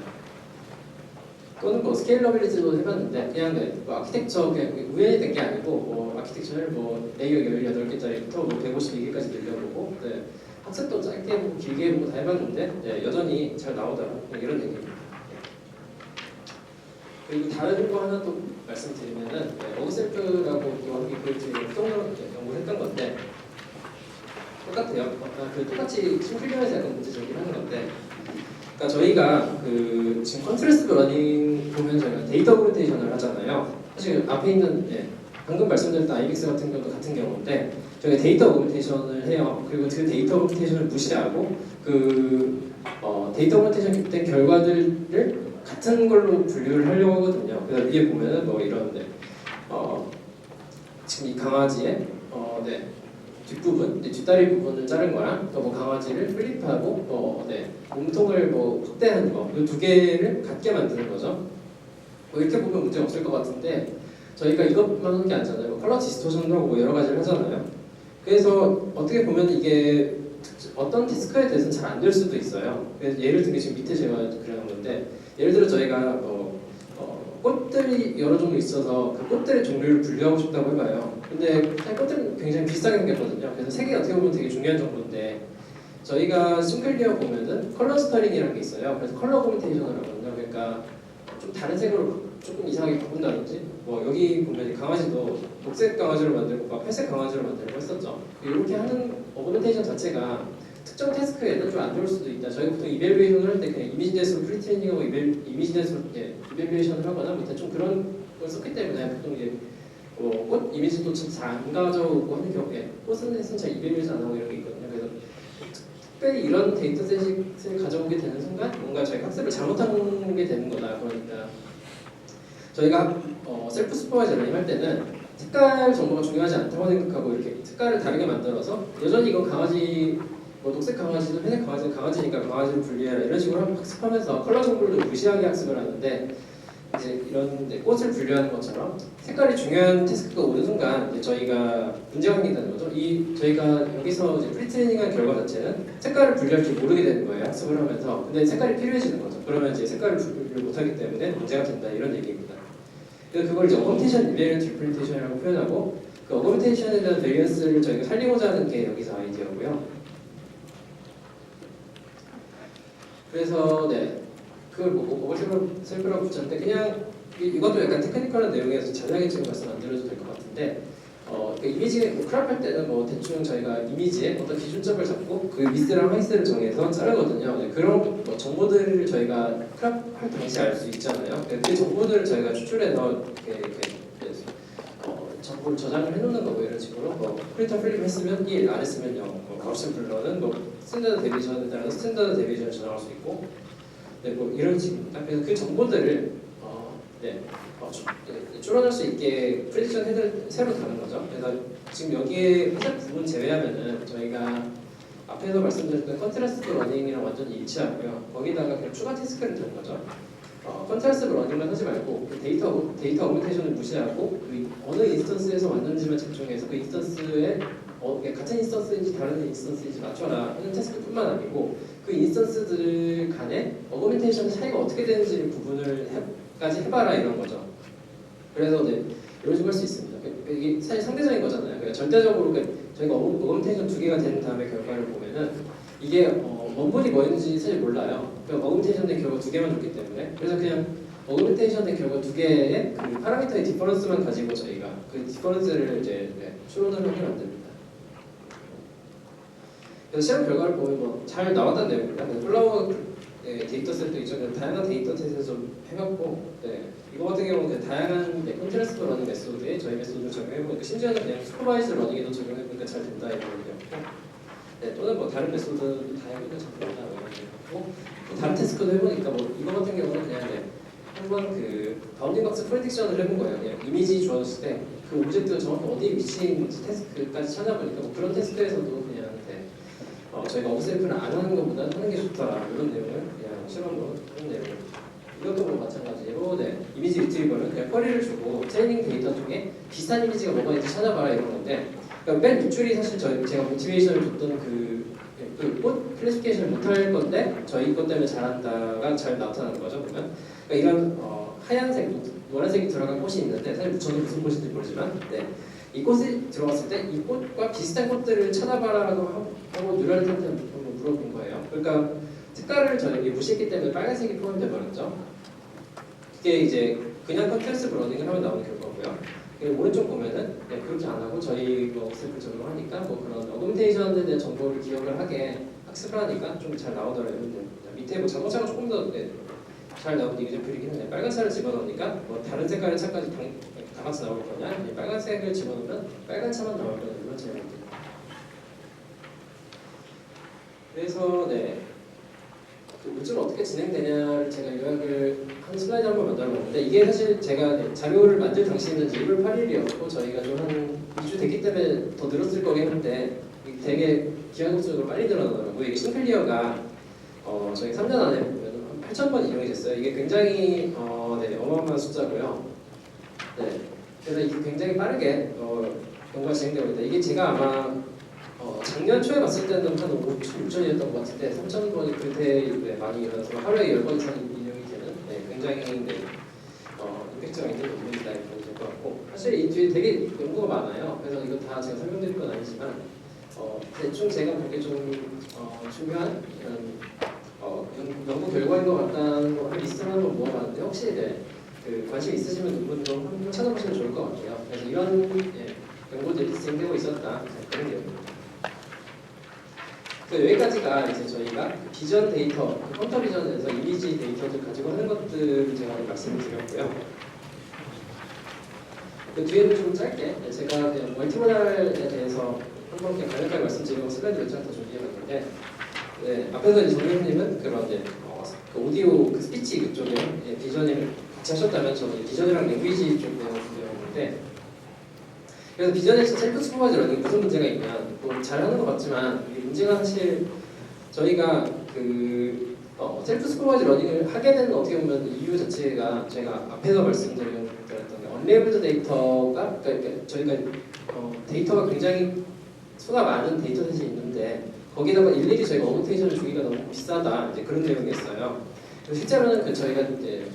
또는 뭐 스케일러빌리티도 해봤는데 그냥 뭐 아키텍처 그냥 우연히 된 게 아니고 뭐 아키텍처를 뭐 레이어 18개짜리부터 뭐 152개까지 늘려보고 네, 학습도 짧게 해보고 길게 해보고 다 해봤는데 네, 여전히 잘 나오더라 이런 얘기입니다. 그리고 다른 거 하나 또 말씀드리면은 어그셀프라고 또 한개 연구를 했던 건데 똑같아요. 똑같이 심플리언에서 약간 문제 제기를 하는 건데 그러니까 저희가 지금 컨트레스트 러닝 보면 저희가 데이터 오그멘테이션을 하잖아요. 사실 앞에 있는 방금 말씀드렸던 IBX 같은 경우도 같은 경우인데 저희가 데이터 오그멘테이션을 해요. 그리고 그 데이터 오그멘테이션을 무시하고 데이터 오그멘테이션 된 결과들을 같은 걸로 분류를 하려고 하거든요. 그래서 위에 보면은 뭐 이런 지금 이 강아지의 뒷부분, 뒷다리 부분을 자른 거랑 또 뭐 강아지를 플립하고 몸통을 뭐 확대하는 거, 이 두 개를 같게 만드는 거죠. 뭐 이렇게 보면 문제 없을 것 같은데 저희가 이것만 하는 게 아니잖아요. 뭐 컬러 디스토션도 하고 뭐 여러 가지를 하잖아요. 그래서 어떻게 보면 이게 어떤 태스크에 대해서는 잘 안 될 수도 있어요. 그래서 예를 들면 지금 밑에 제가 그려놓은 건데 예를 들어 저희가 꽃들이 여러 종류 있어서 그 꽃들의 종류를 분류하고 싶다고 해봐요. 근데 꽃들은 굉장히 비슷하게 생겼거든요. 그래서 색이 어떻게 보면 되게 중요한 정보인데 저희가 싱글리어 보면은 컬러 스터링이라는 게 있어요. 그래서 컬러 오그멘테이션을 하거든요. 그러니까 좀 다른 색으로 조금 이상하게 바꾼다든지 뭐 여기 보면 강아지도 녹색 강아지로 만들고 회색 강아지로 만들고 했었죠. 이렇게 하는 오그멘테이션 자체가 특정 태스크에는 좀 안 좋을 수도 있다. 저희가 보통 이벨루에이션을 할 때 그냥 이미지넷으로 프리트레이닝하고 이미지넷으로 이벨루에이션을 하거나 뭐 좀 그런 걸 썼기 때문에 보통 이제 꽃 이미지도 잘 안 가져오고 하는 경우에 꽃은 잘 이벨루에이션 안 하고 이런 게 있거든요. 그래서 특별히 이런 데이터셋을 가져오게 되는 순간 뭔가 저희가 학습을 잘못한 게 되는 거다. 그러니까 저희가 셀프 슈퍼바이저 러닝 할 때는 색깔 정보가 중요하지 않다고 생각하고 이렇게 색깔을 다르게 만들어서 여전히 이건 강아지 뭐 녹색 강아지는 회색 강아지는 강아지니까 강아지를 분리해라 이런 식으로 학습하면서 컬러 정보를 무시하게 학습을 하는데 이제 이런 꽃을 분류하는 것처럼 색깔이 중요한 태스크가 오는 순간 이제 저희가 문제가 생긴다는 거죠. 저희가 여기서 이제 프리트레이닝한 결과 자체는 색깔을 분류할 줄 모르게 되는 거예요. 학습을 하면서. 근데 색깔이 필요해지는 거죠. 그러면 이제 색깔을 분류를 못하기 때문에 문제가 된다 이런 얘기입니다. 그래서 그걸 이제 어거멘테이션 인베리언트 리프레젠테이션이라고 표현하고 그 어거멘테이션에 대한 베리언스를 저희가 살리고자 하는 게 여기서 아이디어고요. 그래서 그걸 뭐 오버셀프라고 붙였는데 그냥 이것도 약간 테크니컬한 내용이어서 자세하게 지금 말씀 안 드려도 될 것 같은데 그 이미지 크롭할 때는 뭐 대충 저희가 이미지에 어떤 기준점을 잡고 그 위스랑 하이스를 정해서 자르거든요. 그런 뭐 정보들을 저희가 크롭할 당시 알 수 있잖아요. 그 정보들을 저희가 추출해서 이렇게 정보를 저장을 해놓는 거고 이런 식으로 뭐 프린터 플립 했으면 1, 안 했으면 0, 가우시안 블러는 뭐 스탠다드 데비전에 따라서 스탠다드 데비전을 저장할 수 있고 뭐 이런 식입니다. 그래서 그 정보들을 줄어들 수 있게 프레디션 헤드를 새로 다는 거죠. 그래서 지금 여기에 회색 부분 제외하면은 저희가 앞에서 말씀드렸던 컨트라스트 러닝이랑 완전히 일치하고요. 거기다가 그냥 추가 태스크를 넣는 거죠. 컨트라스트 러닝만 하지 말고 그 데이터 어그멘테이션을 무시하고 그 어느 인스턴스에서 왔는지만 집중해서 그 인스턴스에 같은 인스턴스인지 다른 인스턴스인지 맞춰라 하는 태스크뿐만 아니고 그 인스턴스들 간에 어그멘테이션 차이가 어떻게 되는지 까지 해봐라 이런 거죠. 그래서 네, 이런 식으로 할 수 있습니다. 이게 사실 상대적인 거잖아요. 그러니까 절대적으로 저희가 어그멘테이션 2개가 된 다음에 결과를 보면은 이게 원본이 뭐였는지 사실 몰라요. 그러니까 어그멘테이션 된 결과 2개만 줬기 때문에 그래서 그냥 어그멘테이션 된 결과 2개의 그 파라미터의 디퍼런스만 가지고 저희가 그 디퍼런스를 이제 추론을 하면 안 됩니다. 그래서 시험 결과를 보면 뭐 잘 나왔다는 내용입니다. 플라워 데이터셋도 있죠. 다양한 데이터셋을 좀 해봤고, 이거 같은 경우는 다양한 컨트라스트 러닝 메소드에 저희 메소드를 적용해보니까 심지어는 그냥 슈퍼바이즈 러닝에도 적용해보니까 잘 된다 이런 얘기였고, 또는 뭐 다른 메소드도 다 해보니까 잘 된다 이런 얘기였고, 다른 태스크도 해보니까 뭐 이거 같은 경우는 그냥 한번 그 바운딩 박스 프레딕션을 해본 거예요. 그냥 이미지 주어졌을 때 그 오브젝트가 정확히 어디에 위치인 태스크까지 찾아보니까 뭐 그런 태스크에서도 그냥 저희가 업셀프를 안 하는 것보다 하는 게 좋다 이런 내용을 그냥 실험으로 하는 내용. 이것도 뭐 마찬가지로 이미지 리트리버는 그냥 쿼리를 주고 트레이닝 데이터 중에 비슷한 이미지가 뭐가 있는지 찾아봐라 이런 건데, 그러니까 맨 밑줄이 사실 제가 모티베이션을 줬던 그꽃 클래시피케이션을 못할 건데 저희 것 때문에 잘한다가 잘 나타나는 거죠. 그러면 그러니까 이런 하얀색, 노란색이 들어간 꽃이 있는데 사실 저는 무슨 꽃인지 모르지만 이 꽃이 들어갔을 때 이 꽃과 비슷한 꽃들을 찾아봐라고 하고 뉴럴한테 물어본 거예요. 그러니까 색깔을 저희 무시했기 때문에 빨간색이 포함돼 버렸죠. 그게 이제 그냥 컨트라스트 러닝을 하면 나오는 결과고요. 오른쪽 보면은 그렇게 안 하고 저희 업셀프 적용하니까 뭐 그런 어그멘테이션에 대한 정보를 기억을 하게 학습을 하니까 좀 잘 나오더라고요. 밑에 뭐 자동차가 조금 더 잘 나오는 이그제플이긴 한데 빨간 살을 집어넣으니까 뭐 다른 색깔의 차까지 다 같이 나올 거냐, 빨간색을 집어넣으면 빨간 차만 나올 거냐 이런 제약입니다. 그래서 그 물질은 어떻게 진행되냐를 제가 요약을 한 슬라이드 한번 만들어봤는데 이게 사실 제가 자료를 만들 당시에는 1월 8일이었고 저희가 좀 한 2주 됐기 때문에 더 늘었을 거긴 한데 되게 기하급수적으로 빨리 늘어나더라고요. 이게 싱클리어가 저희 3년 안에 보면 8,000번 이용이 됐어요. 이게 굉장히 어마어마한 숫자고요. 그래서 이게 굉장히 빠르게 연구가 진행되고 있다. 이게 제가 아마 작년 초에 봤을 때는 한 5천, 6천이었던 것 같은데 3,000번이 그때 많이 일어나서 하루에 10번 이상 인용이 되는 굉장히 임팩트가 있는 부분이다 이렇게 보실 것 같고, 사실 이 뒤에 되게 연구가 많아요. 그래서 이거 다 제가 설명드릴 건 아니지만 대충 제가 보기에 좀 중요한 연구 결과인 것 같다는 거 리스트를 한번 모아봤는데 혹시 그 관심 있으시면 논문도 한번 찾아보시면 좋을 것 같아요. 그래서 이런 연구들이 진행되고 있었다 그런 내용입니다. 여기까지가 이제 저희가 비전 데이터, 컴퓨터 비전에서 이미지 데이터를 가지고 하는 것들을 제가 말씀을 드렸고요. 그 뒤에는 좀 짧게 제가 멀티모달에 대해서 한번 간략하게 말씀드리고 슬라이드 몇 장 더 준비해봤는데, 앞에서 이제 정님은 그런 그 오디오, 그 스피치 그쪽에 비전을 같이 하셨다면 저는 비전이랑 랭귀지 쪽 내용 준비해봤는데, 그래서 비전에서 셀프 슈퍼바이저 러닝 무슨 문제가 있냐, 뭐 잘하는 것 같지만 문제가 사실 저희가 그 셀프 슈퍼바이저 러닝을 하게 되는 어떻게 보면 이유 자체가 제가 앞에서 말씀드렸던 게 언레이블드 데이터가 그러니까 저희가 데이터가 굉장히 수가 많은 데이터셋이 있는데 거기다가 일일이 저희가 어노테이션을 주기가 너무 비싸다 이제 그런 내용이었어요. 실제로는 저희가 이제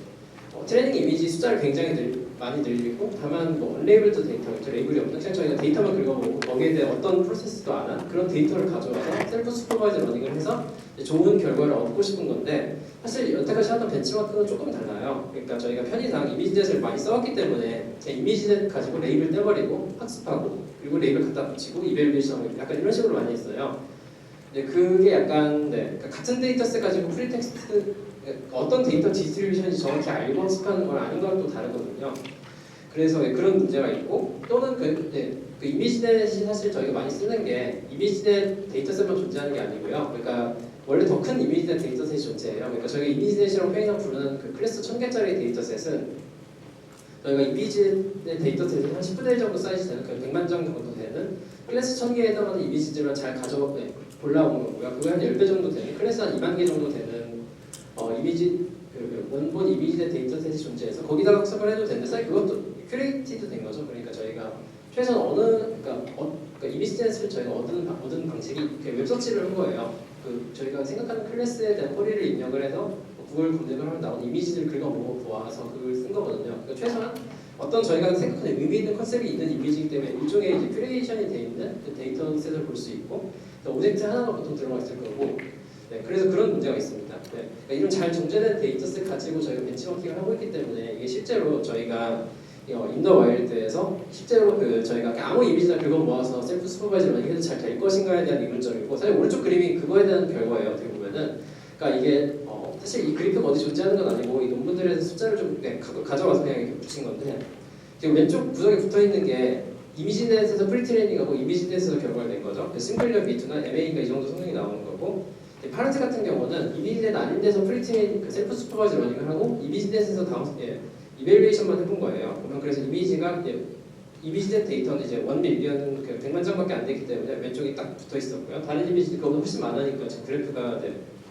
트레이닝 이미지 숫자를 굉장히 많이 늘리고 다만 뭐 언레이블드 데이터, 레이블이 없는 그냥 저희가 데이터만 긁어보고 거기에 대해 어떤 프로세스도 안 한 그런 데이터를 가져와서 셀프 슈퍼바이저 러닝을 해서 좋은 결과를 얻고 싶은 건데 사실 여태까지 하던 벤치마크는 조금 달라요. 그러니까 저희가 편의상 이미지넷을 많이 써왔기 때문에 이미지넷 가지고 레이블 떼버리고 학습하고 그리고 레이블 갖다 붙이고 이벨리에이션 약간 이런 식으로 많이 했어요. 그게 약간 그러니까 같은 데이터셋 가지고 프리텍스트 어떤 데이터 디스트리뷰션인지 정확히 알고 학습하는 걸 아는 거랑 또 다르거든요. 그래서 그런 문제가 있고 또는 그 이미지넷이 사실 저희가 많이 쓰는 게 이미지넷 데이터셋만 존재하는 게 아니고요. 그러니까 원래 더 큰 이미지넷 데이터셋이 존재해요. 그러니까 저희가 이미지넷이라고 편의상 부르는 그 클래스 1000개짜리 데이터셋은 저희가 이미지넷 데이터셋이 한 10분의 1 정도 사이즈 되는 그 100만 장 정도 되는 클래스 1000개에 해당하는 이미지들만 잘 올라온 거고요. 그거 한 10배 정도 되는, 클래스 한 2만 개 정도 되는 이미지, 원본 이미지의 데이터셋이 존재해서 거기다가 학습을 해도 되는데 사실 그것도 큐레이티드 된 거죠. 그러니까 저희가 최소한 그러니까 이미지 댄스를 저희가 얻은 방식이 웹서치를 한 거예요. 저희가 생각하는 클래스에 대한 쿼리를 입력을 해서 구글 검색을 하면 나온 이미지를 긁어보고 보아서 그걸 쓴 거거든요. 그러니까 최소한 어떤 저희가 생각하는 의미 있는 컨셉이 있는 이미지이기 때문에 일종의 이제 큐레이션이 돼 있는 그 데이터셋을 볼 수 있고 오젝트 하나가 보통 들어가 있을 거고 네, 그래서 그런 문제가 있습니다. 네, 그러니까 이런 잘 정제된 데이터셋 가지고 저희가 벤치마킹을 하고 있기 때문에 이게 실제로 저희가 인더 와일드에서 실제로 저희가 아무 이미지나 긁어 모아서 셀프 슈퍼바이저 러닝해도 잘 될 것인가에 대한 의문점이고 사실 오른쪽 그림이 그거에 대한 결과예요. 어떻게 보면은 그러니까 이게 사실 이 그래프가 어디 존재하는 건 아니고 이 논문들에서 숫자를 좀 가져와서 그냥 이렇게 붙인 건데 지금 왼쪽 구석에 붙어 있는 게 이미지넷에서 프리트레이닝하고 이미지넷에서 결과를 낸 거죠. 싱글리어 B2나 MA가 이 정도 성능이 나오는 거고 파르트 같은 경우는 이미지넷 아닌 데서 프리트레이닝 셀프 슈퍼바이저 러닝을 하고 이미지넷에서 이밸류에이션만 해본 거예요. 그러면 그래서 이미지넷 데이터는 이제 1밀리언 100만 장밖에 안 되기 때문에 왼쪽이 딱 붙어 있었고요. 다른 이미지 그거보다 훨씬 많으니까 지금 그래프가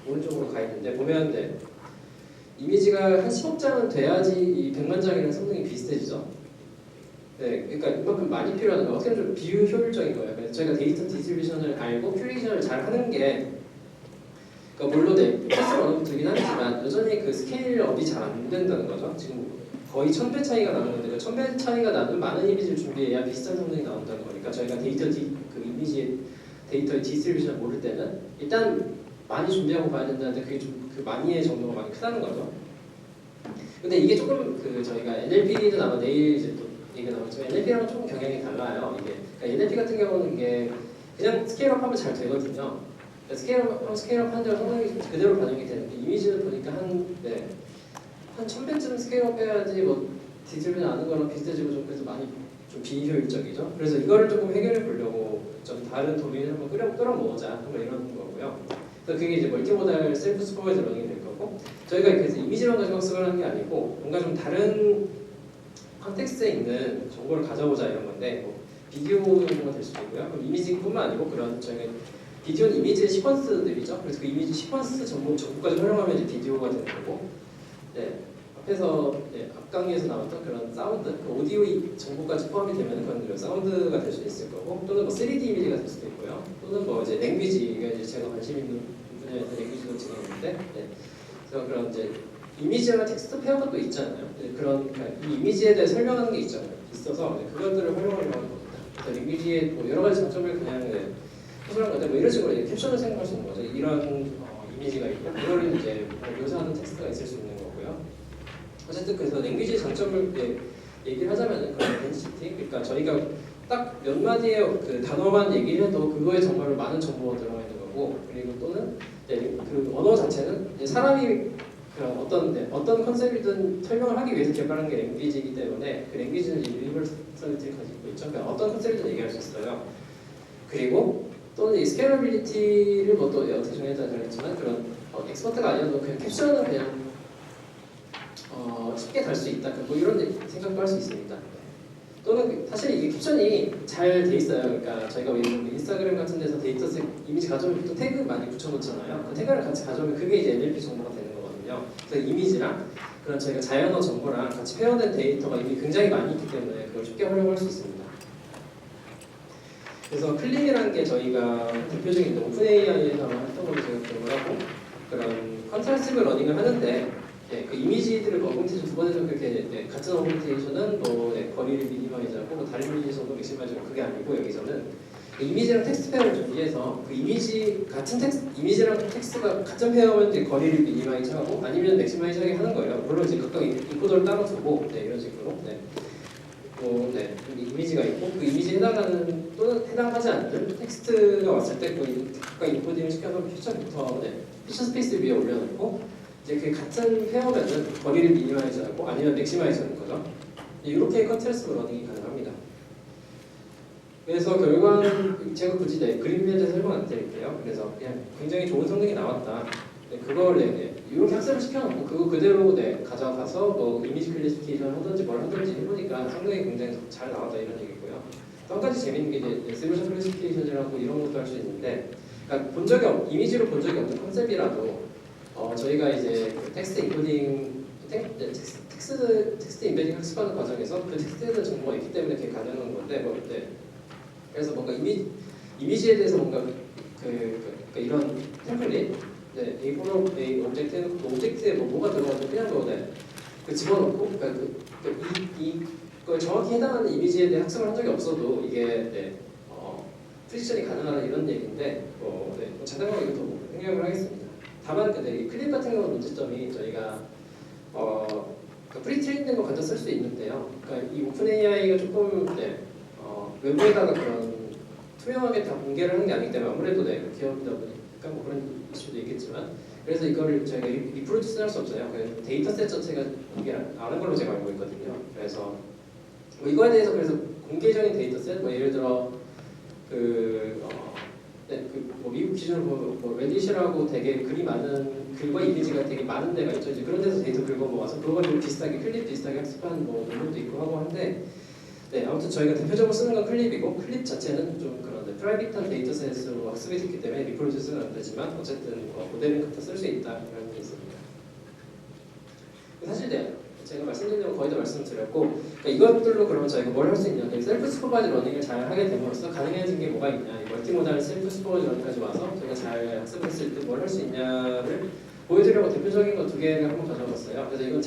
오른쪽으로 가 있는데 보면 이미지가 한 10억 장은 돼야지 이 100만 장이랑 성능이 비슷해지죠. 네, 그러니까 이만큼 많이 필요한 거 어떻게 보면 좀 비효율적인 거예요. 그래서 저희가 데이터 디스트리뷰션을 알고 큐레이션을 잘 하는 게 그러니까 물론 패스가 어느 정도 들긴 하지만 여전히 그 스케일업이 잘 안 된다는 거죠. 지금 거의 1000배 차이가 나는 건데 그 1000배 차이가 나는 많은 이미지를 준비해야 비슷한 성능이 나온다는 거니까 저희가 그 이미지 데이터의 디스트리뷰션을 모를 때는 일단 많이 준비하고 봐야 된다는데 그게 좀 그 많이의 정도가 많이 크다는 거죠. 근데 이게 조금 저희가 NLP는 아마 내일 이제 또 얘기가 나오지만 NLP랑은 조금 경향이 달라요. 그러니까 NLP 같은 경우는 이게 그냥 스케일업하면 잘 되거든요. 스케일업 한 대로 성능이 그대로 반영이 되는데 이미지를 보니까 한 1000배쯤 스케일업 해야지 디스트리뷰션 아는 거랑 비슷해지고 좀 그래서 많이 좀 비효율적이죠. 그래서 이거를 조금 해결해 보려고 좀 다른 도면을 한번 끌어모으자 한번 이런 거고요. 그래서 그게 이제 멀티모달 셀프 슈퍼바이저 러닝이 될 거고 저희가 그래서 이미지만 가지고 학습을 하는 게 아니고 뭔가 좀 다른 컨텍스트에 있는 정보를 가져보자 이런 건데 비디오 정보가 될 수도 있고요. 그럼 이미지뿐만 아니고 그런 저희가 비디오는 이미지의 시퀀스들이죠. 그래서 그 이미지 시퀀스 정보까지 활용하면 이제 비디오가 되는 거고 앞에서 앞 강의에서 나왔던 그런 사운드, 오디오 정보까지 포함이 되면 그런 사운드가 될 수 있을 거고 또는 3D 이미지가 될 수도 있고요. 또는 이제 랭귀지가 이제 제가 관심 있는 분야에서 랭귀지도 진행했는데 그래서 그런 이제 이미지와 텍스트 페어가 또 있잖아요. 그러니까 이 이미지에 대해 설명하는 게 있어서 그것들을 활용하려고 하는 겁니다. 그래서 랭귀지의 여러 가지 장점을 그냥 소설한 건데 이런 식으로 캡션을 생각할 수 있는 거죠. 이런 이미지가 있고 이걸 이제 묘사하는 텍스트가 있을 수 있는 거고요. 어쨌든 그래서 랭귀지의 장점을 얘기를 하자면 그런 덴시티, 그러니까 저희가 딱 몇 마디의 그 단어만 얘기를 해도 그거에 정말로 많은 정보가 들어가 있는 거고 그리고 또는 그 언어 자체는 사람이 어떤 컨셉이든 설명을 하기 위해서 개발한 게 랭귀지이기 때문에 그 랭귀지는 유니버설리티를 가지고 있죠. 그러니까 어떤 컨셉이든 얘기할 수 있어요. 그리고 또는 이 스케일러빌리티를 또 어떻게 정해야 잘했지만 그런 엑스퍼트가 아니어도 그냥 캡션은 그냥 쉽게 달 수 있다. 이런 생각도 할 수 있습니다. 또는 사실 이게 캡션이 잘 돼 있어요. 그러니까 저희가 인스타그램 같은 데서 데이터셋 이미지 가져오면 또 태그 많이 붙여놓잖아요. 그 태그를 같이 가져오면 그게 이제 NLP 정보가 되는 거거든요. 그래서 이미지랑 그런 저희가 자연어 정보랑 같이 페어된 데이터가 이미 굉장히 많이 있기 때문에 그걸 쉽게 활용할 수 있습니다. 그래서 클림이라는 게 저희가 대표적인 오픈 AI에서 했던 걸로 제가 기억을 하고 그런 컨트라스티브 러닝을 하는데 그 이미지들을 어그멘테이션 두 번 해서 그렇게 같은 어그멘테이션은 거리를 미니마이즈하고 다른 이미지에서도 맥시마이즈하고 그게 아니고 여기서는 이미지랑 텍스트 페어를 준비해서 그 이미지 같은 이미지랑 텍스트가 같은 페어면 이제 거리를 미니마이즈하고 아니면 맥시마이즈하게 하는 거예요. 물론 이제 각각 인코더를 따로 두고 이런 식으로 이미지가 있고 그 이미지에 해당하는 또는 해당하지 않는 텍스트가 왔을 때 각각 인코딩을 시켜서 피처부터 피처 스페이스 위에 올려놓고 이제 그 같은 페어면은 거리를 미니마이즈하고 아니면 맥시마이즈하는 거죠. 이렇게 컨트라스트 러닝이 가능합니다. 그래서 결과는 제가 굳이 그림면에서 설명 안 드릴게요. 그래서 그냥 굉장히 좋은 성능이 나왔다. 그걸 이렇게 학습을 시켜놓고 그거 그대로 가져가서 이미지 클래시피케이션 하든지 뭘 하든지 해보니까 성능이 굉장히 잘 나왔다 이런 얘기고요. 또 한 가지 재밌는 게 이제 디스트리뷰션 클래시피케이션이라고 이런 것도 할 수 있는데 그러니까 이미지로 본 적이 없는 컨셉이라도 저희가 이제 그 텍스트 인코딩 텍스트 인베딩 학습하는 과정에서 그 텍스트에 대한 정보가 있기 때문에 그게 가능한 건데 그래서 뭔가 이미지에 대해서 뭔가 그러니까 이런 템플릿 A 오브젝트에 뭐가 들어가서 그냥 그 집어넣고 그러니까 이걸 정확히 해당하는 이미지에 대해 학습을 한 적이 없어도 이게 프리디션이 가능하다 이런 얘기인데 자동으로 이것도 생각을 하겠습니다. 다만 근데 이 클립 같은 경우 문제점이 저희가 프리트레인된 거 갖다 쓸 수 있는데요. 그러니까 이 오픈 AI가 조금 외부에다가 그런 투명하게 다 공개를 하는 게 아니기 때문에 아무래도 기업이다 보니까 뭐 그런 이슈도 있겠지만 그래서 이거를 저희가 리프로듀스를 할 수 없어요. 그래서 데이터셋 자체가 공개 안 한 걸로 제가 알고 있거든요. 그래서 뭐 이거에 대해서 그래서 공개적인 데이터셋 뭐 예를 들어 미국 기준으로 레딧이라고 되게 글과 이미지가 되게 많은 데가 있죠. 이제 그런 데서 데이터 긁어 모아서 그거를 비슷하게 클립 비슷하게 학습하는 논문도 있고 하고 한데 아무튼 저희가 대표적으로 쓰는 건 클립이고 클립 자체는 좀 그런 프라이빗한 데이터셋으로 학습이 됐기 때문에 리프로듀스는 안 되지만 어쨌든 모델은 갖다 쓸 수 있다 이런 게 있습니다. 사실 제가 말씀드린 대로 거의 다 말씀드렸고 그러니까 이것들로 그러면 저희가 뭘 할 수 있냐 셀프 슈퍼바이즈 러닝을 잘 하게 됨으로써 가능해진 게 뭐가 있냐 이 멀티모달 셀프 슈퍼바이즈 러닝까지 와서 저희가 잘 학습했을 때 뭘 할 수 있냐를 보여드리려고 대표적인 거 2개를 한번 가져왔어요. 그래서 이건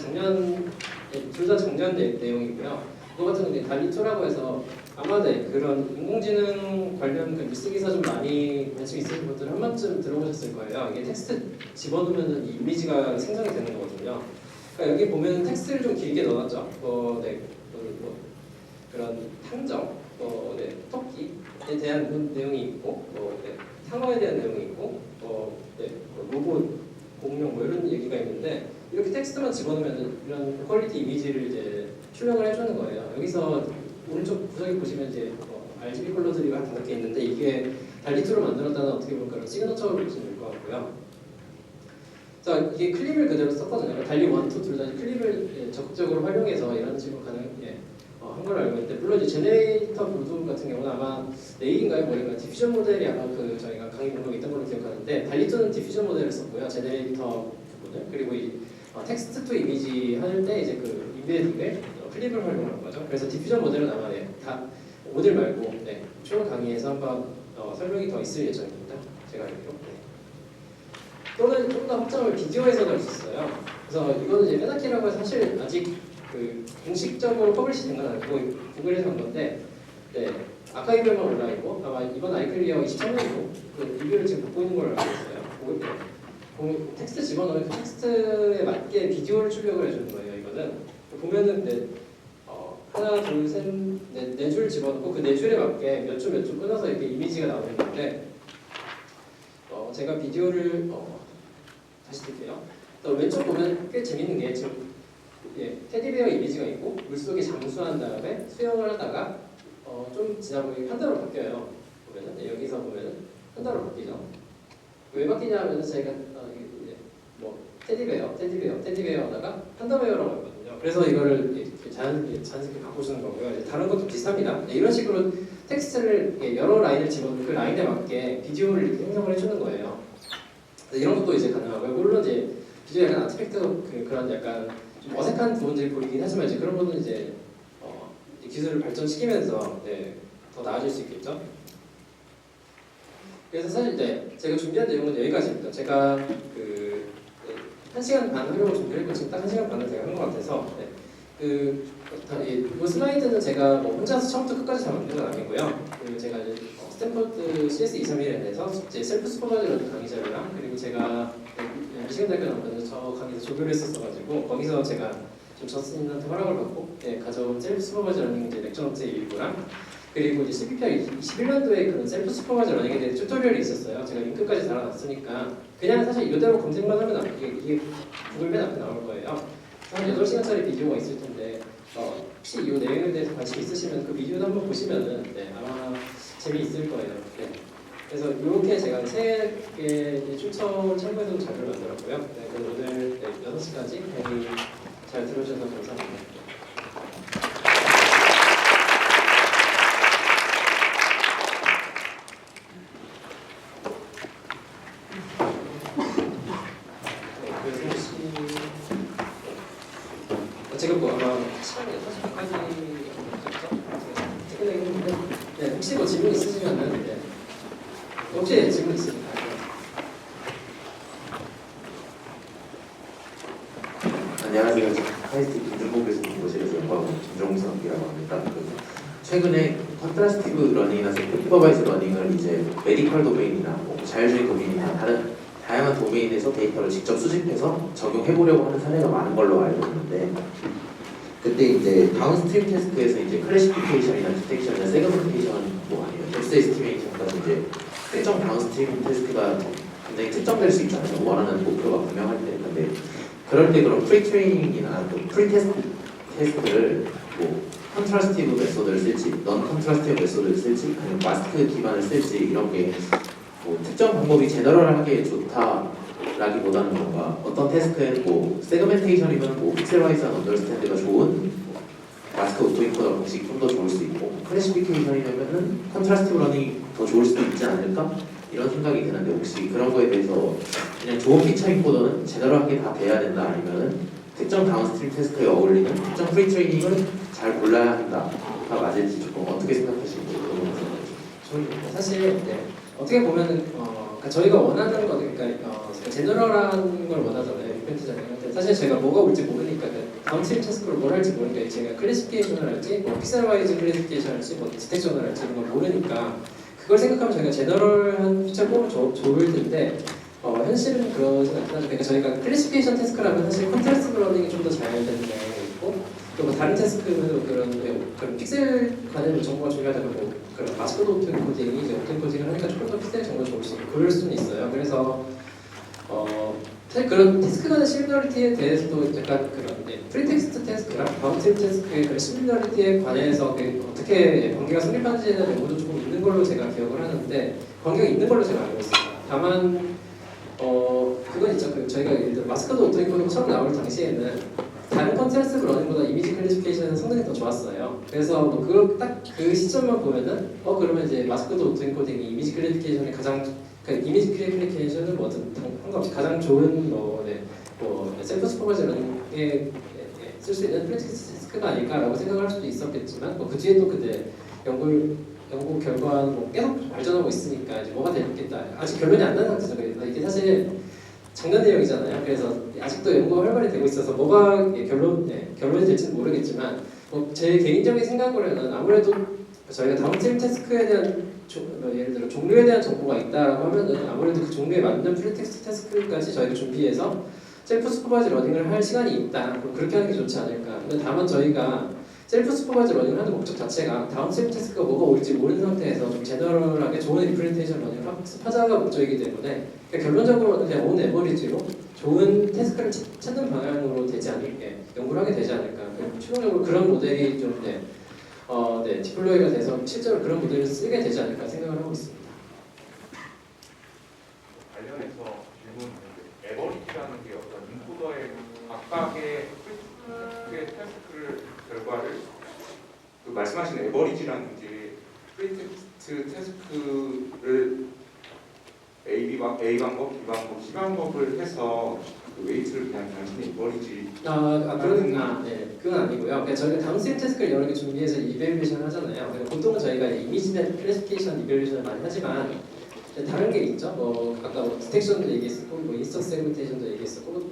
둘 다 작년 내용이고요. 이거 같은 경우는 달리2라고 해서 아마 그런 인공지능 관련 뉴스 기사 좀 많이 관심 있으신 분들은 한 번쯤 들어보셨을 거예요. 이게 텍스트 집어넣으면 이 이미지가 생성이 되는 거거든요. 그러니까 여기 보면 텍스트를 좀 길게 넣어놨죠. 그런 탐정, 토끼에 대한 내용이 있고, 상어에 대한 내용이 있고, 로봇, 공룡 이런 얘기가 있는데 이렇게 텍스트만 집어넣으면 이런 퀄리티 이미지를 이제 출력을 해주는 거예요. 여기서 오른쪽 구석에 보시면 이제 RGB 컬러들이 한 5개 있는데 이게 달리2로 만들었다는 어떻게 볼까요? 시그너처로 보시면 될 것 같고요. 자, 이게 클립을 그대로 썼거든요. 달리 1, 2 둘 다 클립을 적극적으로 활용해서 이런 식으로 한 걸 알고 있는데 물론 이제 제네레이터 모듈 같은 경우는 아마 내일인가요? 모레인가요? 디퓨전 모델이 아마 저희가 강의 목록에 있던 걸로 기억하는데 달리2는 디퓨전 모델을 썼고요. 제네레이터 모델 그리고 이 텍스트 투 이미지 할 때 이제 그 인베딩을 클립을 활용하는 거죠. 그래서 디퓨전 모델은 아마 다 모델 말고 추후 강의에서 한번 설명이 더 있을 예정입니다. 제가 알기로. 또는 좀 더 확장을 비디오에서도 할 수 있어요. 그래서 이거는 이제 페나키라고 해서 사실 아직 공식적으로 퍼블리시 된 건 아니고 구글에서 한 건데 아카이브에만 올라 있고 아마 이번 아이클리어 23년도 그 리뷰를 지금 받고 있는 걸로 알고 있어요. 텍스트 집어넣으면 그 텍스트에 맞게 비디오를 출력을 해주는 거예요. 이거는 보면은 하나, 둘, 셋, 네 줄 집어넣고 그 네 줄에 맞게 몇 줄 끊어서 이렇게 이미지가 나오는 건데 제가 비디오를 다시 뜰게요. 왼쪽 보면 꽤 재밌는 게 지금 테디베어 이미지가 있고 물속에 잠수한 다음에 수영을 하다가 좀 지나 보니 판다로 바뀌어요. 보면은 여기서 보면은 판다로 바뀌죠. 왜 바뀌냐면 저희가 테디베어 하다가 판다베어라고 하거든요. 그래서 이거를 이렇게 자연스럽게 바꿔주는 거고요. 이제 다른 것도 비슷합니다. 이런 식으로 텍스트를 여러 라인을 집어넣고 그 라인에 맞게 비디오를 이렇게 형성을 해주는 거예요. 이런 것도 이제 가능하고요. 물론 이제 비디오 약간 아티팩트 그런 약간 좀 어색한 부분들이 보이긴 하지만 이제 그런 부분은 이제 기술을 발전시키면서 더 나아질 수 있겠죠. 그래서 사실 제가 준비한 내용은 여기까지입니다. 제가 1시간 반 하려고 준비했고 지금 딱 1시간 반을 제가 한 것 같아서 이 슬라이드는 제가 혼자서 처음부터 끝까지 다 만든 건 아니고요. 제가 이제 스탠퍼드 CS231에서 제 셀프 슈퍼바이저라는 강의 자료랑 그리고 제가 미시간 대학교 나오면서 저 강의에서 조교를 했었어가지고 거기서 제가 좀 저스님한테 허락을 받고 가져온 셀프 슈퍼바이저 러닝 이제 렉처 노트의 일부랑 그리고 이제 CPPR 21년도에 그런 셀프 슈퍼바이저 러닝에 대한 튜토리얼이 있었어요. 제가 링크까지 달아놨으니까 그냥 사실 이대로 검색만 하면 이게 구글 맨 앞에 나올 거예요. 한 8시간짜리 비디오가 있을 텐데 혹시 이 내용에 대해서 관심 있으시면 그 비디오도 한번 보시면은 아마 재미있을 거예요. 그래서 이렇게 제가 3개 추천 참고해서 자료를 만들었고요. 그럼 오늘 6시까지 강의 잘 들어주셔서 감사합니다. 제가 뭐 아마 시간이 6시까지 끝내긴 했는데 네, 혹시 뭐 질문 있으시면은 네. 혹시 질문 있으실까요? 안녕하세요. 카이스트 김준복에서 공부실에서 연구하고 있는 김종석이라고 합니다. 최근에 컨트라스티브 러닝이나 슈퍼바이즈 러닝을 이제 메디컬 도메인이나 뭐 자율주의 도메인이나 다른 다양한 도메인에서 데이터를 직접 수집해서 적용해보려고 하는 사례가 많은 걸로 알고 있는데, 그때 이제 다운스트림 태스크에서 이제 클래시피케이션이나 디텍션이나 세그멘테이션 뭐 아니면 덱스 에스티메이션까지 이제 특정 다운스트림 태스크가 굉장히 특정될 수 있잖아요. 원하는 목표가 분명할 때. 근데 그럴 때 그런 프리 트레이닝이나 또 프리 테스트를 뭐 컨트라스티브 메소드를 쓸지, 넌 컨트라스티브 메소드를 쓸지, 아니면 마스크 기반을 쓸지 이런 게 뭐 특정 방법이 제너럴하게 좋다라기보다는 뭔가 어떤 태스크에 뭐 세그멘테이션이면 뭐 픽셀와이즈한 언더스탠드가 좋은 마스크 오토인코더 방식이 좀 더 좋을 수 있고, 클래시피케이션이면은 컨트라스티브 러닝이 더 좋을 수도 있지 않을까? 이런 생각이 드는데 혹시 그런 거에 대해서 그냥 좋은 피처 인코더는 제너럴하게 다 돼야 된다, 아니면은 특정 다운스트림 태스크에 어울리는 특정 프리 트레이닝을 잘 골라야 한다가 맞을지 조금 어떻게 생각하시는지 궁금해서. 사실 네. 어떻게 보면은 그러니까 저희가 원하는 거 그러니까 제너럴한 걸 원하잖아요. 이벤트 자체할 때 사실 제가 뭐가 올지 모르니까 다운스트림 태스크로 뭘 할지 모르니까 제가 클래시피케이션을 할지 뭐 픽셀와이즈 클래시피케이션 할지 뭐 디텍션을 할지 이런 걸 모르니까 그걸 생각하면 저희가 제너럴한 피처를 뽑으면 좋을 텐데 현실은 그러진 않긴 하죠. 그러니까 저희가 클래시피케이션 태스크라면 사실 컨트라스트 러닝이 좀 더 잘 되는 경향이 있고 또 뭐 다른 태스크는 그런 픽셀 관련 정보가 중요하다면 뭐 그런 마스크 오토코딩이 이제 오토코딩을 하니까 조금 더 픽셀 정보가 좋을 수 있고 그럴 수는 있어요. 그래서 사실 그런 태스크 간의 시밀러리티에 대해서도 약간 그런 프리텍스트 태스크랑 바운트리 태스크의 그런 시밀러리티에 관해서 어떻게 관계가 성립하는지에 대한 연구도 조금 있는 걸로 제가 기억을 하는데 관계가 있는 걸로 제가 알고 있습니다. 다만 그건 있죠. 저희가 예를 들어 마스크도 오토인코딩 처음 나올 당시에는 다른 컨트라스트 러닝보다 이미지 클래시피케이션은 성능이 더 좋았어요. 그래서 뭐 그걸 딱 그 시점만 보면은 그러면 이제 마스크도 오토인코딩이 이미지 클래시피케이션이 가장 그러니까 이미지 클래시피케이션은 뭐든 상관없이 가장 좋은 뭐 셀프 슈퍼바이저 러닝에 쓸 수 있는 프리텍스트가 아닐까라고 생각할 수도 있었겠지만 그 뒤에도 근데 연구 결과는 뭐 계속 발전하고 있으니까 이제 뭐가 되겠다. 아직 결론이 안 난 상태죠. 그래서 이게 사실 장난 내용이잖아요. 그래서 아직도 연구가 활발히 되고 있어서 뭐가 결론이 될지는 모르겠지만 제 개인적인 생각으로는 아무래도 저희가 다운스트림 태스크에 대한 예를 들어 종류에 대한 정보가 있다라고 하면은 아무래도 그 종류에 맞는 프리텍스트 태스크까지 저희가 준비해서 셀프 슈퍼바이즈 러닝을 할 시간이 있다. 그럼 그렇게 하는 게 좋지 않을까. 근데 다만 저희가 셀프 슈퍼바이즈 러닝을 하는 목적 자체가 다운스트림 태스크가 뭐가 올지 모르는 상태에서 좀 제너럴하게 좋은 임플리멘테이션 러닝을 학습하자가 목적이기 때문에 그러니까 결론적으로는 그냥 온 에버리지로 좋은 태스크를 찾는 방향으로 되지 않을게 연구를 하게 되지 않을까. 최종적으로 그런 모델이 좀 디플로이가 돼서 실제로 그런 모델을 쓰게 되지 않을까 생각을 하고 있습니다. 관련해서 질문, 에버리지라는 게 어떤 인코더의 각각의 테스트 결과를 말씀하신 에버리지라는 게 프리텍스트 테스크를 A 방법, B 방법, C 방법을 해서 그 웨이트를 그냥 단순히 에버리지 그건 아니고요. 그러니까 저희가 다운스트림 태스크를 여러 개 준비해서 이밸류에이션을 하잖아요. 그러니까 보통은 저희가 이미지 클래시피케이션 이밸류에이션을 많이 하지만 다른 게 있죠. 아까 디텍션도 얘기했었고, 인스턴스 세그멘테이션도 얘기했었고,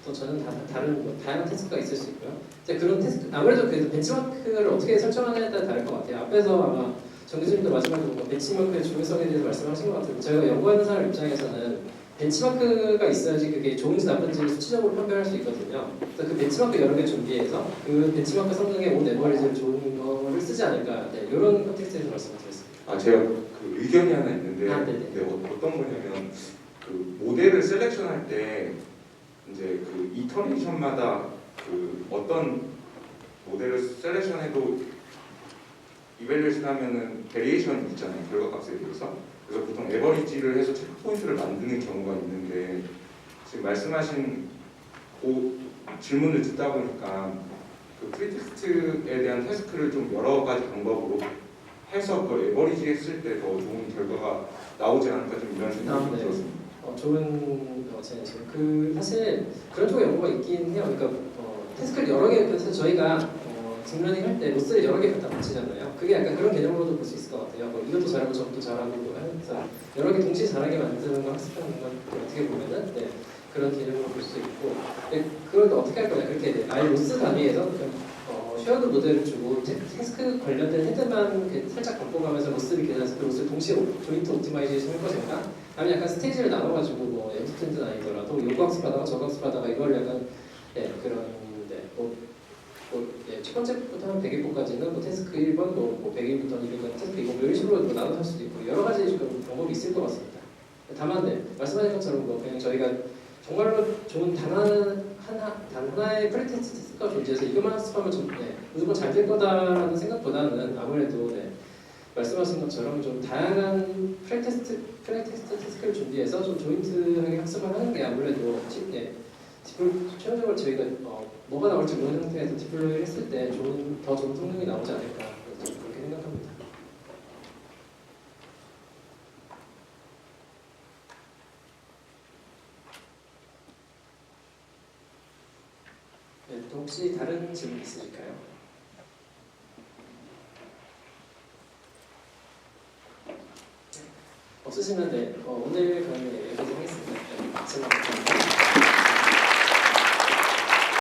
또 저는 다른 다양한 태스크가 있을 수 있고요. 이제 그런 태스크 아무래도 그 벤치마크를 어떻게 설정하느냐에 따라 다를 것 같아요. 앞에서 아마 정 교수님도 마지막으로 벤치마크의 중요성에 대해서 말씀하신 것 같아요. 저희가 연구하는 사람 입장에서는 벤치마크가 있어야지 그게 좋은지 나쁜지를 수치적으로 판별할 수 있거든요. 그래서 그 벤치마크 여러 개 준비해서 그 벤치마크 성능의 온 에버리지를 좋은 거를 쓰지 않을까. 이런 컨텍스트에서 말씀을 드렸습니다. 제가 그 의견이 하나 있는데 어떤 거냐면 그 모델을 셀렉션할 때 이제 그 이터레이션마다 그 어떤 모델을 셀렉션해도 이밸류에이션 하면은 베리에이션이 있잖아요. 결과값에 대해서. 그래서 보통 에버리지를 해서 체크 포인트를 만드는 경우가 있는데 지금 말씀하신 그 질문을 듣다 보니까 그 프리텍스트에 대한 태스크를 좀 여러 가지 방법으로 해서 그 에버리지 했을 때 더 좋은 결과가 나오지 않을까 좀 이런 생각이 들었습니다. 좋은 제안이시네요. 사실 그런 쪽의 연구가 있긴 해요. 그러니까 태스크를 여러 개 그래서 저희가 딥러닝 할 때 로스를 여러 개 갖다 붙이잖아요. 그게 약간 그런 개념으로도 볼 수 있을 것 같아요. 뭐 이것도 잘하고 저것도 잘하고 해서 여러 개 동시에 잘하게 만드는 거 학습하는 건 어떻게 보면은 네, 그런 개념으로 볼 수 있고 그걸 또 어떻게 할 거냐 그렇게 아예 로스 단위에서 쉐어드 모델을 주고 태스크 관련된 헤드만 살짝 바꿔가면서 로스를 계산해서 그 로스를 동시에 조인트 옵티마이제이션 할 것인가? 아니면 약간 스테이지를 나눠가지고 뭐 엔드투엔드는 아니더라도 요거 학습하다가 저거 학습하다가 이걸 약간 그런데 첫 번째부터 한 100일부까지는 뭐 태스크 1번, 뭐 100일부터 200일까지 태스크 2번 이런 식으로 뭐 나눠서 할 수도 있고 여러 가지 지금 방법이 있을 것 같습니다. 다만 말씀하신 것처럼 뭐 그냥 저희가 정말로 좋은 단 하나의 프리테스트가 존재해서 이것만 학습하면 좀 무조건 잘 될 거다라는 생각보다는 아무래도 말씀하신 것처럼 좀 다양한 프리테스트를 준비해서 좀 조인트하게 학습을 하는 게 아무래도 최종적으로 저희가 뭐가 나올지 모르는 상태에서 디플로이를 했을 때 더 좋은 성능이 나오지 않을까 그렇게 생각합니다. 네, 또 혹시 다른 질문 있으실까요? 없으시면 오늘 강의